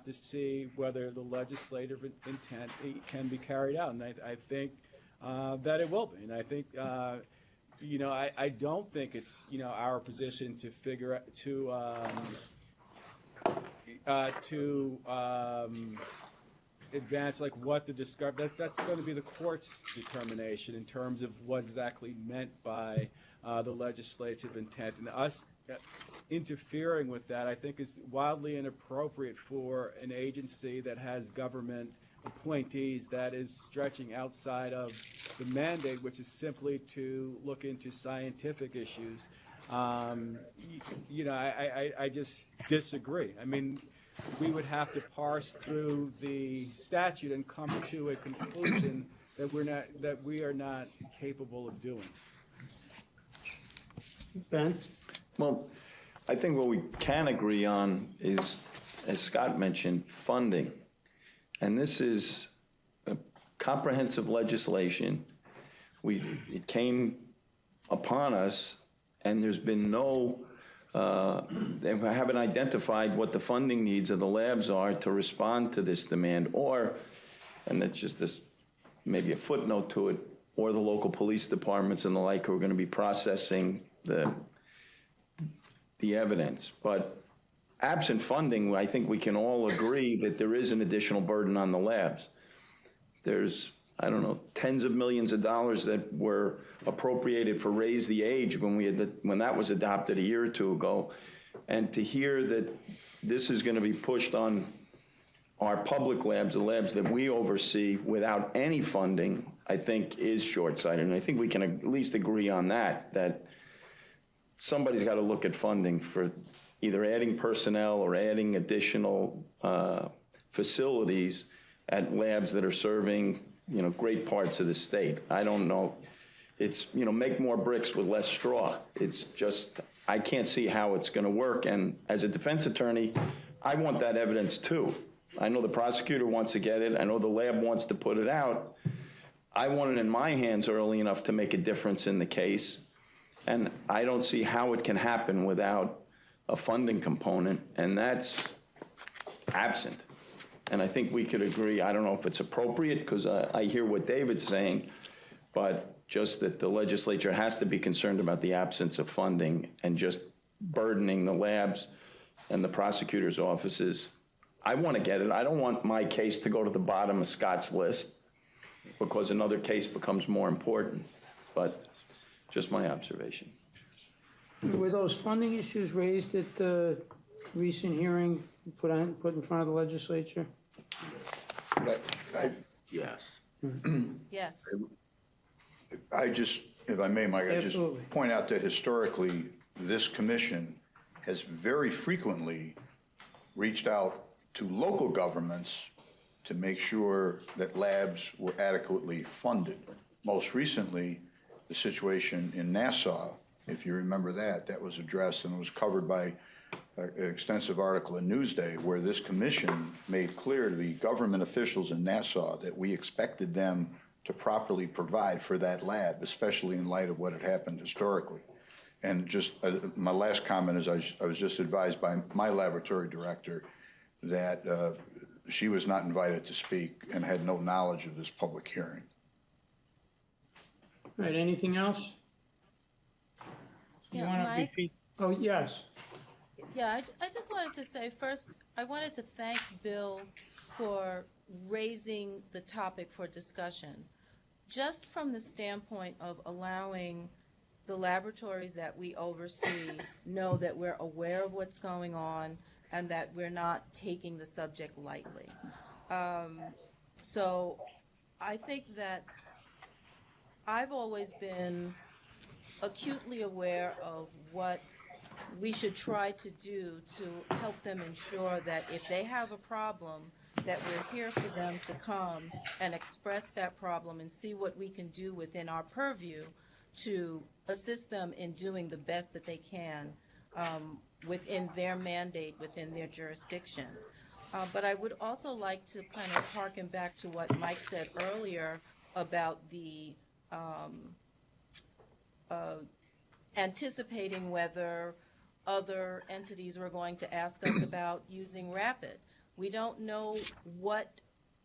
to see whether the legislative intent can be carried out. And I think that it will be. And I think, I don't think it's, our position to figure out to advance like what the discovery. That's going to be the court's determination in terms of what exactly meant by the legislative intent, and us interfering with that, I think, is wildly inappropriate for an agency that has government appointees that is stretching outside of the mandate, which is simply to look into scientific issues. I just disagree. I mean, we would have to parse through the statute and come to a conclusion that we are not capable of doing. Ben? Well, I think what we can agree on is, as Scott mentioned, funding. And this is a comprehensive legislation. It came upon us, and there's been they haven't identified what the funding needs of the labs are to respond to this demand, and that's just maybe a footnote to it, or the local police departments and the like who are going to be processing the evidence. But absent funding, I think we can all agree that there is an additional burden on the labs. There's, I don't know, tens of millions of dollars that were appropriated for Raise the Age when that was adopted a year or two ago. And to hear that this is going to be pushed on our public labs, the labs that we oversee, without any funding, I think is short-sighted. And I think we can at least agree on that somebody's got to look at funding for either adding personnel or adding additional facilities at labs that are serving, great parts of the state. I don't know. It's, make more bricks with less straw. It's just I can't see how it's going to work. And as a defense attorney, I want that evidence too. I know the prosecutor wants to get it. I know the lab wants to put it out. I want it in my hands early enough to make a difference in the case. And I don't see how it can happen without a funding component, and that's absent. And I think we could agree, I don't know if it's appropriate, because I hear what David's saying, but just that the legislature has to be concerned about the absence of funding and just burdening the labs and the prosecutor's offices. I want to get it. I don't want my case to go to the bottom of Scott's list because another case becomes more important, but just my observation. Were those funding issues raised at the recent hearing put in front of the legislature? Yes. Yes. I just, if I may, Mike, I just Absolutely. point out that historically, this commission has very frequently reached out to local governments to make sure that labs were adequately funded. Most recently, the situation in Nassau, if you remember that was addressed and was covered by an extensive article in Newsday, where this commission made clear to the government officials in Nassau that we expected them to properly provide for that lab, especially in light of what had happened historically. And just my last comment is I was just advised by my laboratory director that she was not invited to speak and had no knowledge of this public hearing. All right, anything else? You Yeah, want to Mike? repeat? Oh, yes. Yeah, I just wanted to say first, I wanted to thank Bill for raising the topic for discussion, just from the standpoint of allowing the laboratories that we oversee know that we're aware of what's going on and that we're not taking the subject lightly. So I think that I've always been acutely aware of what we should try to do to help them ensure that if they have a problem, that we're here for them to come and express that problem and see what we can do within our purview to assist them in doing the best that they can within their mandate, within their jurisdiction. But I would also like to kind of harken back to what Mike said earlier about the anticipating whether other entities were going to ask us about using RAPID. We don't know what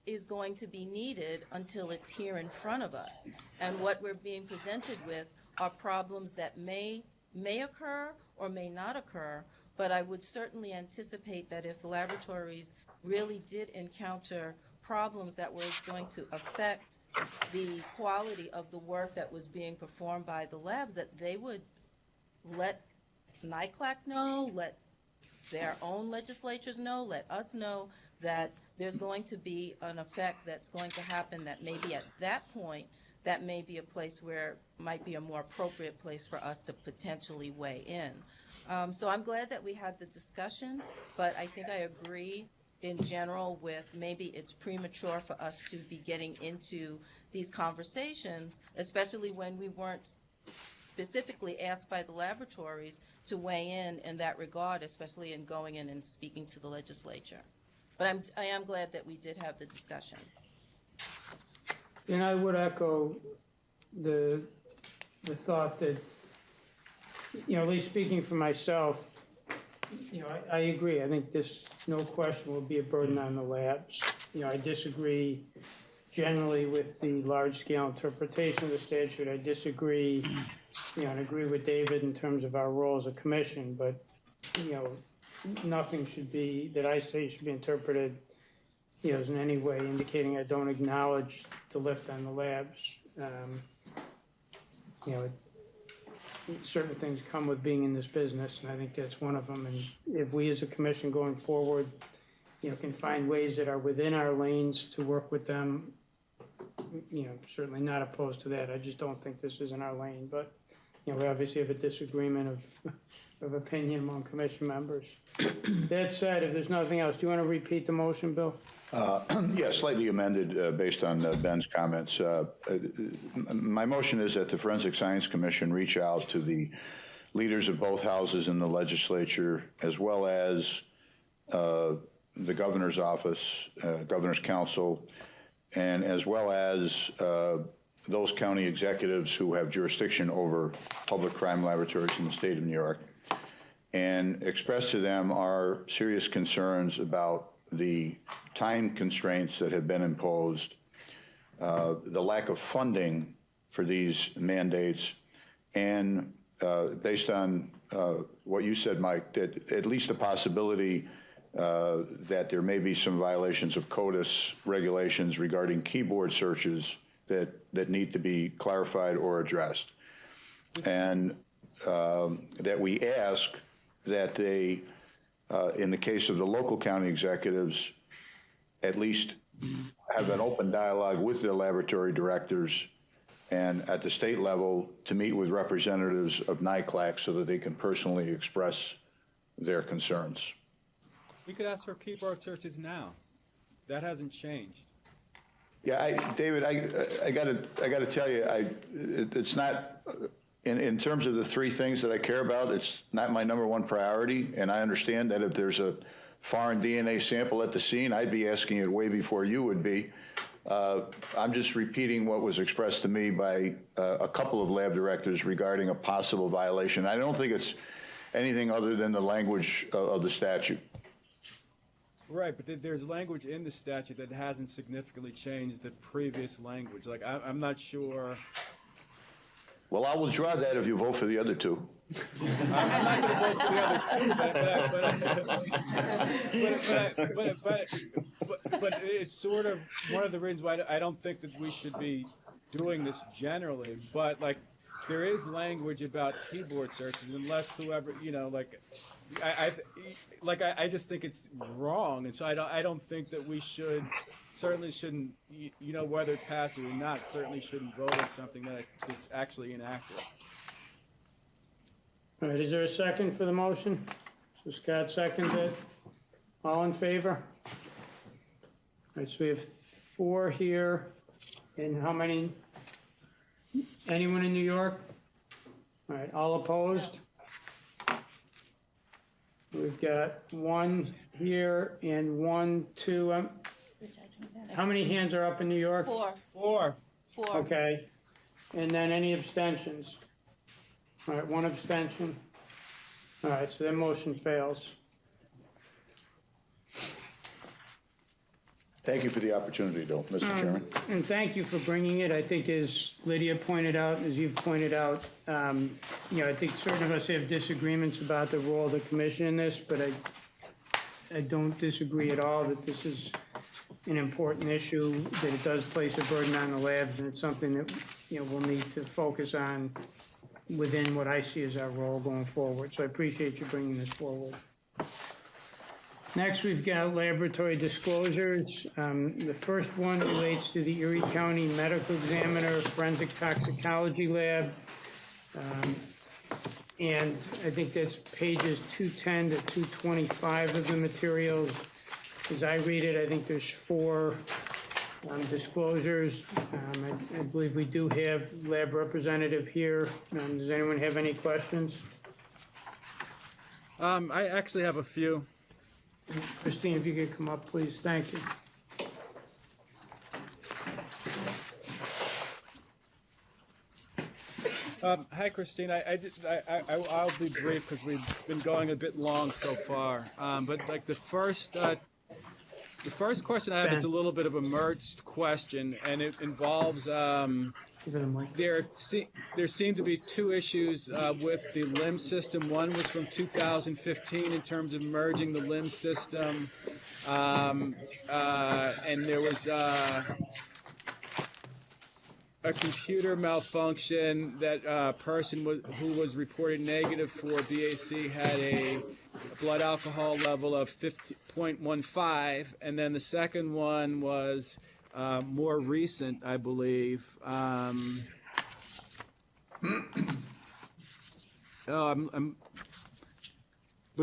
is going to be needed until it's here in front of us. And what we're being presented with are problems that may occur or may not occur, but I would certainly anticipate that if the laboratories really did encounter problems that were going to affect the quality of the work that was being performed by the labs, that they would let NICLAC know, let their own legislatures know, let us know that there's going to be an effect that's going to happen, that maybe at that point, that may be a place where might be a more appropriate place for us to potentially weigh in. So I'm glad that we had the discussion, but I think I agree in general with maybe it's premature for us to be getting into these conversations, especially when we weren't specifically asked by the laboratories to weigh in that regard, especially in going in and speaking to the legislature. But I am glad that we did have the discussion. And I would echo the thought that, at least speaking for myself, I agree. I think this, no question, will be a burden on the labs. I disagree generally with the large-scale interpretation of the statute. I disagree, and agree with David in terms of our role as a commission, but, nothing should be, that I say should be interpreted, as in any way indicating I don't acknowledge the lift on the labs. Certain things come with being in this business, and I think that's one of them. And if we as a commission going forward, can find ways that are within our lanes to work with them, certainly not opposed to that. I just don't think this is in our lane. But, we obviously have a disagreement of opinion among commission members. That said, if there's nothing else, do you want to repeat the motion, Bill? Yeah, slightly amended based on Ben's comments. My motion is that the Forensic Science Commission reach out to the leaders of both houses in the legislature, as well as the governor's office, governor's council, and as well as those county executives who have jurisdiction over public crime laboratories in the state of New York, and expressed to them our serious concerns about the time constraints that have been imposed, the lack of funding for these mandates, and based on what you said, Mike, that at least a possibility that there may be some violations of CODIS regulations regarding keyboard searches that need to be clarified or addressed. And that we ask that they, in the case of the local county executives, at least have an open dialogue with their laboratory directors, and at the state level to meet with representatives of NICLAC so that they can personally express their concerns. We could ask for keyboard searches now. That hasn't changed. Yeah, David, I gotta tell you, it's not, in terms of the three things that I care about, it's not my number one priority, and I understand that if there's a foreign DNA sample at the scene, I'd be asking it way before you would be. I'm just repeating what was expressed to me by a couple of lab directors regarding a possible violation. I don't think it's anything other than the language of the statute. Right, but there's language in the statute that hasn't significantly changed the previous language. Like, I'm not sure. Well, I'll withdraw that if you vote for the other two. I'm not going to vote for the other two, but it's sort of one of the reasons why I don't think that we should be doing this generally. But like, there is language about keyboard searches, unless whoever, you know, like, I just think it's wrong, and so I don't think that we should. Certainly shouldn't, you know, whether it passes or not, certainly shouldn't vote on something that is actually inaccurate. All right, is there a second for the motion? So Scott seconds it. All in favor? All right, so we have 4 here, and how many? Anyone in New York? All right, all opposed? We've got 1 here and 1, 2. How many hands are up in New York? 4. Okay. And then any abstentions? All right, 1 abstention. All right, so that motion fails. Thank you for the opportunity, though, Mr. Chairman. And thank you for bringing it. I think as Lydia pointed out, as you've pointed out, you know, I think certain of us have disagreements about the role of the commission in this, but I don't disagree at all that this is an important issue, that it does place a burden on the labs, and it's something that, you know, we'll need to focus on within what I see as our role going forward. So I appreciate you bringing this forward. Next, we've got laboratory disclosures. The first one relates to the Erie County Medical Examiner Forensic Toxicology Lab. And I think that's pages 210 to 225 of the materials. As I read it, I think there's 4 disclosures. I believe we do have lab representative here. Does anyone have any questions? I actually have a few. Christine, if you could come up, please. Thank you. Hi, Christine. I'll be brief because we've been going a bit long so far. But like the first question I have is a little bit of a merged question, and it involves there seem to be 2 issues with the LIM system. One was from 2015 in terms of merging the LIM system, and there was a computer malfunction that person who was reported negative for BAC had a blood alcohol level of 50.15, and then the second one was more recent, I believe. But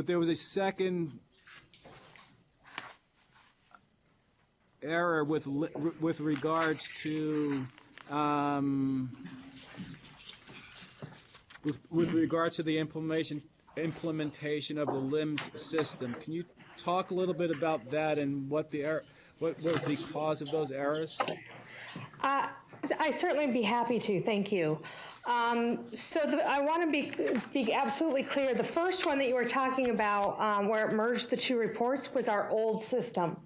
there was a second error with regards to with regard to the implementation of the LIMS system. Can you talk a little bit about that and what was the cause of those errors? I certainly be happy to. Thank you. I want to be absolutely clear. The first one that you were talking about, where it merged the two reports, was our old system.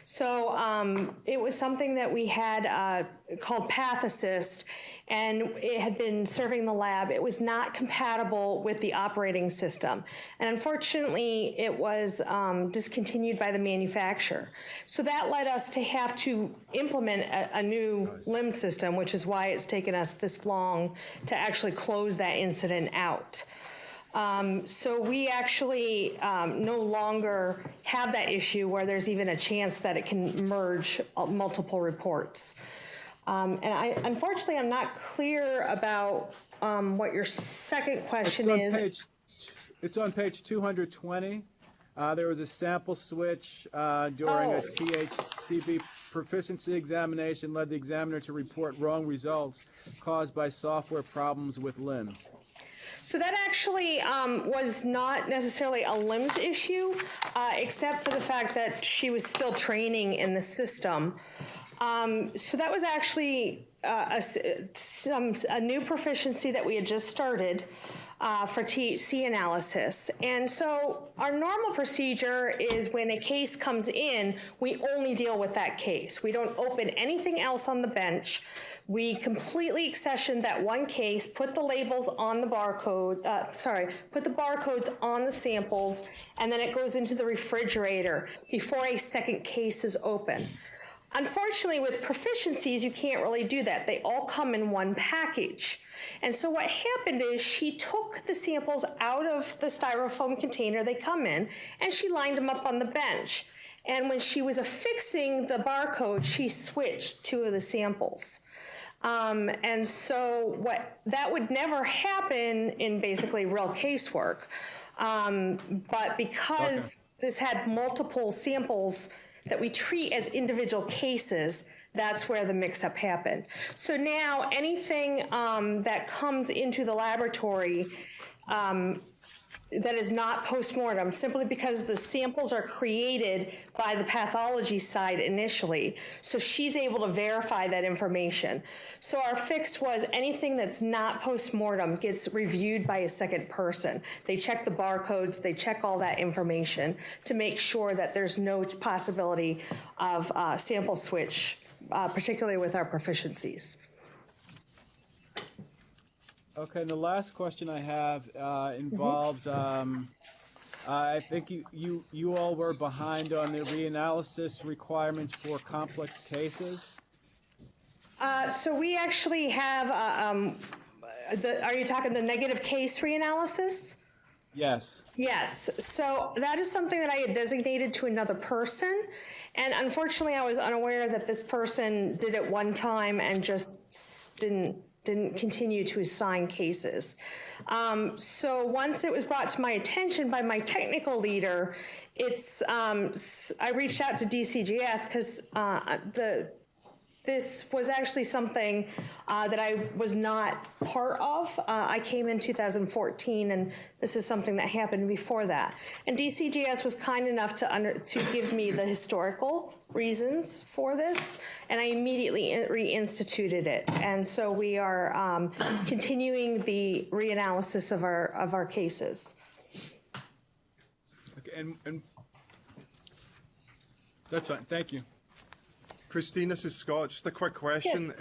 So it was something that we had called Path Assist, and it had been serving the lab. It was not compatible with the operating system. And unfortunately, it was discontinued by the manufacturer. So that led us to have to implement a new LIMS system, which is why it's taken us this long to actually close that incident out. So we actually no longer have that issue where there's even a chance that it can merge multiple reports. Unfortunately, I'm not clear about what your second question is. It's on page 220. There was a sample switch during a THCV proficiency examination, led the examiner to report wrong results caused by software problems with LIMS. So that actually was not necessarily a LIMS issue, except for the fact that she was still training in the system. So that was actually a new proficiency that we had just started for THC analysis. And so our normal procedure is when a case comes in, we only deal with that case. We don't open anything else on the bench. We completely accession that one case, put the labels on the barcode, put the barcodes on the samples, and then it goes into the refrigerator before a second case is open. Unfortunately, with proficiencies, you can't really do that. They all come in one package. And so what happened is she took the samples out of the styrofoam container they come in, and she lined them up on the bench. And when she was affixing the barcode, she switched two of the samples. And so that would never happen in basically real casework. But because this had multiple samples that we treat as individual cases, that's where the mix-up happened. So now anything that comes into the laboratory that is not post-mortem, simply because the samples are created by the pathology side initially, so she's able to verify that information. So our fix was anything that's not post-mortem gets reviewed by a second person. They check the barcodes, they check all that information to make sure that there's no possibility of sample switch, particularly with our proficiencies. Okay, and the last question I have involves, I think you all were behind on the reanalysis requirements for complex cases. So we actually have, are you talking the negative case reanalysis? Yes. Yes, so that is something that I had designated to another person, and unfortunately I was unaware that this person did it one time and just didn't continue to assign cases. So once it was brought to my attention by my technical leader, I reached out to DCGS because this was actually something that I was not part of. I came in 2014, and this is something that happened before that. And DCGS was kind enough to give me the historical reasons for this, and I immediately reinstituted it. And so we are continuing the reanalysis of our cases. Okay, and that's fine. Thank you. Christine, this is Scott. Just a quick question. Yes.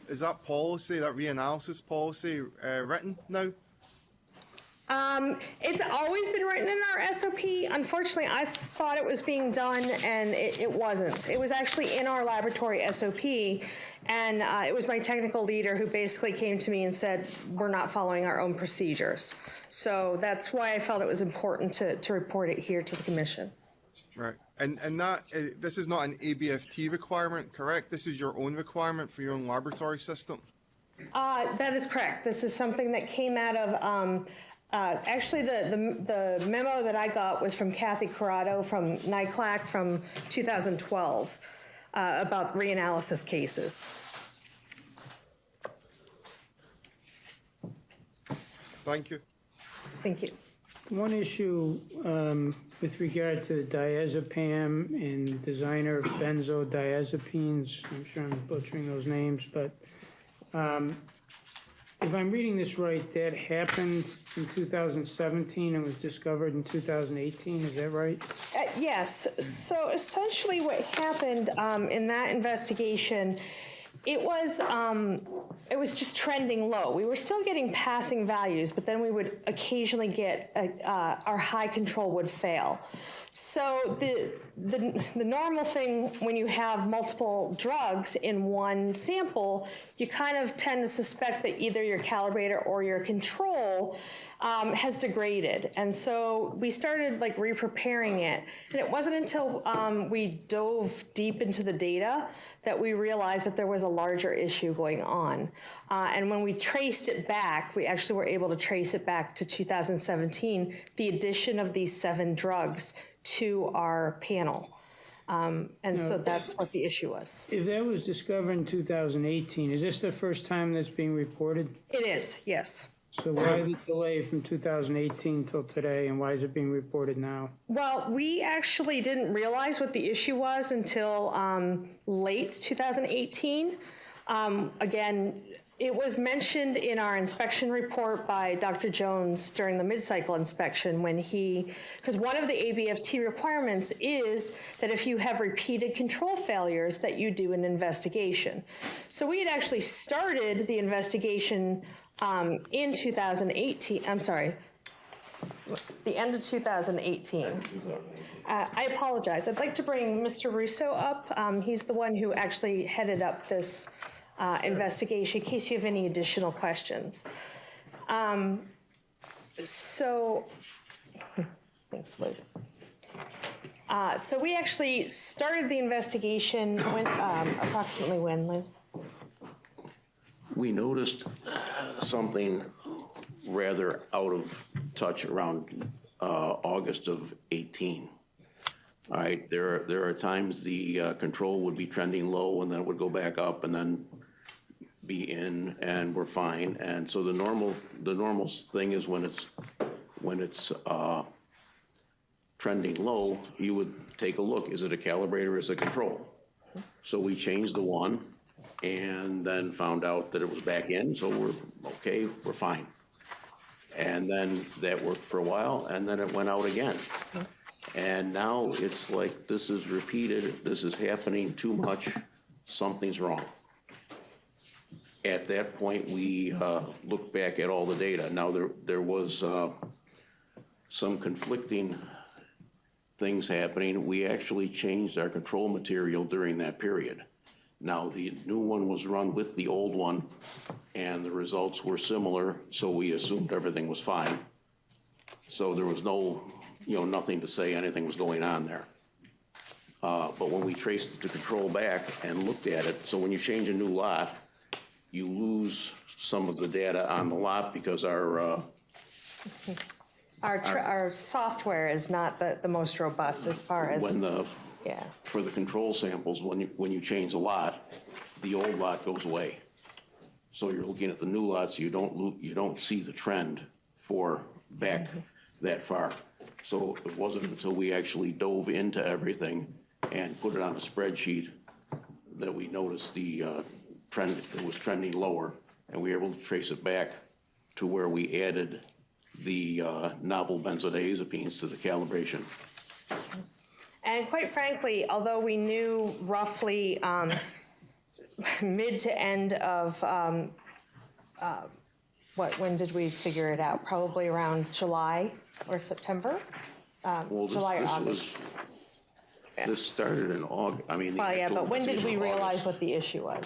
Is that policy, that reanalysis policy, written now? It's always been written in our SOP. Unfortunately, I thought it was being done, and it wasn't. It was actually in our laboratory SOP, and it was my technical leader who basically came to me and said, we're not following our own procedures. So that's why I felt it was important to report it here to the commission. Right. And that this is not an ABFT requirement, correct? This is your own requirement for your own laboratory system? That is correct. This is something that came out of, actually the memo that I got was from Kathy Corrado from NICLAC from 2012 about reanalysis cases. Thank you. Thank you. One issue with regard to the diazepam and designer benzodiazepines, I'm sure I'm butchering those names, but if I'm reading this right, that happened in 2017 and was discovered in 2018, is that right? Yes. So essentially what happened in that investigation, it was just trending low. We were still getting passing values, but then we would occasionally get our high control would fail. So the normal thing when you have multiple drugs in one sample, you kind of tend to suspect that either your calibrator or your control has degraded. And so we started like re-preparing it. And it wasn't until we dove deep into the data that we realized that there was a larger issue going on. And when we traced it back, we actually were able to trace it back to 2017, the addition of these 7 drugs to our panel. So that's what the issue was. If that was discovered in 2018, is this the first time that's being reported? It is, yes. So why the delay from 2018 till today, and why is it being reported now? Well, we actually didn't realize what the issue was until late 2018. Again, it was mentioned in our inspection report by Dr. Jones during the mid-cycle inspection because one of the ABFT requirements is that if you have repeated control failures that you do an investigation. So we had actually started the investigation in 2018, I'm sorry, the end of 2018. I apologize. I'd like to bring Mr. Russo up. He's the one who actually headed up this investigation, in case you have any additional questions. Thanks, Liz. So we actually started the investigation approximately when, Liz? We noticed something rather out of touch around August of 18. All right, there are times the control would be trending low and then it would go back up and then be in, and we're fine. And so the normal thing is when it's trending low, you would take a look. Is it a calibrator or is it a control? So we changed the one and then found out that it was back in. So we're okay, we're fine. And then that worked for a while, and then it went out again. And now it's like this is repeated, this is happening too much, something's wrong. At that point, we looked back at all the data. Now there was some conflicting things happening. We actually changed our control material during that period. Now the new one was run with the old one, and the results were similar, so we assumed everything was fine. So there was nothing to say anything was going on there. But when we traced the control back and looked at it, so when you change a new lot, you lose some of the data on the lot because our software is not the most robust as far as for the control samples. When you change a lot, the old lot goes away. So you're looking at the new lots. You don't see the trend for back that far. So it wasn't until we actually dove into everything and put it on a spreadsheet that we noticed the trend. It was trending lower, and we were able to trace it back to where we added the novel benzodiazepines to the calibration. And quite frankly, although we knew roughly mid to end of, when did we figure it out? Probably around July or September? July or August. This started in August. I mean, but when did we realize what the issue was?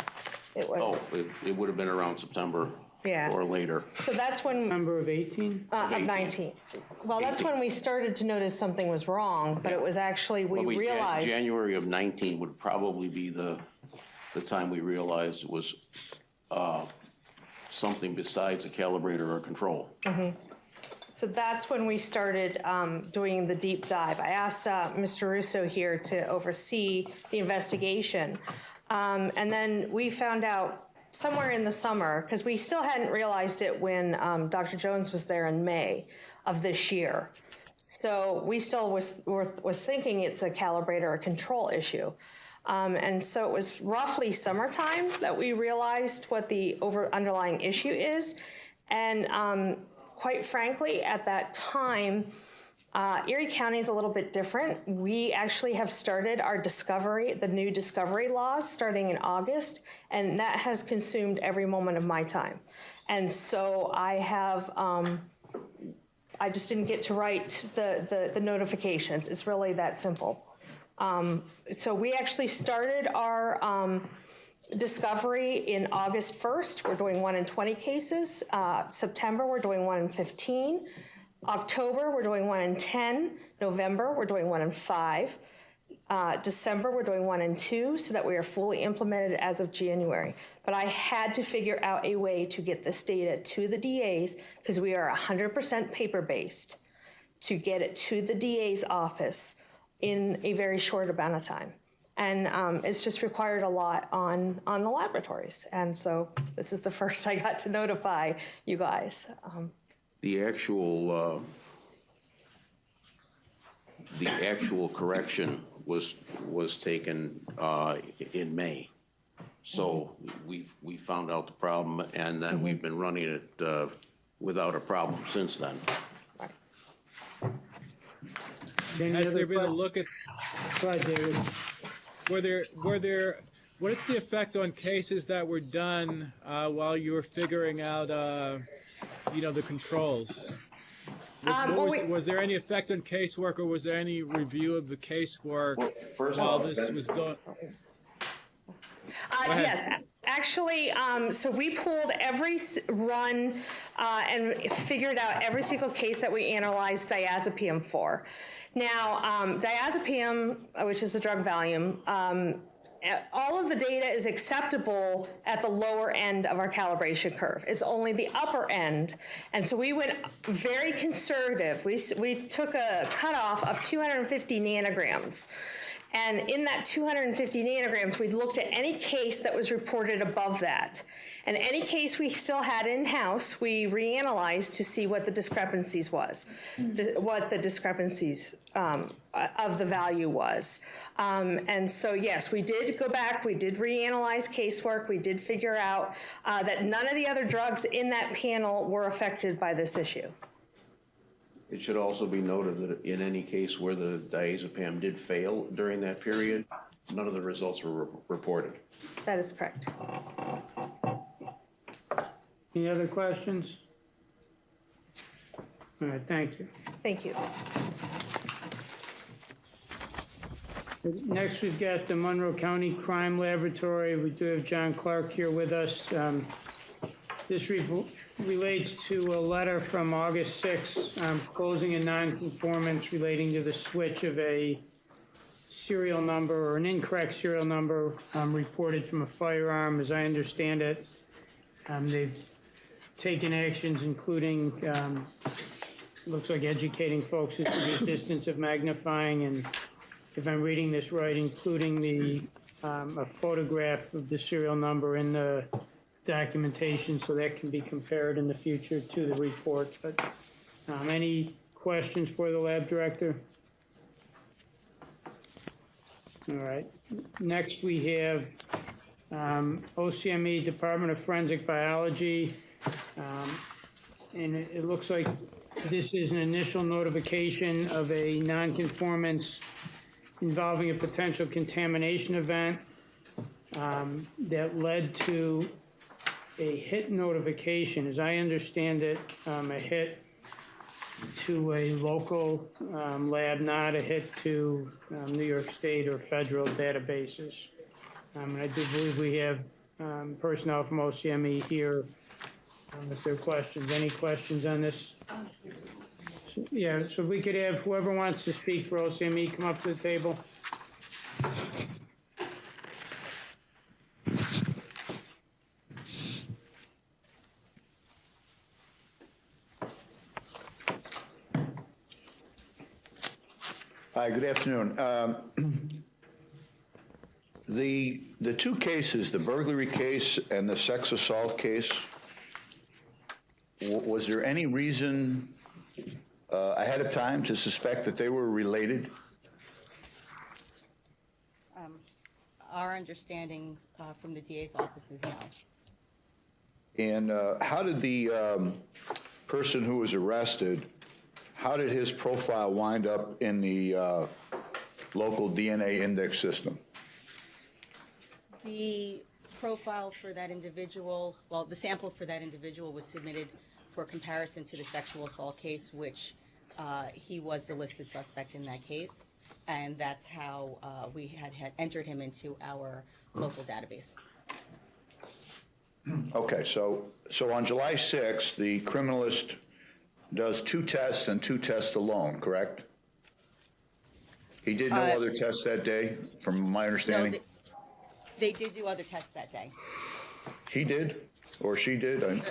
It was. It would have been around September or later. So that's when. Number of 18? Of 19. Well, that's when we started to notice something was wrong, but it was actually, we realized. January of 19 would probably be the time we realized it was something besides a calibrator or control. So that's when we started doing the deep dive. I asked Mr. Russo here to oversee the investigation. And then we found out somewhere in the summer, because we still hadn't realized it when Dr. Jones was there in May of this year. So we still was thinking it's a calibrator or control issue. And so it was roughly summertime that we realized what the underlying issue is. And quite frankly, at that time, Erie County is a little bit different. We actually have started our the new discovery laws starting in August, and that has consumed every moment of my time. And so I just didn't get to write the notifications. It's really that simple. So we actually started our discovery in August 1st. We're doing 1 in 20 cases. September, we're doing 1 in 15. October, we're doing 1 in 10. November, we're doing 1 in 5. December, we're doing 1 in 2, so that we are fully implemented as of January. But I had to figure out a way to get this data to the DAs, because we are 100% paper-based, to get it to the DA's office in a very short amount of time. And it's just required a lot on the laboratories. And so this is the first I got to notify you guys. The actual correction was taken in May. So we found out the problem, and then we've been running it without a problem since then. Has there been a look at? Go ahead, David. What is the effect on cases that were done while you were figuring out, the controls? Was there any effect on casework, or was there any review of the casework while this was going? Yes, actually, so we pulled every run and figured out every single case that we analyzed diazepam for. Now, diazepam, which is a drug Valium, all of the data is acceptable at the lower end of our calibration curve. It's only the upper end. And so we went very conservative. We took a cutoff of 250 nanograms. And in that 250 nanograms, we looked at any case that was reported above that. And any case we still had in-house, we reanalyzed to see what the discrepancies was, what the discrepancies of the value was. And so, yes, we did go back, we did reanalyze casework, we did figure out that none of the other drugs in that panel were affected by this issue. It should also be noted that in any case where the diazepam did fail during that period, none of the results were reported. That is correct. Any other questions? All right, thank you. Thank you. Next, we've got the Monroe County Crime Laboratory. We do have John Clark here with us. This relates to a letter from August 6th closing a non-conformance relating to the switch of a serial number or an incorrect serial number reported from a firearm. As I understand it, they've taken actions including, looks like educating folks as to the distance of magnifying, and if I'm reading this right, including a photograph of the serial number in the documentation so that can be compared in the future to the report. But any questions for the lab director? All right. Next we have OCME, Department of Forensic Biology. And it looks like this is an initial notification of a nonconformance involving a potential contamination event that led to a hit notification. As I understand it, a hit to a local lab, not a hit to New York State or federal databases. And I do believe we have personnel from OCME here if there are questions. Any questions on this? So, yeah, so if we could have whoever wants to speak for OCME come up to the table. Hi, good afternoon. The two cases, the burglary case and the sex assault case, was there any reason ahead of time to suspect that they were related? Our understanding from the DA's office is no. And how did the person who was arrested, how did his profile wind up in the local DNA index system? The profile for that individual, well, the sample for that individual was submitted for comparison to the sexual assault case, which he was the listed suspect in that case. And that's how we had entered him into our local database. Okay, so on July 6th, the criminalist does 2 tests and 2 tests alone, correct? He did no other tests that day, from my understanding? No, they did do other tests that day. He did, or she did?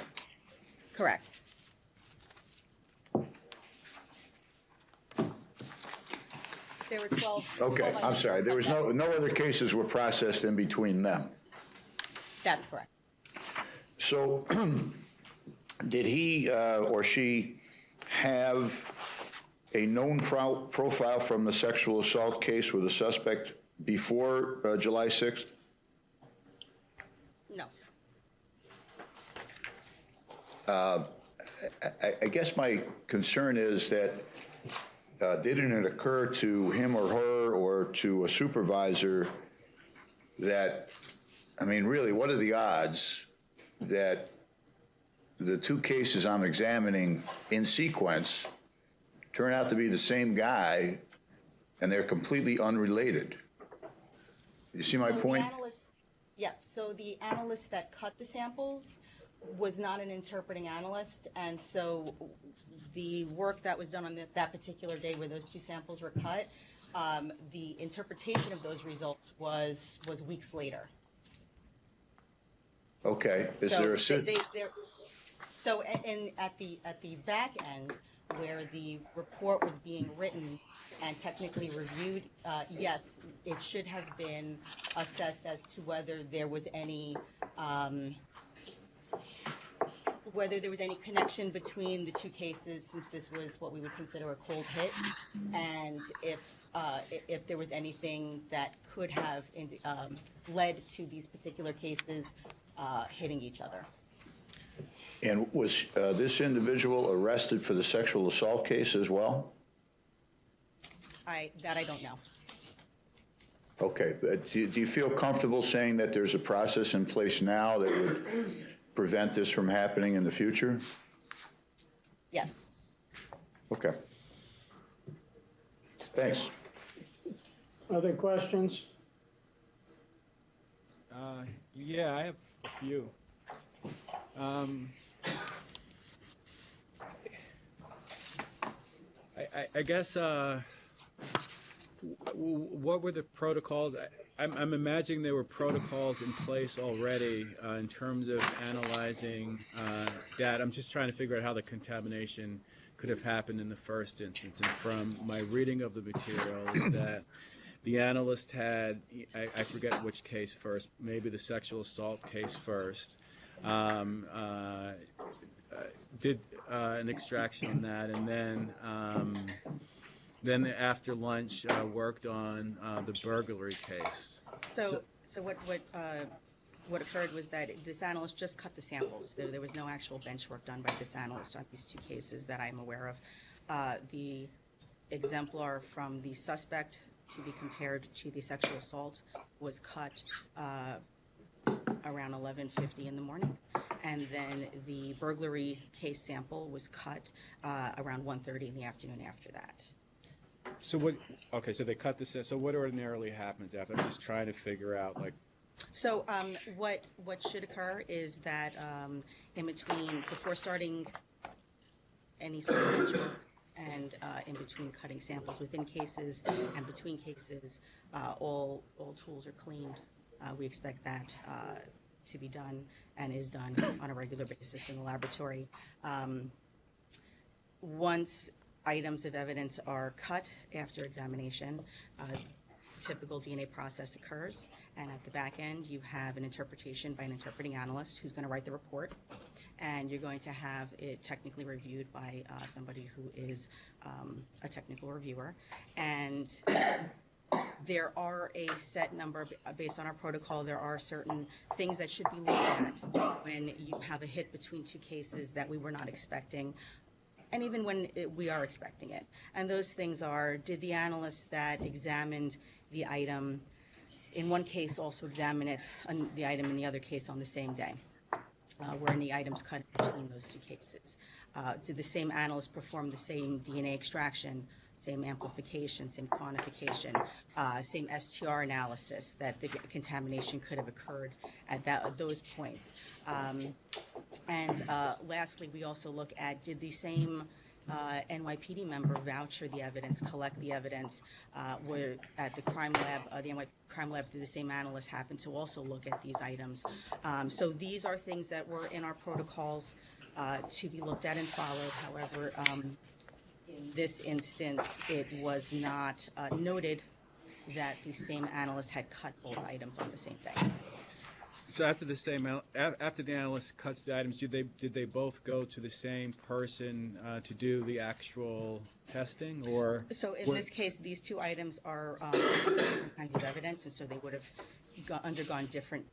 Correct. There were 12. Okay, I'm sorry. There was no other cases were processed in between them. That's correct. So, did he or she have a known profile from the sexual assault case with a suspect before July 6th? No. I guess my concern is that didn't it occur to him or her or to a supervisor that, I mean, really, what are the odds that the 2 cases I'm examining in sequence turn out to be the same guy and they're completely unrelated? You see my point? So the analyst that cut the samples was not an interpreting analyst, and so the work that was done on that particular day where those 2 samples were cut, the interpretation of those results was weeks later. Okay. Is so there a so at the back end where the report was being written and technically reviewed, yes, it should have been assessed as to whether there was any connection between the 2 cases, since this was what we would consider a cold hit, and if there was anything that could have led to these particular cases hitting each other. And was this individual arrested for the sexual assault case as well? I don't know. Okay, but do you feel comfortable saying that there's a process in place now that would prevent this from happening in the future? Yes. Okay. Thanks. Other questions? Yeah, I have a few. I guess, what were the protocols? I'm imagining there were protocols in place already in terms of analyzing data. I'm just trying to figure out how the contamination could have happened in the first instance. And from my reading of the material is that the analyst had, I forget which case first, maybe the sexual assault case first, did an extraction on that, and then after lunch worked on the burglary case. So what occurred was that this analyst just cut the samples. There was no actual bench work done by this analyst on these 2 cases that I'm aware of. The exemplar from the suspect to be compared to the sexual assault was cut around 11:50 in the morning, and then the burglary case sample was cut around 1:30 in the afternoon after that. So what? Okay, so they cut this. So what ordinarily happens after? I'm just trying to figure out, like. So what should occur is that in between, before starting any sort of bench work, and in between cutting samples within cases and between cases, all tools are cleaned. We expect that to be done and is done on a regular basis in the laboratory. Once items of evidence are cut after examination, typical DNA process occurs, and at the back end, you have an interpretation by an interpreting analyst who's going to write the report, and you're going to have it technically reviewed by somebody who is a technical reviewer, and there are a set number, based on our protocol, there are certain things that should be looked at when you have a hit between two cases that we were not expecting, and even when we are expecting it. And those things are, did the analyst that examined the item in one case also examine it, the item in the other case on the same day? Were any items cut between those two cases? Did the same analyst perform the same DNA extraction, same amplification, same quantification, same STR analysis that the contamination could have occurred at those points? And lastly, we also look at, did the same NYPD member vouch for the evidence, collect the evidence, where at the crime lab, the NYPD crime lab, did the same analyst happen to also look at these items? So these are things that were in our protocols to be looked at and followed. However, in this instance, it was not noted that the same analyst had cut both items on the same day. So after the analyst cuts the items, did they both go to the same person to do the actual testing, or? So in this case, these two items are different kinds of evidence, and so they would have undergone different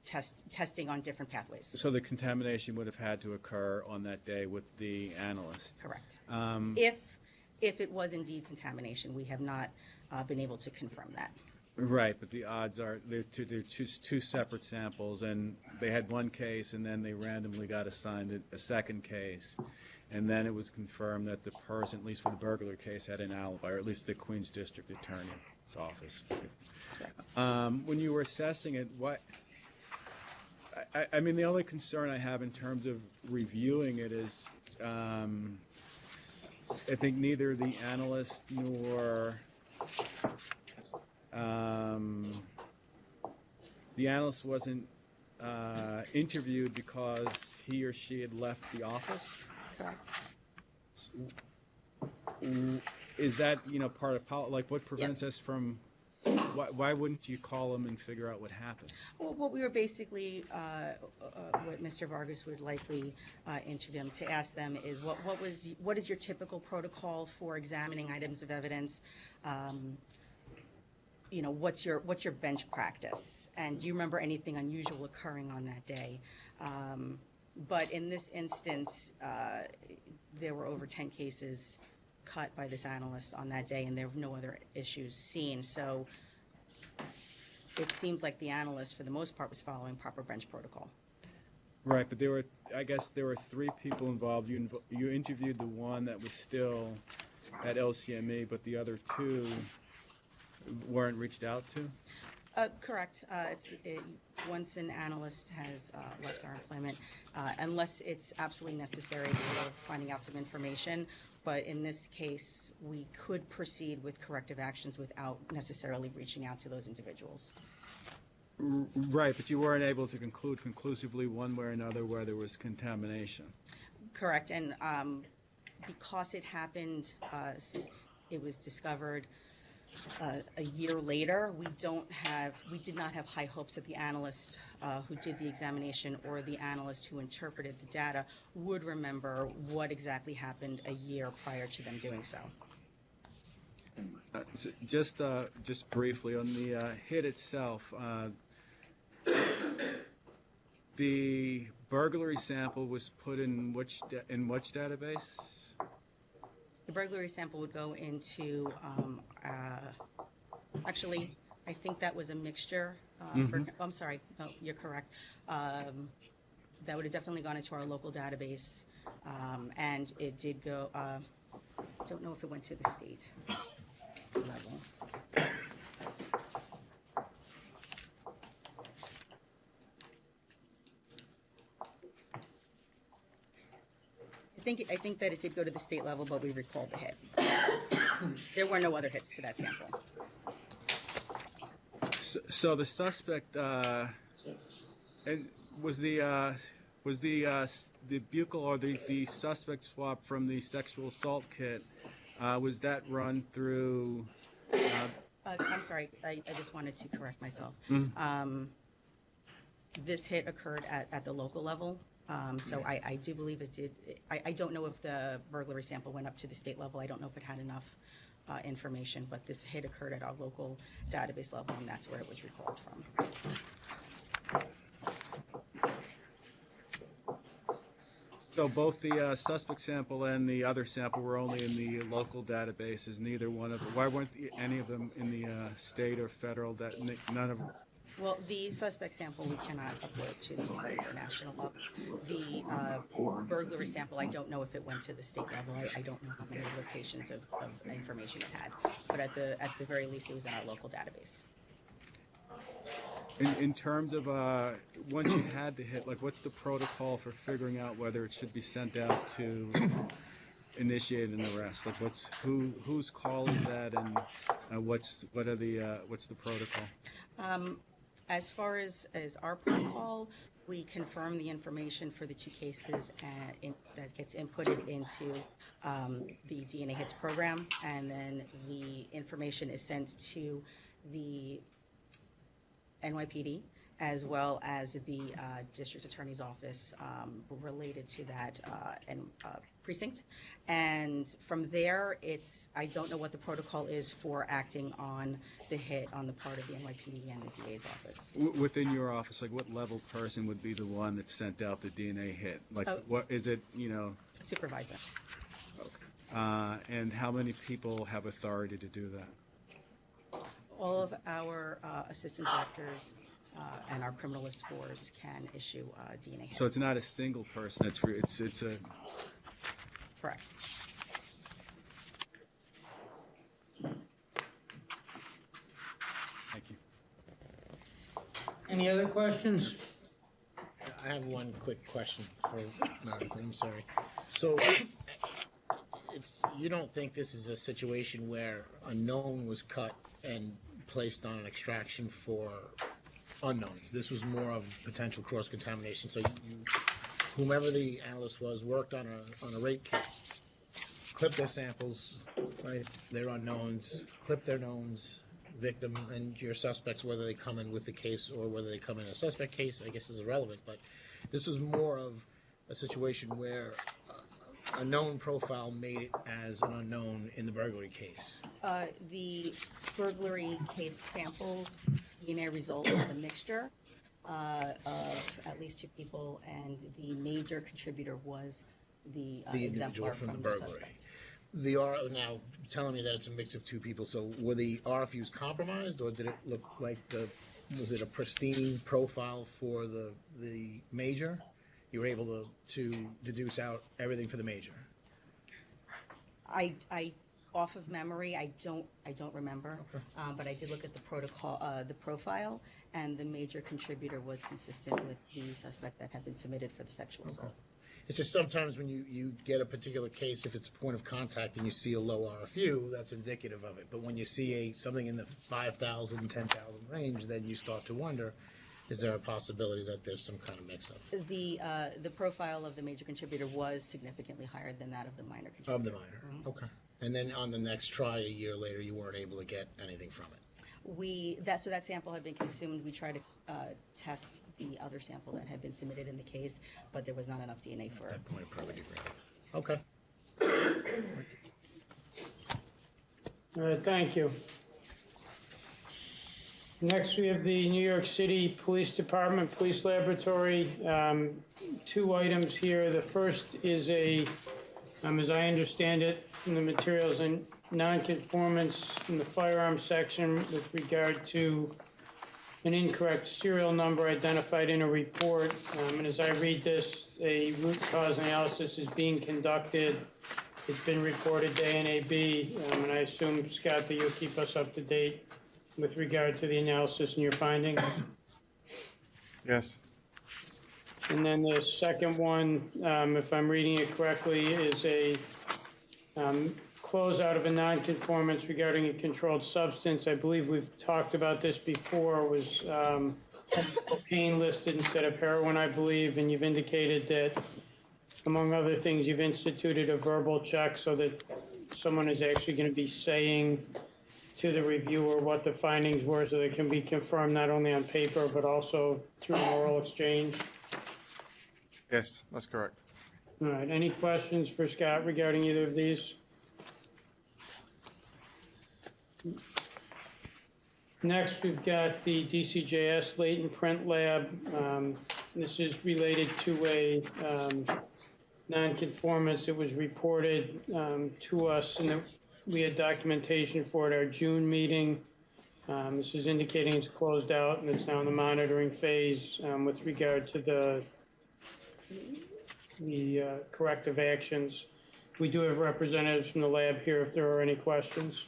testing on different pathways. So the contamination would have had to occur on that day with the analyst. Correct. If it was indeed contamination, we have not been able to confirm that. Right, but the odds are they're two separate samples, and they had one case, and then they randomly got assigned a second case, and then it was confirmed that the person, at least for the burglar case, had an alibi, or at least the Queens District Attorney's office. When you were assessing it, I mean, the only concern I have in terms of reviewing it is, I think neither the analyst nor the analyst wasn't interviewed because he or she had left the office. Correct. Is that, part of like what prevents us from? Why wouldn't you call them and figure out what happened? Well, what we were basically, what Mr. Vargas would likely interview them to ask them is, what is your typical protocol for examining items of evidence? What's your bench practice? And do you remember anything unusual occurring on that day? But in this instance, there were over 10 cases cut by this analyst on that day, and there were no other issues seen. So it seems like the analyst, for the most part, was following proper bench protocol. Right, but I guess there were 3 people involved. You interviewed the one that was still at LCME, but the other 2 weren't reached out to? Correct. Once an analyst has left our employment, unless it's absolutely necessary for finding out some information. But in this case, we could proceed with corrective actions without necessarily reaching out to those individuals. Right, but you weren't able to conclude conclusively one way or another where there was contamination. Correct, and because it happened, it was discovered a year later. We did not have high hopes that the analyst who did the examination or the analyst who interpreted the data would remember what exactly happened a year prior to them doing so. So just briefly on the hit itself, the burglary sample was put in which database? The burglary sample would go into, actually, I think that was a mixture. I'm sorry, no, you're correct. That would have definitely gone into our local database, and it did go, don't know if it went to the state level. I think that it did go to the state level, but we recalled the hit. There were no other hits to that sample. So the suspect, and was the buccal or the suspect swab from the sexual assault kit, was that run through? I'm sorry, I just wanted to correct myself. This hit occurred at the local level, so I do believe it did. I don't know if the burglary sample went up to the state level. I don't know if it had enough information, but this hit occurred at our local database level, and that's where it was recalled from. So both the suspect sample and the other sample were only in the local databases. Neither one of them. Why weren't any of them in the state or federal? None of them. Well, the suspect sample we cannot upload to the state or national level. The burglary sample, I don't know if it went to the state level. I don't know how many locations of information it had, but at the very least, it was in our local database. In terms of once you had the hit, like what's the protocol for figuring out whether it should be sent out to initiate an arrest? Like whose call is that, and what's the protocol? As far as our protocol, we confirm the information for the two cases that gets inputted into the DNA Hits program, and then the information is sent to the NYPD as well as the district attorney's office related to that precinct. And from there, I don't know what the protocol is for acting on the hit on the part of the NYPD and the DA's office. Within your office, like what level person would be the one that sent out the DNA hit? Like what is it, Supervisor. Okay. And how many people have authority to do that? All of our assistant directors and our criminalist force can issue DNA hits. So it's not a single person. It's a. Correct. Thank you. Any other questions? I have one quick question for Jonathan. I'm sorry. So, you don't think this is a situation where a known was cut and placed on an extraction for unknowns? This was more of potential cross-contamination. So whomever the analyst was worked on a rape kit, clipped their samples, right? Their unknowns, clipped their knowns, victim, and your suspects, whether they come in with the case or whether they come in a suspect case, I guess is irrelevant. But this was more of a situation where a known profile made it as an unknown in the burglary case. The burglary case samples DNA result was a mixture of at least two people, and the major contributor was the exemplar from the burglary. Suspect. Now telling me that it's a mix of two people. So were the RFUs compromised, or did it look like was it a pristine profile for the major? You were able to deduce out everything for the major. I off of memory, I don't remember, okay. But I did look at the profile, and the major contributor was consistent with the suspect that had been submitted for the sexual assault. It's just sometimes when you get a particular case, if it's point of contact and you see a low RFU, that's indicative of it. But when you see something in the 5,000, 10,000 range, then you start to wonder, is there a possibility that there's some kind of mix-up? The profile of the major contributor was significantly higher than that of the minor contributor. Of the minor, okay. And then on the next try, a year later, you weren't able to get anything from it. So that sample had been consumed. We tried to test the other sample that had been submitted in the case, but there was not enough DNA for that point of probably okay. All right, thank you. Next, we have the New York City Police Department Police Laboratory. Two items here. The first is as I understand it from the materials, a nonconformance in the firearms section with regard to an incorrect serial number identified in a report. And as I read this, a root cause analysis is being conducted. It's been reported to NAB, and I assume, Scott, that you'll keep us up to date with regard to the analysis and your findings? Yes. And then the second one, if I'm reading it correctly, is a closeout of a nonconformance regarding a controlled substance. I believe we've talked about this before. Was cocaine listed instead of heroin, I believe, and you've indicated that, among other things, you've instituted a verbal check so that someone is actually going to be saying to the reviewer what the findings were so they can be confirmed not only on paper but also through an oral exchange. Yes, that's correct. All right, any questions for Scott regarding either of these? Next, we've got the DCJS latent print lab. This is related to a nonconformance that was reported to us, and that we had documentation for at our June meeting. This is indicating it's closed out and it's now in the monitoring phase with regard to the corrective actions. We do have representatives from the lab here if there are any questions.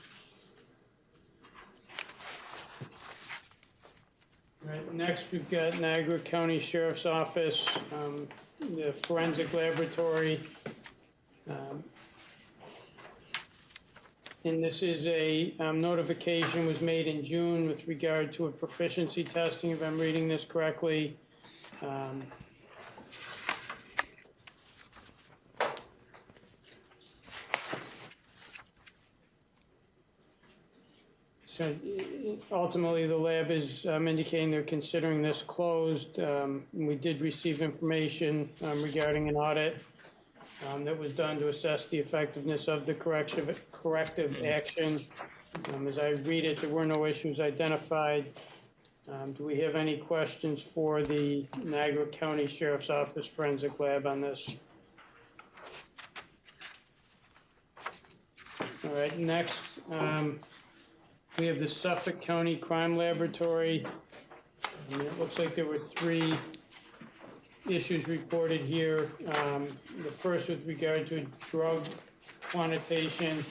All right, next, we've got Niagara County Sheriff's Office, the forensic laboratory. And this is a notification was made in June with regard to a proficiency testing, if I'm reading this correctly. So ultimately, the lab is indicating they're considering this closed. We did receive information regarding an audit that was done to assess the effectiveness of the corrective action. As I read it, there were no issues identified. Do we have any questions for the Niagara County Sheriff's Office Forensic Lab on this? All right, next. We have the Suffolk County Crime Laboratory. And it looks like there were 3 issues reported here. The first with regard to drug quantitation.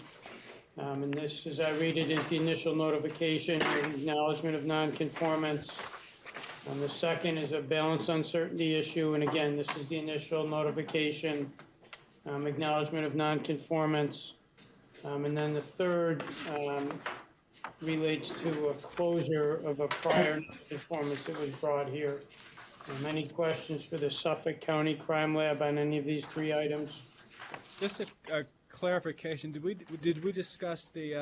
And this, as I read it, is the initial notification and acknowledgement of nonconformance. The second is a balance uncertainty issue. And again, this is the initial notification, acknowledgement of nonconformance. And then the third relates to a closure of a prior nonconformance that was brought here. Any questions for the Suffolk County Crime Lab on any of these 3 items? Just a clarification. Did we discuss the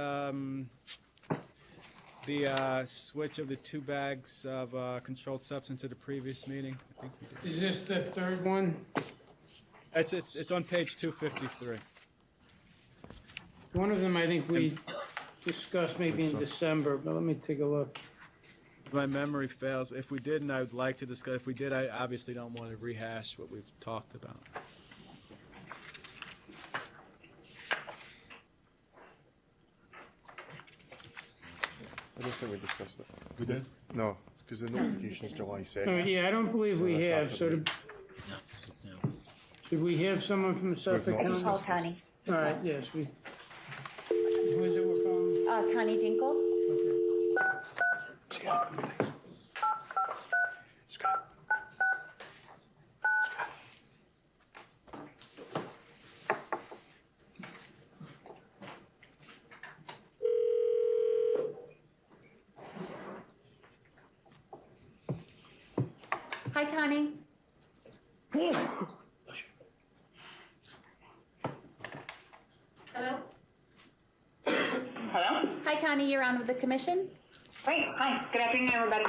switch of the 2 bags of controlled substance at the previous meeting? I think we did. Is this the third one? It's on page 253. One of them I think we discussed maybe in December, but let me take a look. If my memory fails, if we didn't, I would like to discuss. If we did, I obviously don't want to rehash what we've talked about. I don't think we discussed it. No, because the notification is July 2nd. Oh, yeah, I don't believe we that's have, after so the- should we have someone from Suffolk not County? discussed Call Connie. All right, yes, who is it we're calling? Connie Dinkle. Hi, Connie. Hello? Hello? Hi, Connie, you're on with the commission. Great, hi, good afternoon, everybody.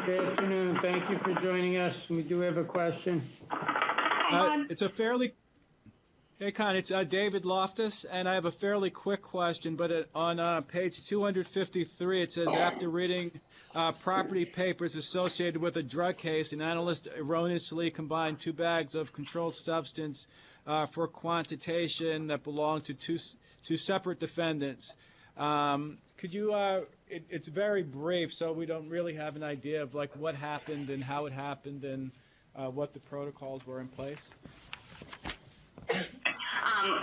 Good afternoon, thank you for joining us. We do have a question. It's a fairly... Hey, Con, it's David Loftus, and I have a fairly quick question, but on page 253, it says, after reading property papers associated with a drug case, an analyst erroneously combined 2 bags of controlled substance for quantitation that belonged to two separate defendants. Could you, it's very brief, so we don't really have an idea of like what happened and how it happened and what the protocols were in place?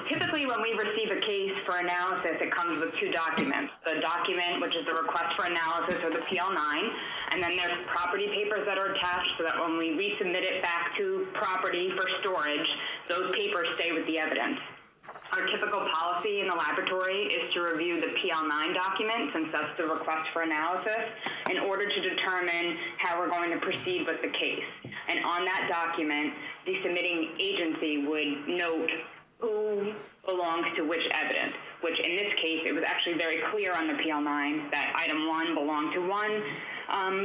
Typically, when we receive a case for analysis, it comes with 2 documents. The document, which is the request for analysis, or the PL9, and then there's property papers that are attached so that when we resubmit it back to property for storage, those papers stay with the evidence. Our typical policy in the laboratory is to review the PL9 document, since that's the request for analysis, in order to determine how we're going to proceed with the case. And on that document, the submitting agency would note who belongs to which evidence. which in this case, it was actually very clear on the PL9 that item 1 belonged to one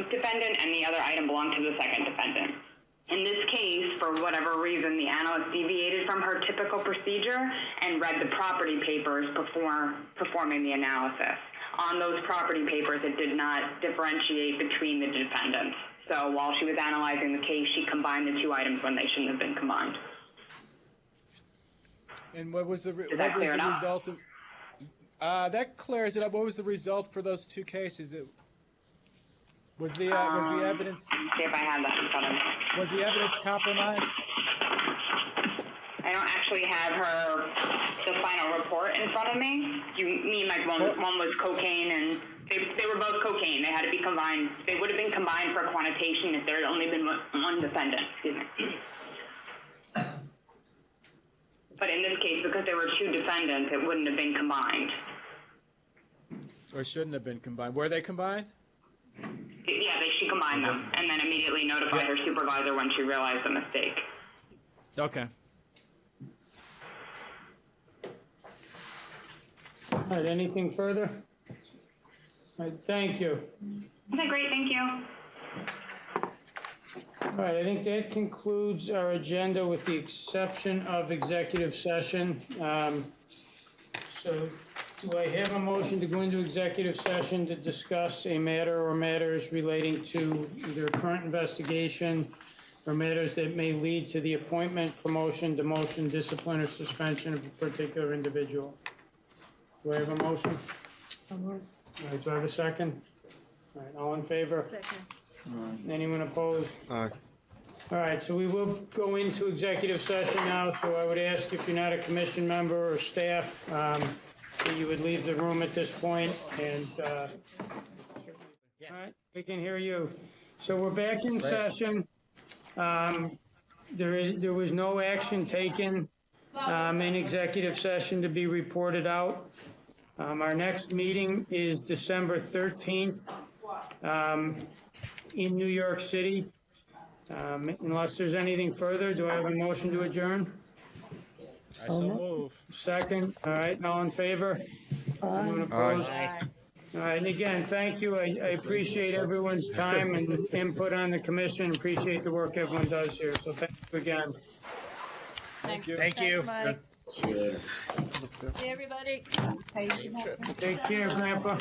defendant and the other item belonged to the second defendant. In this case, for whatever reason, the analyst deviated from her typical procedure and read the property papers before performing the analysis. On those property papers, it did not differentiate between the defendants. So while she was analyzing the case, she combined the two items when they shouldn't have been combined. And what was the Is that clear enough? result of? That clears it up. What was the result for those two cases? Was the evidence? Let me see if I have that in front of me. Was the evidence compromised? I don't actually have the final report in front of me. You mean like one was cocaine and they were both cocaine. They had to be combined. They would have been combined for quantitation if there had only been one defendant. Excuse me. But in this case, because there were two defendants, it wouldn't have been combined. Or shouldn't have been combined. Were they combined? Yeah, she combined them and then immediately notified her supervisor when she realized the mistake. Okay. All right, anything further? All right, thank you. Okay, great, thank you. All right, I think that concludes our agenda with the exception of executive session. So do I have a motion to go into executive session to discuss a matter or matters relating to either current investigation or matters that may lead to the appointment, promotion, demotion, discipline, or suspension of a particular individual? Do I have a motion? All right, do I have a second? All right, all in favor? Second. Anyone opposed? Aye. All right, so we will go into executive session now, so I would ask if you're not a commission member or staff, that you would leave the room at this point, and, all right, we can hear you. So we're back in session. There was no action taken in executive session to be reported out. Our next meeting is December 13th in New York City. Unless there's anything further, do I have a motion to adjourn? I so move. Second, all right, all in favor? Anyone opposed? Aye. All right, and again, thank you. I appreciate everyone's time and input on the commission. Appreciate the work everyone does here, so thank you again. Thank you. Mike. See you later. See everybody. Take care, Grandpa.